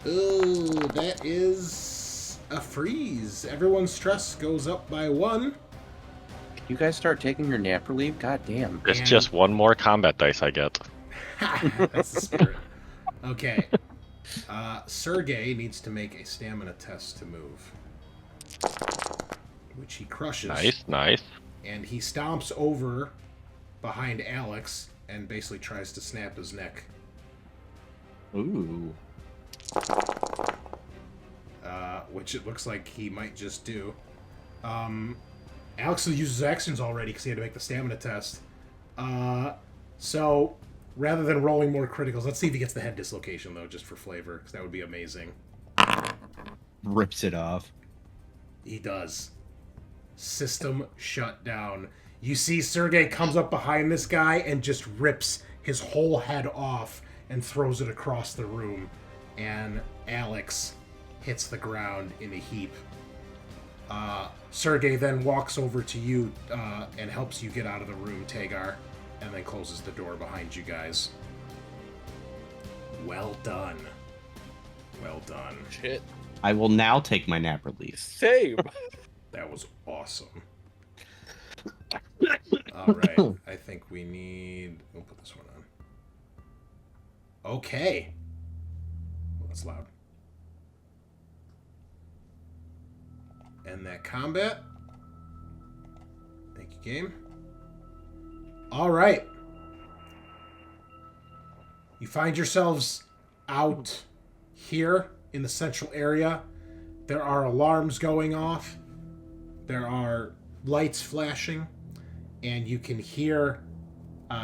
Speaker 1: Ooh, that is a freeze. Everyone's stress goes up by 1.
Speaker 4: Can you guys start taking your nap relief? God damn.
Speaker 2: It's
Speaker 1: And-
Speaker 2: just one more combat dice I get.
Speaker 1: That's the spirit. Okay. Sergey needs to make a stamina test to move. Which he crushes.
Speaker 2: Nice.
Speaker 1: And he stomps over behind Alex and basically tries to snap his neck.
Speaker 5: Ooh.
Speaker 1: Which it looks like he might just do. Alex uses actions already because he had to make the stamina test. So, rather than rolling more criticals, let's see if he gets the head dislocation, though, just for flavor, because that would be amazing.
Speaker 5: Rips it off.
Speaker 1: He does. System shut down. You see Sergey comes up behind this guy and just rips his whole head off and throws it across the room. And Alex hits the ground in a heap. Sergey then walks over to you and helps you get out of the room, Tagar, and then closes the door behind you guys. Well done. Well done.
Speaker 3: Shit.
Speaker 5: I will now take my nap release.
Speaker 3: Same.
Speaker 1: That was awesome. All right, I think we need... We'll put this one on. Okay. Well, that's loud. End that combat. Thank you, game. All right. You find yourselves out here in the central area. There are alarms going off. There are lights flashing. And you can hear,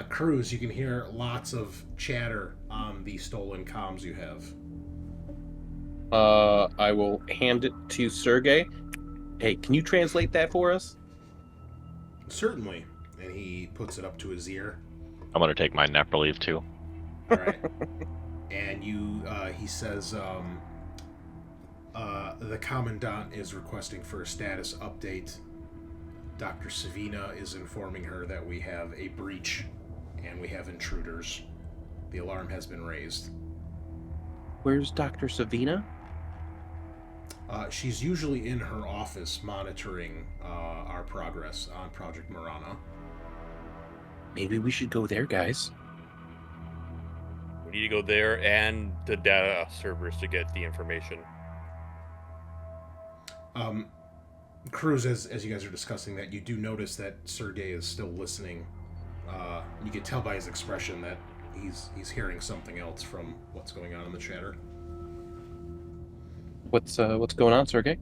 Speaker 1: Cruz, you can hear lots of chatter on the stolen comms you have.
Speaker 4: I will hand it to Sergey. Hey, can you translate that for us?
Speaker 1: Certainly. And he puts it up to his ear.
Speaker 2: I'm gonna take my nap relief too.
Speaker 1: All right. And you, he says, the Commandant is requesting for a status update. Dr. Savina is informing her that we have a breach and we have intruders. The alarm has been raised.
Speaker 4: Where's Dr. Savina?
Speaker 1: She's usually in her office monitoring our progress on Project Morana.
Speaker 4: Maybe we should go there, guys.
Speaker 3: We need to go there and the data Cerberus to get the information.
Speaker 1: Cruz, as you guys are discussing that, you do notice that Sergey is still listening. You can tell by his expression that he's hearing something else from what's going on in the chatter.
Speaker 4: What's going on, Sergey?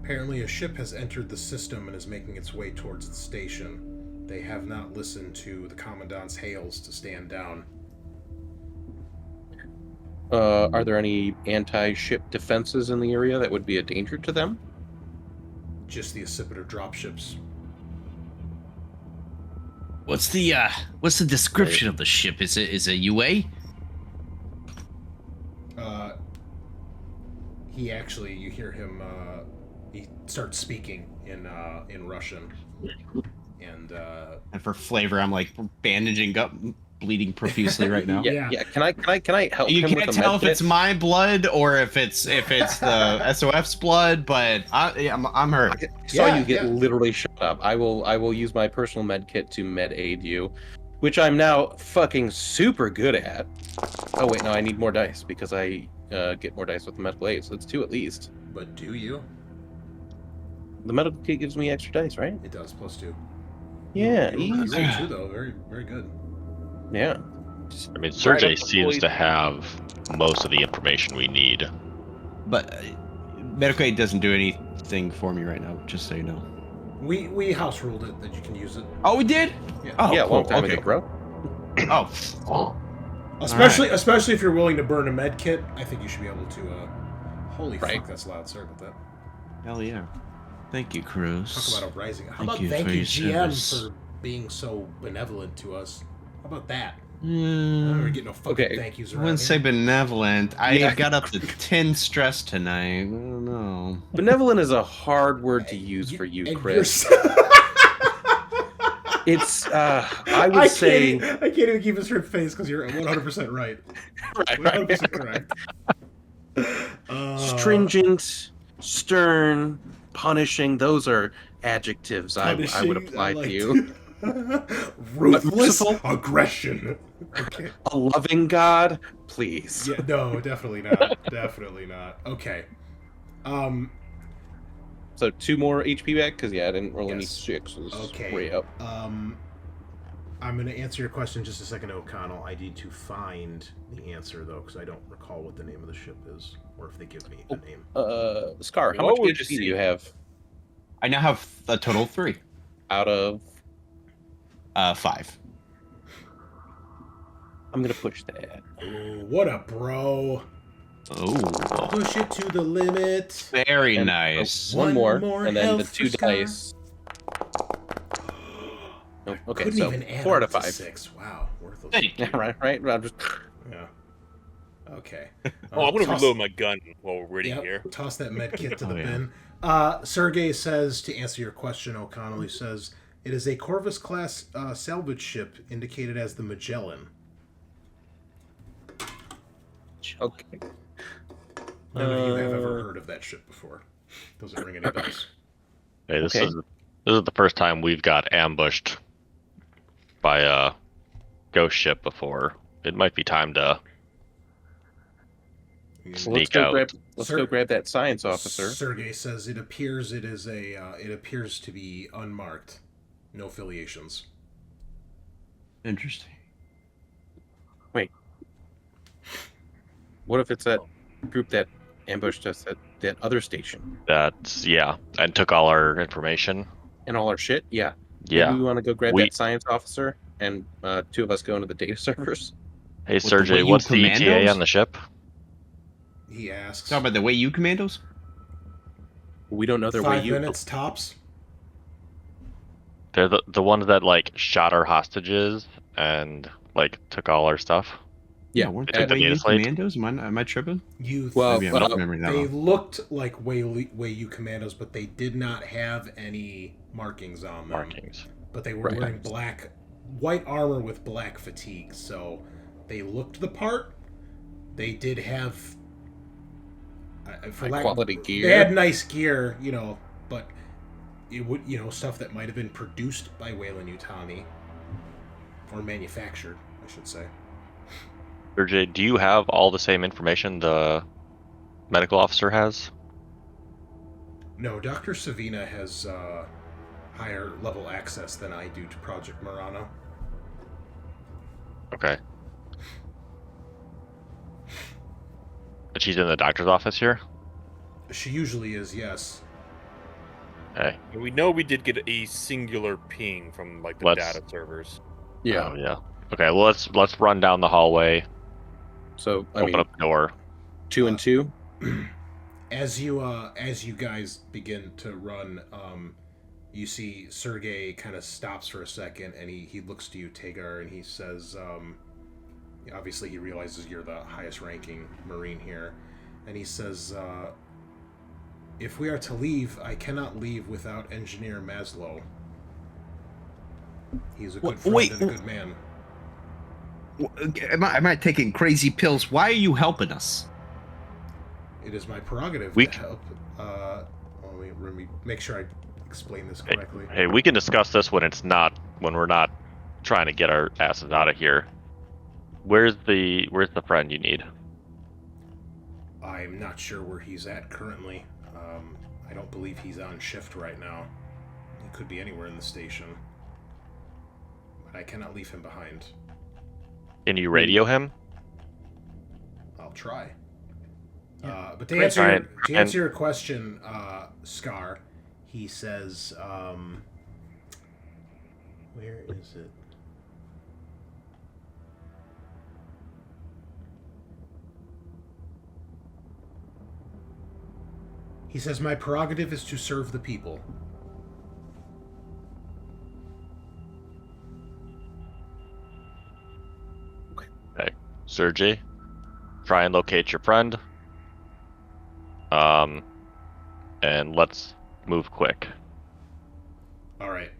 Speaker 1: Apparently a ship has entered the system and is making its way towards the station. They have not listened to the Commandant's hails to stand down.
Speaker 4: Are there any anti-ship defenses in the area that would be a danger to them?
Speaker 1: Just the Accipiter dropships.
Speaker 5: What's the description of the ship? Is it UA?
Speaker 1: He actually, you hear him, he starts speaking in Russian. And
Speaker 5: for flavor, I'm like bandaging up, bleeding profusely right now.
Speaker 1: Yeah.
Speaker 4: Can I help
Speaker 5: You
Speaker 4: him
Speaker 5: can't
Speaker 4: with a
Speaker 5: tell
Speaker 4: med
Speaker 5: if it's
Speaker 4: kit?
Speaker 5: my blood or if it's the SOF's blood, but I'm hurt.
Speaker 4: I saw
Speaker 1: Yeah,
Speaker 4: you get
Speaker 1: yeah.
Speaker 4: literally shut up. I will use my personal med kit to med aid you, which I'm now fucking super good at. Oh wait, no, I need more dice because I get more dice with the medical aid, so it's 2 at least.
Speaker 1: but do you?
Speaker 4: The medical kit gives me extra dice, right?
Speaker 1: It does, +2.
Speaker 4: Yeah,
Speaker 1: You rolled
Speaker 4: easy.
Speaker 1: 2 though, very, very good.
Speaker 4: Yeah.
Speaker 2: I mean, Sergey
Speaker 3: up the
Speaker 2: seems
Speaker 3: poison.
Speaker 2: to have most of the information we need.
Speaker 5: But medical aid doesn't do anything for me right now, just so you know.
Speaker 1: We house ruled it that you can use it.
Speaker 5: Oh, we did?
Speaker 1: Yeah.
Speaker 5: Oh,
Speaker 4: Yeah,
Speaker 5: cool.
Speaker 4: long time
Speaker 5: Okay.
Speaker 4: ago, bro.
Speaker 5: Oh.
Speaker 1: Especially if you're willing to burn a med kit, I think you should be able to. Holy
Speaker 4: Right.
Speaker 1: fuck, that's loud. Sorry about that.
Speaker 5: Hell yeah. Thank you, Cruz.
Speaker 1: Talk about a rising. How
Speaker 5: Thank
Speaker 1: about
Speaker 5: you
Speaker 1: thank
Speaker 5: for
Speaker 1: you,
Speaker 5: your
Speaker 1: GM,
Speaker 5: service.
Speaker 1: for being so benevolent to us? How about that? We're getting no fucking
Speaker 4: Okay.
Speaker 1: thank yous
Speaker 5: I
Speaker 1: around
Speaker 5: wouldn't
Speaker 1: here.
Speaker 5: say benevolent. I
Speaker 4: Yeah.
Speaker 5: got up to 10 stress tonight. I don't know.
Speaker 4: Benevolent is a hard word to use for you,
Speaker 1: And
Speaker 4: Chris.
Speaker 1: you're
Speaker 4: It's I would say
Speaker 1: I can't even keep a straight face because you're 100% right.
Speaker 4: right,
Speaker 1: 100% correct.
Speaker 4: stringent, stern, punishing. Those are adjectives I would
Speaker 1: Punishing,
Speaker 4: apply
Speaker 1: I
Speaker 4: to
Speaker 1: like
Speaker 4: you.
Speaker 1: Ruthless
Speaker 4: Merciful?
Speaker 1: aggression. Okay.
Speaker 4: A loving God, please.
Speaker 1: Yeah, no, definitely not. Definitely not. Okay.
Speaker 4: So 2 more HP back because I didn't roll any
Speaker 1: Yes.
Speaker 4: 6s.
Speaker 1: Okay.
Speaker 4: Way up.
Speaker 1: I'm going to answer your question in just a second, O'Connell. I need to find the answer, though, because I don't recall what the name of the ship is, or if they give me a name.
Speaker 4: Scaarr, how
Speaker 3: What
Speaker 4: much
Speaker 3: would
Speaker 4: HP
Speaker 3: you
Speaker 4: do you
Speaker 3: see?
Speaker 4: have
Speaker 5: I now have a total of 3.
Speaker 4: out of?
Speaker 5: 5.
Speaker 4: I'm gonna push that.
Speaker 1: Oh, what a bro.
Speaker 5: Oh,
Speaker 1: Push it to the limit.
Speaker 5: very
Speaker 4: And-
Speaker 5: nice.
Speaker 1: One
Speaker 4: One more,
Speaker 1: more
Speaker 4: and then the
Speaker 1: health
Speaker 4: 2
Speaker 1: for Scaarr.
Speaker 4: dice. Oh, okay,
Speaker 1: Couldn't
Speaker 4: so
Speaker 1: even add
Speaker 4: 4 out
Speaker 1: up
Speaker 4: of
Speaker 1: to
Speaker 4: 5.
Speaker 1: 6. Wow, worthless.
Speaker 5: Thank you.
Speaker 4: Yeah, right. I'm just
Speaker 1: Yeah. Okay.
Speaker 3: Oh, I'm gonna
Speaker 1: Toss-
Speaker 3: reload my gun while we're waiting
Speaker 1: Yep,
Speaker 3: here.
Speaker 1: toss that med kit to
Speaker 5: Oh,
Speaker 1: the
Speaker 5: yeah.
Speaker 1: bin. Sergey says, to answer your question, O'Connell, he says, it is a Corvus class salvage ship indicated as the Magellan.
Speaker 4: okay.
Speaker 1: None of you have ever heard of that ship before. Doesn't ring any bells.
Speaker 2: Hey, this
Speaker 4: Okay.
Speaker 2: is the first time we've got ambushed by a ghost ship before. It might be time to
Speaker 4: Let's
Speaker 2: sneak
Speaker 4: go
Speaker 2: out.
Speaker 4: grab that science officer.
Speaker 1: Sergey says it appears it is it appears to be unmarked, no affiliations.
Speaker 5: Interesting.
Speaker 4: What if it's that group that ambushed us at that other station
Speaker 2: That's and took all our information.
Speaker 4: and all our shit? Yeah.
Speaker 2: Yeah.
Speaker 4: Maybe we want to go grab
Speaker 2: We-
Speaker 4: that science officer and 2 of us go into the data servers.
Speaker 2: Hey,
Speaker 5: the
Speaker 2: Sergey,
Speaker 5: Wayuu
Speaker 2: what's the ETA
Speaker 5: Commandos?
Speaker 2: on the ship?
Speaker 1: He asks.
Speaker 5: Talk about the Wayuu Commandos?
Speaker 4: We don't know their way.
Speaker 1: 5 minutes tops.
Speaker 2: They're the ones that like shot our hostages and like took all our stuff.
Speaker 4: Yeah,
Speaker 5: weren't
Speaker 2: they
Speaker 5: they
Speaker 2: took the data
Speaker 5: Wayuu
Speaker 2: slate.
Speaker 5: Commandos? Am I tripping?
Speaker 1: You
Speaker 4: Well,
Speaker 5: Maybe I'm not remembering that
Speaker 1: they
Speaker 5: wrong.
Speaker 1: looked like Wayuu Commandos, but they did not have any markings on them.
Speaker 2: Markings.
Speaker 1: But they were
Speaker 4: Right.
Speaker 1: wearing white armor with black fatigue, so they looked the part. They did have
Speaker 4: High quality gear.
Speaker 1: They had nice gear, but it would, stuff that might have been produced by Weyland-Yutani or manufactured, I should say.
Speaker 2: Sergey, do you have all the same information the medical officer has?
Speaker 1: No, Dr. Savina has higher level access than I do to Project Morana.
Speaker 2: Okay. But she's in the doctor's office here?
Speaker 1: She usually is, yes.
Speaker 2: Hey.
Speaker 3: And we know we did get a singular ping from like the
Speaker 2: Let's-
Speaker 3: data servers.
Speaker 4: Yeah.
Speaker 2: Oh, yeah. Okay, well let's run down the hallway,
Speaker 4: So I
Speaker 2: open
Speaker 4: mean,
Speaker 2: up the door.
Speaker 4: 2 and 2.
Speaker 1: As you guys begin to run, you see Sergey kind of stops for a second, and he looks to you, Tagar, and he says, obviously he realizes you're the highest ranking Marine here, and he says, if we are to leave, I cannot leave without Engineer Maslow. He's a good friend
Speaker 5: Wait.
Speaker 1: and a good man.
Speaker 5: Am I taking crazy pills? Why are you helping us?
Speaker 1: It is my prerogative
Speaker 2: We
Speaker 1: to help. Let me make sure I explain this correctly.
Speaker 2: Hey, we can discuss this when we're not trying to get our asses out of here. Where's the friend you need?
Speaker 1: I'm not sure where he's at currently. I don't believe he's on shift right now. He could be anywhere in the station. But I cannot leave him behind.
Speaker 2: Can you radio him?
Speaker 1: I'll try.
Speaker 5: Yeah.
Speaker 1: But to
Speaker 2: Great.
Speaker 1: answer your question, Scaarr, he says, where is it? He says, my prerogative is to serve the people.
Speaker 2: Sergey, try and locate your friend. And let's move quick.
Speaker 1: All right.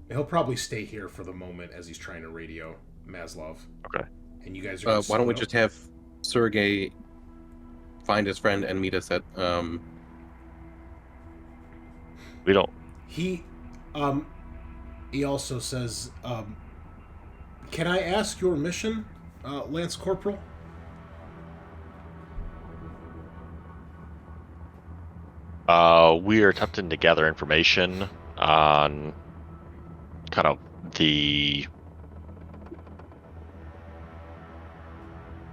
Speaker 1: He'll probably stay here for the moment as he's trying to radio Maslov.
Speaker 2: Okay.
Speaker 1: And you guys are.
Speaker 4: Why don't we just have Sergey find his friend and meet us at
Speaker 2: We don't.
Speaker 1: He also says, "Can I ask your mission, Lance Corporal?"
Speaker 2: We are attempting to gather information on kind of the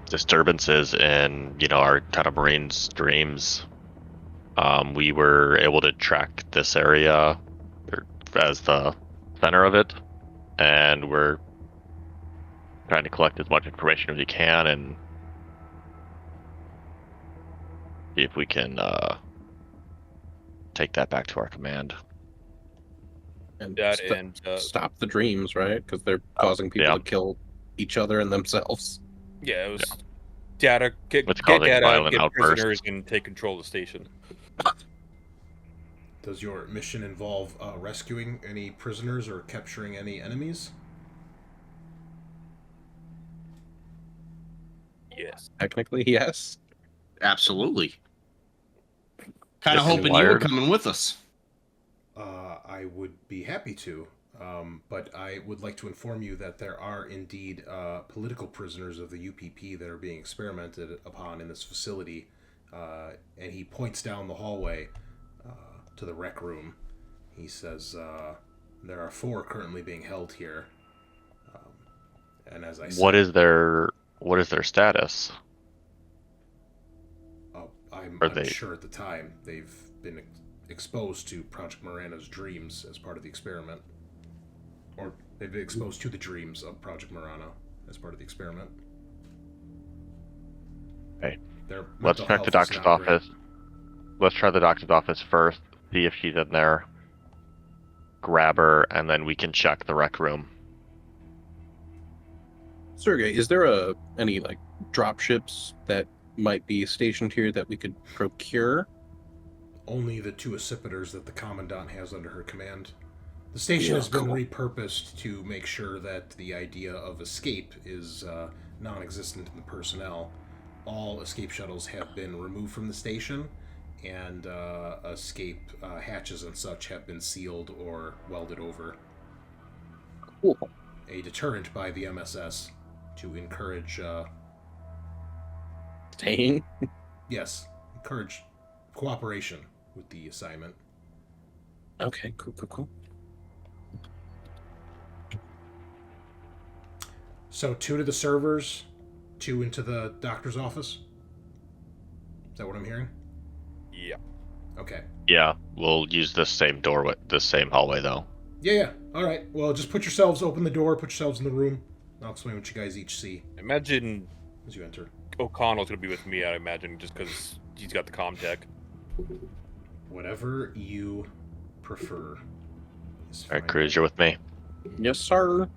Speaker 2: disturbances in, our kind of Marines' dreams. We were able to track this area as the center of it, and we're trying to collect as much information as we can and see if we can take that back to our command.
Speaker 4: and
Speaker 3: That
Speaker 4: st-
Speaker 3: and
Speaker 4: stop the dreams, right? Because they're causing people
Speaker 2: yeah.
Speaker 4: to kill each other and themselves.
Speaker 3: yeah, it was data. Get
Speaker 2: It's causing
Speaker 3: data,
Speaker 2: violent
Speaker 3: get
Speaker 2: outbursts.
Speaker 3: prisoners, and take control of the station.
Speaker 1: Does your mission involve rescuing any prisoners or capturing any enemies?
Speaker 3: Yes.
Speaker 4: Technically, yes.
Speaker 5: Absolutely. Kind of
Speaker 2: Yes,
Speaker 5: hoping you were
Speaker 2: wired.
Speaker 5: coming with us.
Speaker 1: I would be happy to, but I would like to inform you that there are indeed political prisoners of the UPP that are being experimented upon in this facility, and he points down the hallway to the rec room. He says there are 4 currently being held here, and as I said,
Speaker 2: What is their status?
Speaker 1: I'm
Speaker 2: Are they-
Speaker 1: sure at the time they've been exposed to Project Morana's dreams as part of the experiment. Or they've been exposed to the dreams of Project Morana as part of the experiment.
Speaker 2: Okay.
Speaker 1: Their
Speaker 2: Let's
Speaker 1: mental
Speaker 2: check the
Speaker 1: health is
Speaker 2: doctor's
Speaker 1: not great.
Speaker 2: office. Let's try the doctor's office first, see if she's in there. Grab her, and then we can check the rec room.
Speaker 4: Sergey, is there any like drop ships that might be stationed here that we could procure?
Speaker 1: Only the 2 accipiters that the Commandant has under her command. The station
Speaker 4: Yeah,
Speaker 1: has been
Speaker 4: cool.
Speaker 1: repurposed to make sure that the idea of escape is non-existent in the personnel. All escape shuttles have been removed from the station, and escape hatches and such have been sealed or welded over.
Speaker 4: Cool.
Speaker 1: A deterrent by the MSS to encourage,
Speaker 4: Staying?
Speaker 1: encourage cooperation with the assignment.
Speaker 4: Okay, cool.
Speaker 1: So 2 to the servers, 2 into the doctor's office? Is that what I'm hearing?
Speaker 3: Yeah.
Speaker 1: Okay.
Speaker 2: Yeah, we'll use this same doorway, this same hallway, though.
Speaker 1: Yeah. All right. Well, just open the door, put yourselves in the room. I'll explain what you guys each see
Speaker 3: Imagine
Speaker 1: as you enter.
Speaker 3: O'Connell's gonna be with me. I imagine just because he's got the comm tech.
Speaker 1: Whatever you prefer. is
Speaker 2: All right,
Speaker 1: fine.
Speaker 2: Cruz, you're with me.
Speaker 4: Yes, sir.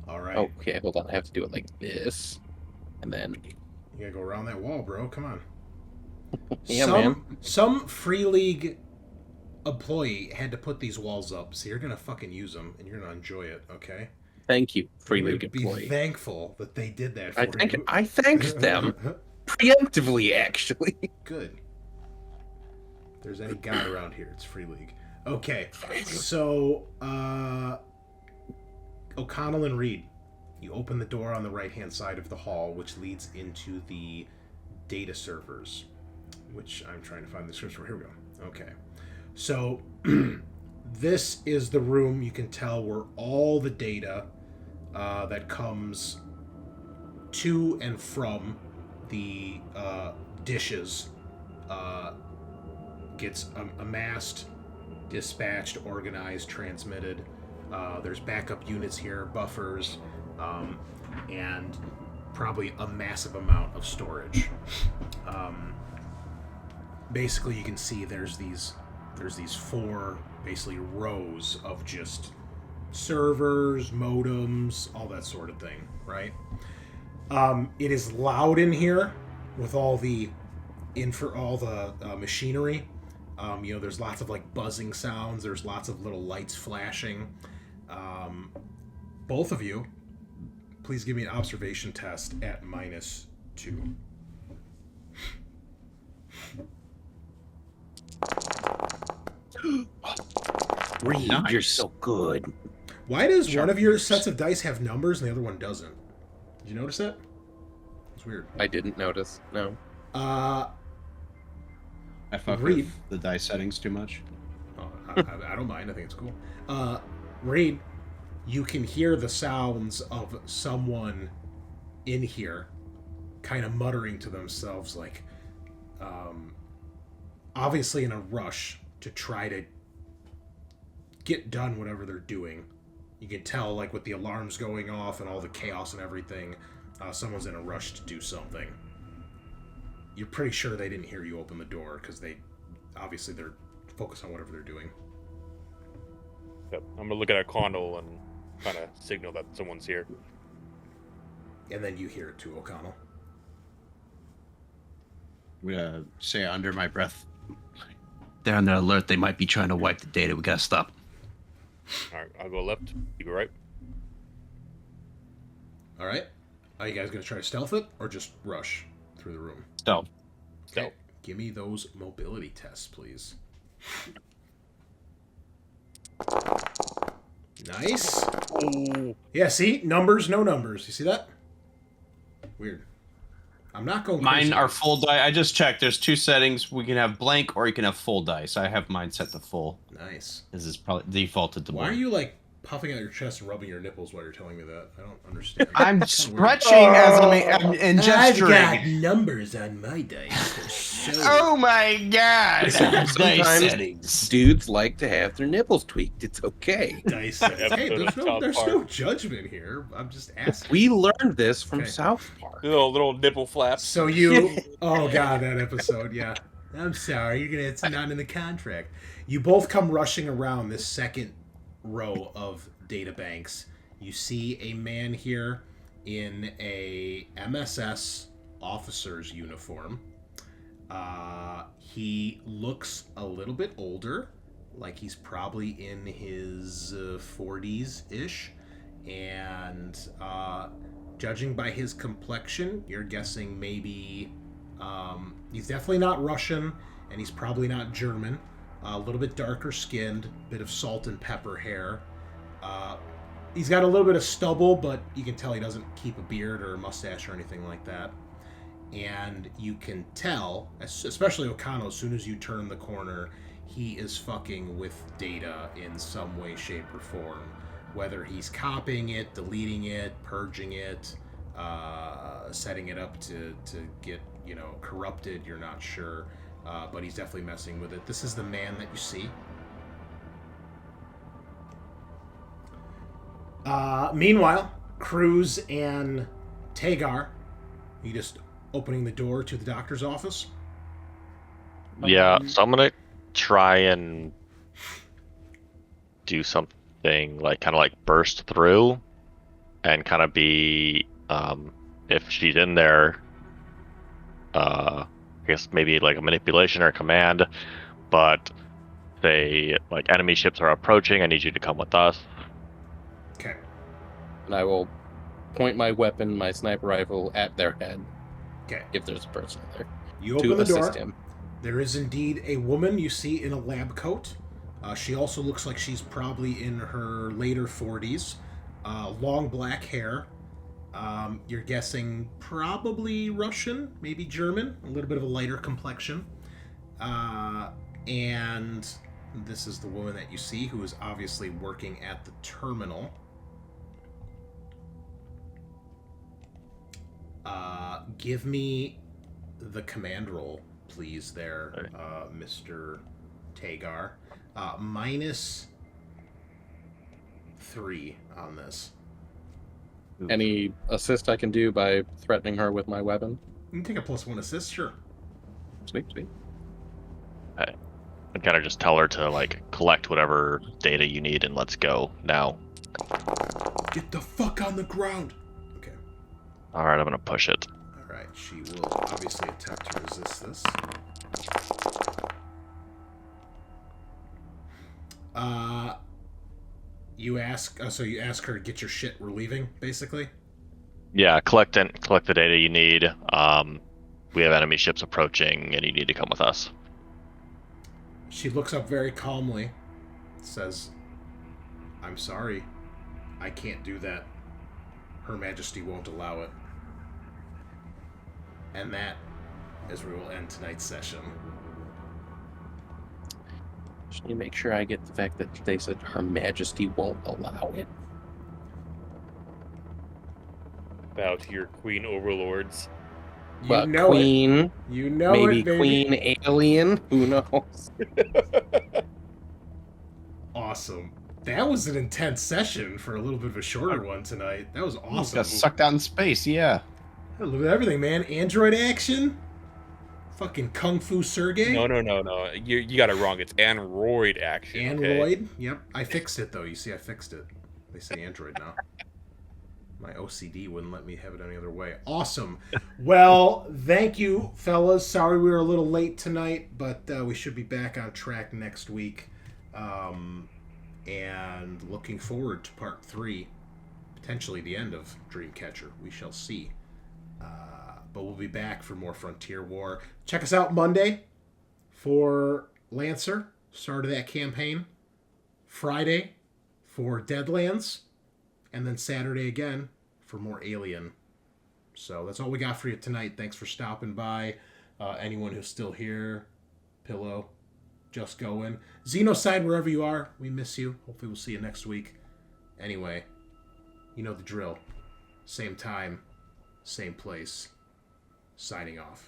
Speaker 1: All right.
Speaker 4: Oh, okay, hold on. I have to do it like this. And then...
Speaker 1: You gotta go around that wall, bro. Come on.
Speaker 4: Yeah,
Speaker 1: some,
Speaker 4: man.
Speaker 1: Some Free League employee had to put these walls up, so you're gonna fucking use them, and you're gonna enjoy it, okay?
Speaker 4: Thank you, Free
Speaker 1: You're
Speaker 4: League
Speaker 1: gonna
Speaker 4: employee.
Speaker 1: Be thankful that they did that for
Speaker 4: I
Speaker 1: you.
Speaker 4: thanked them preemptively, actually.
Speaker 1: Good. If there's any guy around here, it's Free League. Okay, so O'Connell and Reed, you open the door on the right-hand side of the hall, which leads into the data servers, which I'm trying to find the scripts for. Here we go. Okay, so this is the room, you can tell, where all the data that comes to and from the dishes gets amassed, dispatched, organized, transmitted. There's backup units here, buffers, and probably a massive amount of storage. Basically, you can see there's these 4 basically rows of just servers, modems, all that sort of thing, right? It is loud in here with all the machinery. There's lots of like buzzing sounds. There's lots of little lights flashing. Both of you, please give me an observation test at -2.
Speaker 4: Reed,
Speaker 5: Nice.
Speaker 4: you're so good.
Speaker 1: Why does one of your sets of dice have numbers and the other one doesn't? Did you notice that? It's weird.
Speaker 4: I didn't notice. No.
Speaker 5: I fuck
Speaker 1: Reed.
Speaker 5: with the dice settings too much.
Speaker 1: Oh, I don't mind. I think it's cool. Reed, you can hear the sounds of someone in here kind of muttering to themselves, like, obviously in a rush to try to get done whatever they're doing. You can tell, like, with the alarms going off and all the chaos and everything, someone's in a rush to do something. You're pretty sure they didn't hear you open the door, because they're focused on whatever they're doing.
Speaker 3: Yep. I'm gonna look at O'Connell and kind of signal that someone's here.
Speaker 1: And then you hear it too, O'Connell.
Speaker 5: I'm gonna say under my breath. They're on the alert. They might be trying to wipe the data. We gotta stop.
Speaker 3: All right, I'll go left. You go right.
Speaker 1: All right. Are you guys going to try to stealth it or just rush through the room?
Speaker 5: Stealth.
Speaker 3: Stealth.
Speaker 1: Give me those mobility tests, please. Nice.
Speaker 3: Oh.
Speaker 1: Yeah, see? Numbers, no numbers. You see that? Weird. I'm not going
Speaker 5: Mine
Speaker 1: crazy.
Speaker 5: are full dice. I just checked. There's two settings. We can have blank or you can have full dice. I have mine set to full.
Speaker 1: Nice.
Speaker 5: This is probably defaulted to
Speaker 1: Why are
Speaker 5: blank.
Speaker 1: you, like, puffing out your chest and rubbing your nipples while you're telling me that? I don't understand.
Speaker 5: I'm
Speaker 1: Kinda weird.
Speaker 5: stretching as I'm and gesturing.
Speaker 1: I've got numbers on my dice.
Speaker 5: Oh my god! Dice
Speaker 4: Sometimes
Speaker 5: settings.
Speaker 4: dudes like to have their nipples tweaked. It's okay.
Speaker 1: Dice settings. Hey,
Speaker 3: Episode of
Speaker 1: there's
Speaker 3: South
Speaker 1: no
Speaker 3: Park.
Speaker 1: judgment here. I'm just asking.
Speaker 4: We learned this from
Speaker 1: Okay.
Speaker 4: South Park.
Speaker 3: Little nipple flaps.
Speaker 1: So you, oh god, that episode, yeah. I'm sorry, it's not in the contract. You both come rushing around this second row of data banks. You see a man here in a MSS officer's uniform. He looks a little bit older, like he's probably in his 40s-ish, and judging by his complexion, you're guessing maybe he's definitely not Russian, and he's probably not German. A little bit darker skinned, bit of salt and pepper hair. He's got a little bit of stubble, but you can tell he doesn't keep a beard or a mustache or anything like that. And you can tell, especially O'Connell, as soon as you turn the corner, he is fucking with data in some way, shape, or form. Whether he's copying it, deleting it, purging it, setting it up to get, corrupted, you're not sure. But he's definitely messing with it. This is the man that you see. Meanwhile, Cruz and Tagar, you just opening the door to the doctor's office?
Speaker 2: Yeah, so I'm gonna try and do something like kind of like burst through and kind of be if she's in there, I guess maybe like a manipulation or a command, but they like enemy ships are approaching. I need you to come with us.
Speaker 1: Okay.
Speaker 4: And I will point my weapon, my sniper rifle, at their head
Speaker 1: Okay.
Speaker 4: if there's a person there
Speaker 1: You
Speaker 4: to
Speaker 1: open the door.
Speaker 4: assist him.
Speaker 1: There is indeed a woman you see in a lab coat. She also looks like she's probably in her later 40s. Long black hair. You're guessing probably Russian, maybe German. A little bit of a lighter complexion. And this is the woman that you see who is obviously working at the terminal. Give me the command roll, please, there, Mr. Tagar. -3 on this.
Speaker 4: Any assist I can do by threatening her with my weapon?
Speaker 1: You can take a +1 assist, sure.
Speaker 4: Sweet, sweet.
Speaker 2: And kind of just tell her to like collect whatever data you need and let's go now.
Speaker 1: Get the fuck on the ground! Okay.
Speaker 2: All right, I'm gonna push it.
Speaker 1: All right, she will obviously attempt to resist this. You ask, so you ask her to get your shit. We're leaving, basically.
Speaker 2: Yeah, collect the data you need. We have enemy ships approaching, and you need to come with us.
Speaker 1: She looks up very calmly, says, "I'm sorry, I can't do that. Her Majesty won't allow it." And that is where we'll end tonight's session.
Speaker 4: Just need to make sure I get the fact that they said Her Majesty won't allow it.
Speaker 3: Bow to your queen overlords.
Speaker 1: You
Speaker 4: But
Speaker 1: know
Speaker 4: Queen,
Speaker 1: it. You know
Speaker 4: maybe
Speaker 1: it, baby.
Speaker 4: Queen Alien, who knows?
Speaker 1: Awesome. That was an intense session for a little bit of a shorter one tonight. That was awesome.
Speaker 5: Got sucked out in space, yeah.
Speaker 1: I love everything, man. Android action. Fucking Kung Fu Sergey.
Speaker 3: No. You got it wrong. It's Android action.
Speaker 1: Android. Yep. I fixed it, though. You see, I fixed it. They say Android now. My OCD wouldn't let me have it any other way. Awesome. Well, thank you, fellas. Sorry we were a little late tonight, but we should be back on track next week. And looking forward to part 3. Potentially the end of Dreamcatcher. We shall see. But we'll be back for more Frontier War. Check us out Monday for Lancer. Start of that campaign. Friday for Deadlands. And then Saturday again for more Alien. So that's all we got for you tonight. Thanks for stopping by. Anyone who's still here, Pillow, Just Going. Xenocide, wherever you are, we miss you. Hopefully we'll see you next week. Anyway, you know the drill. Same time, same place. Signing off.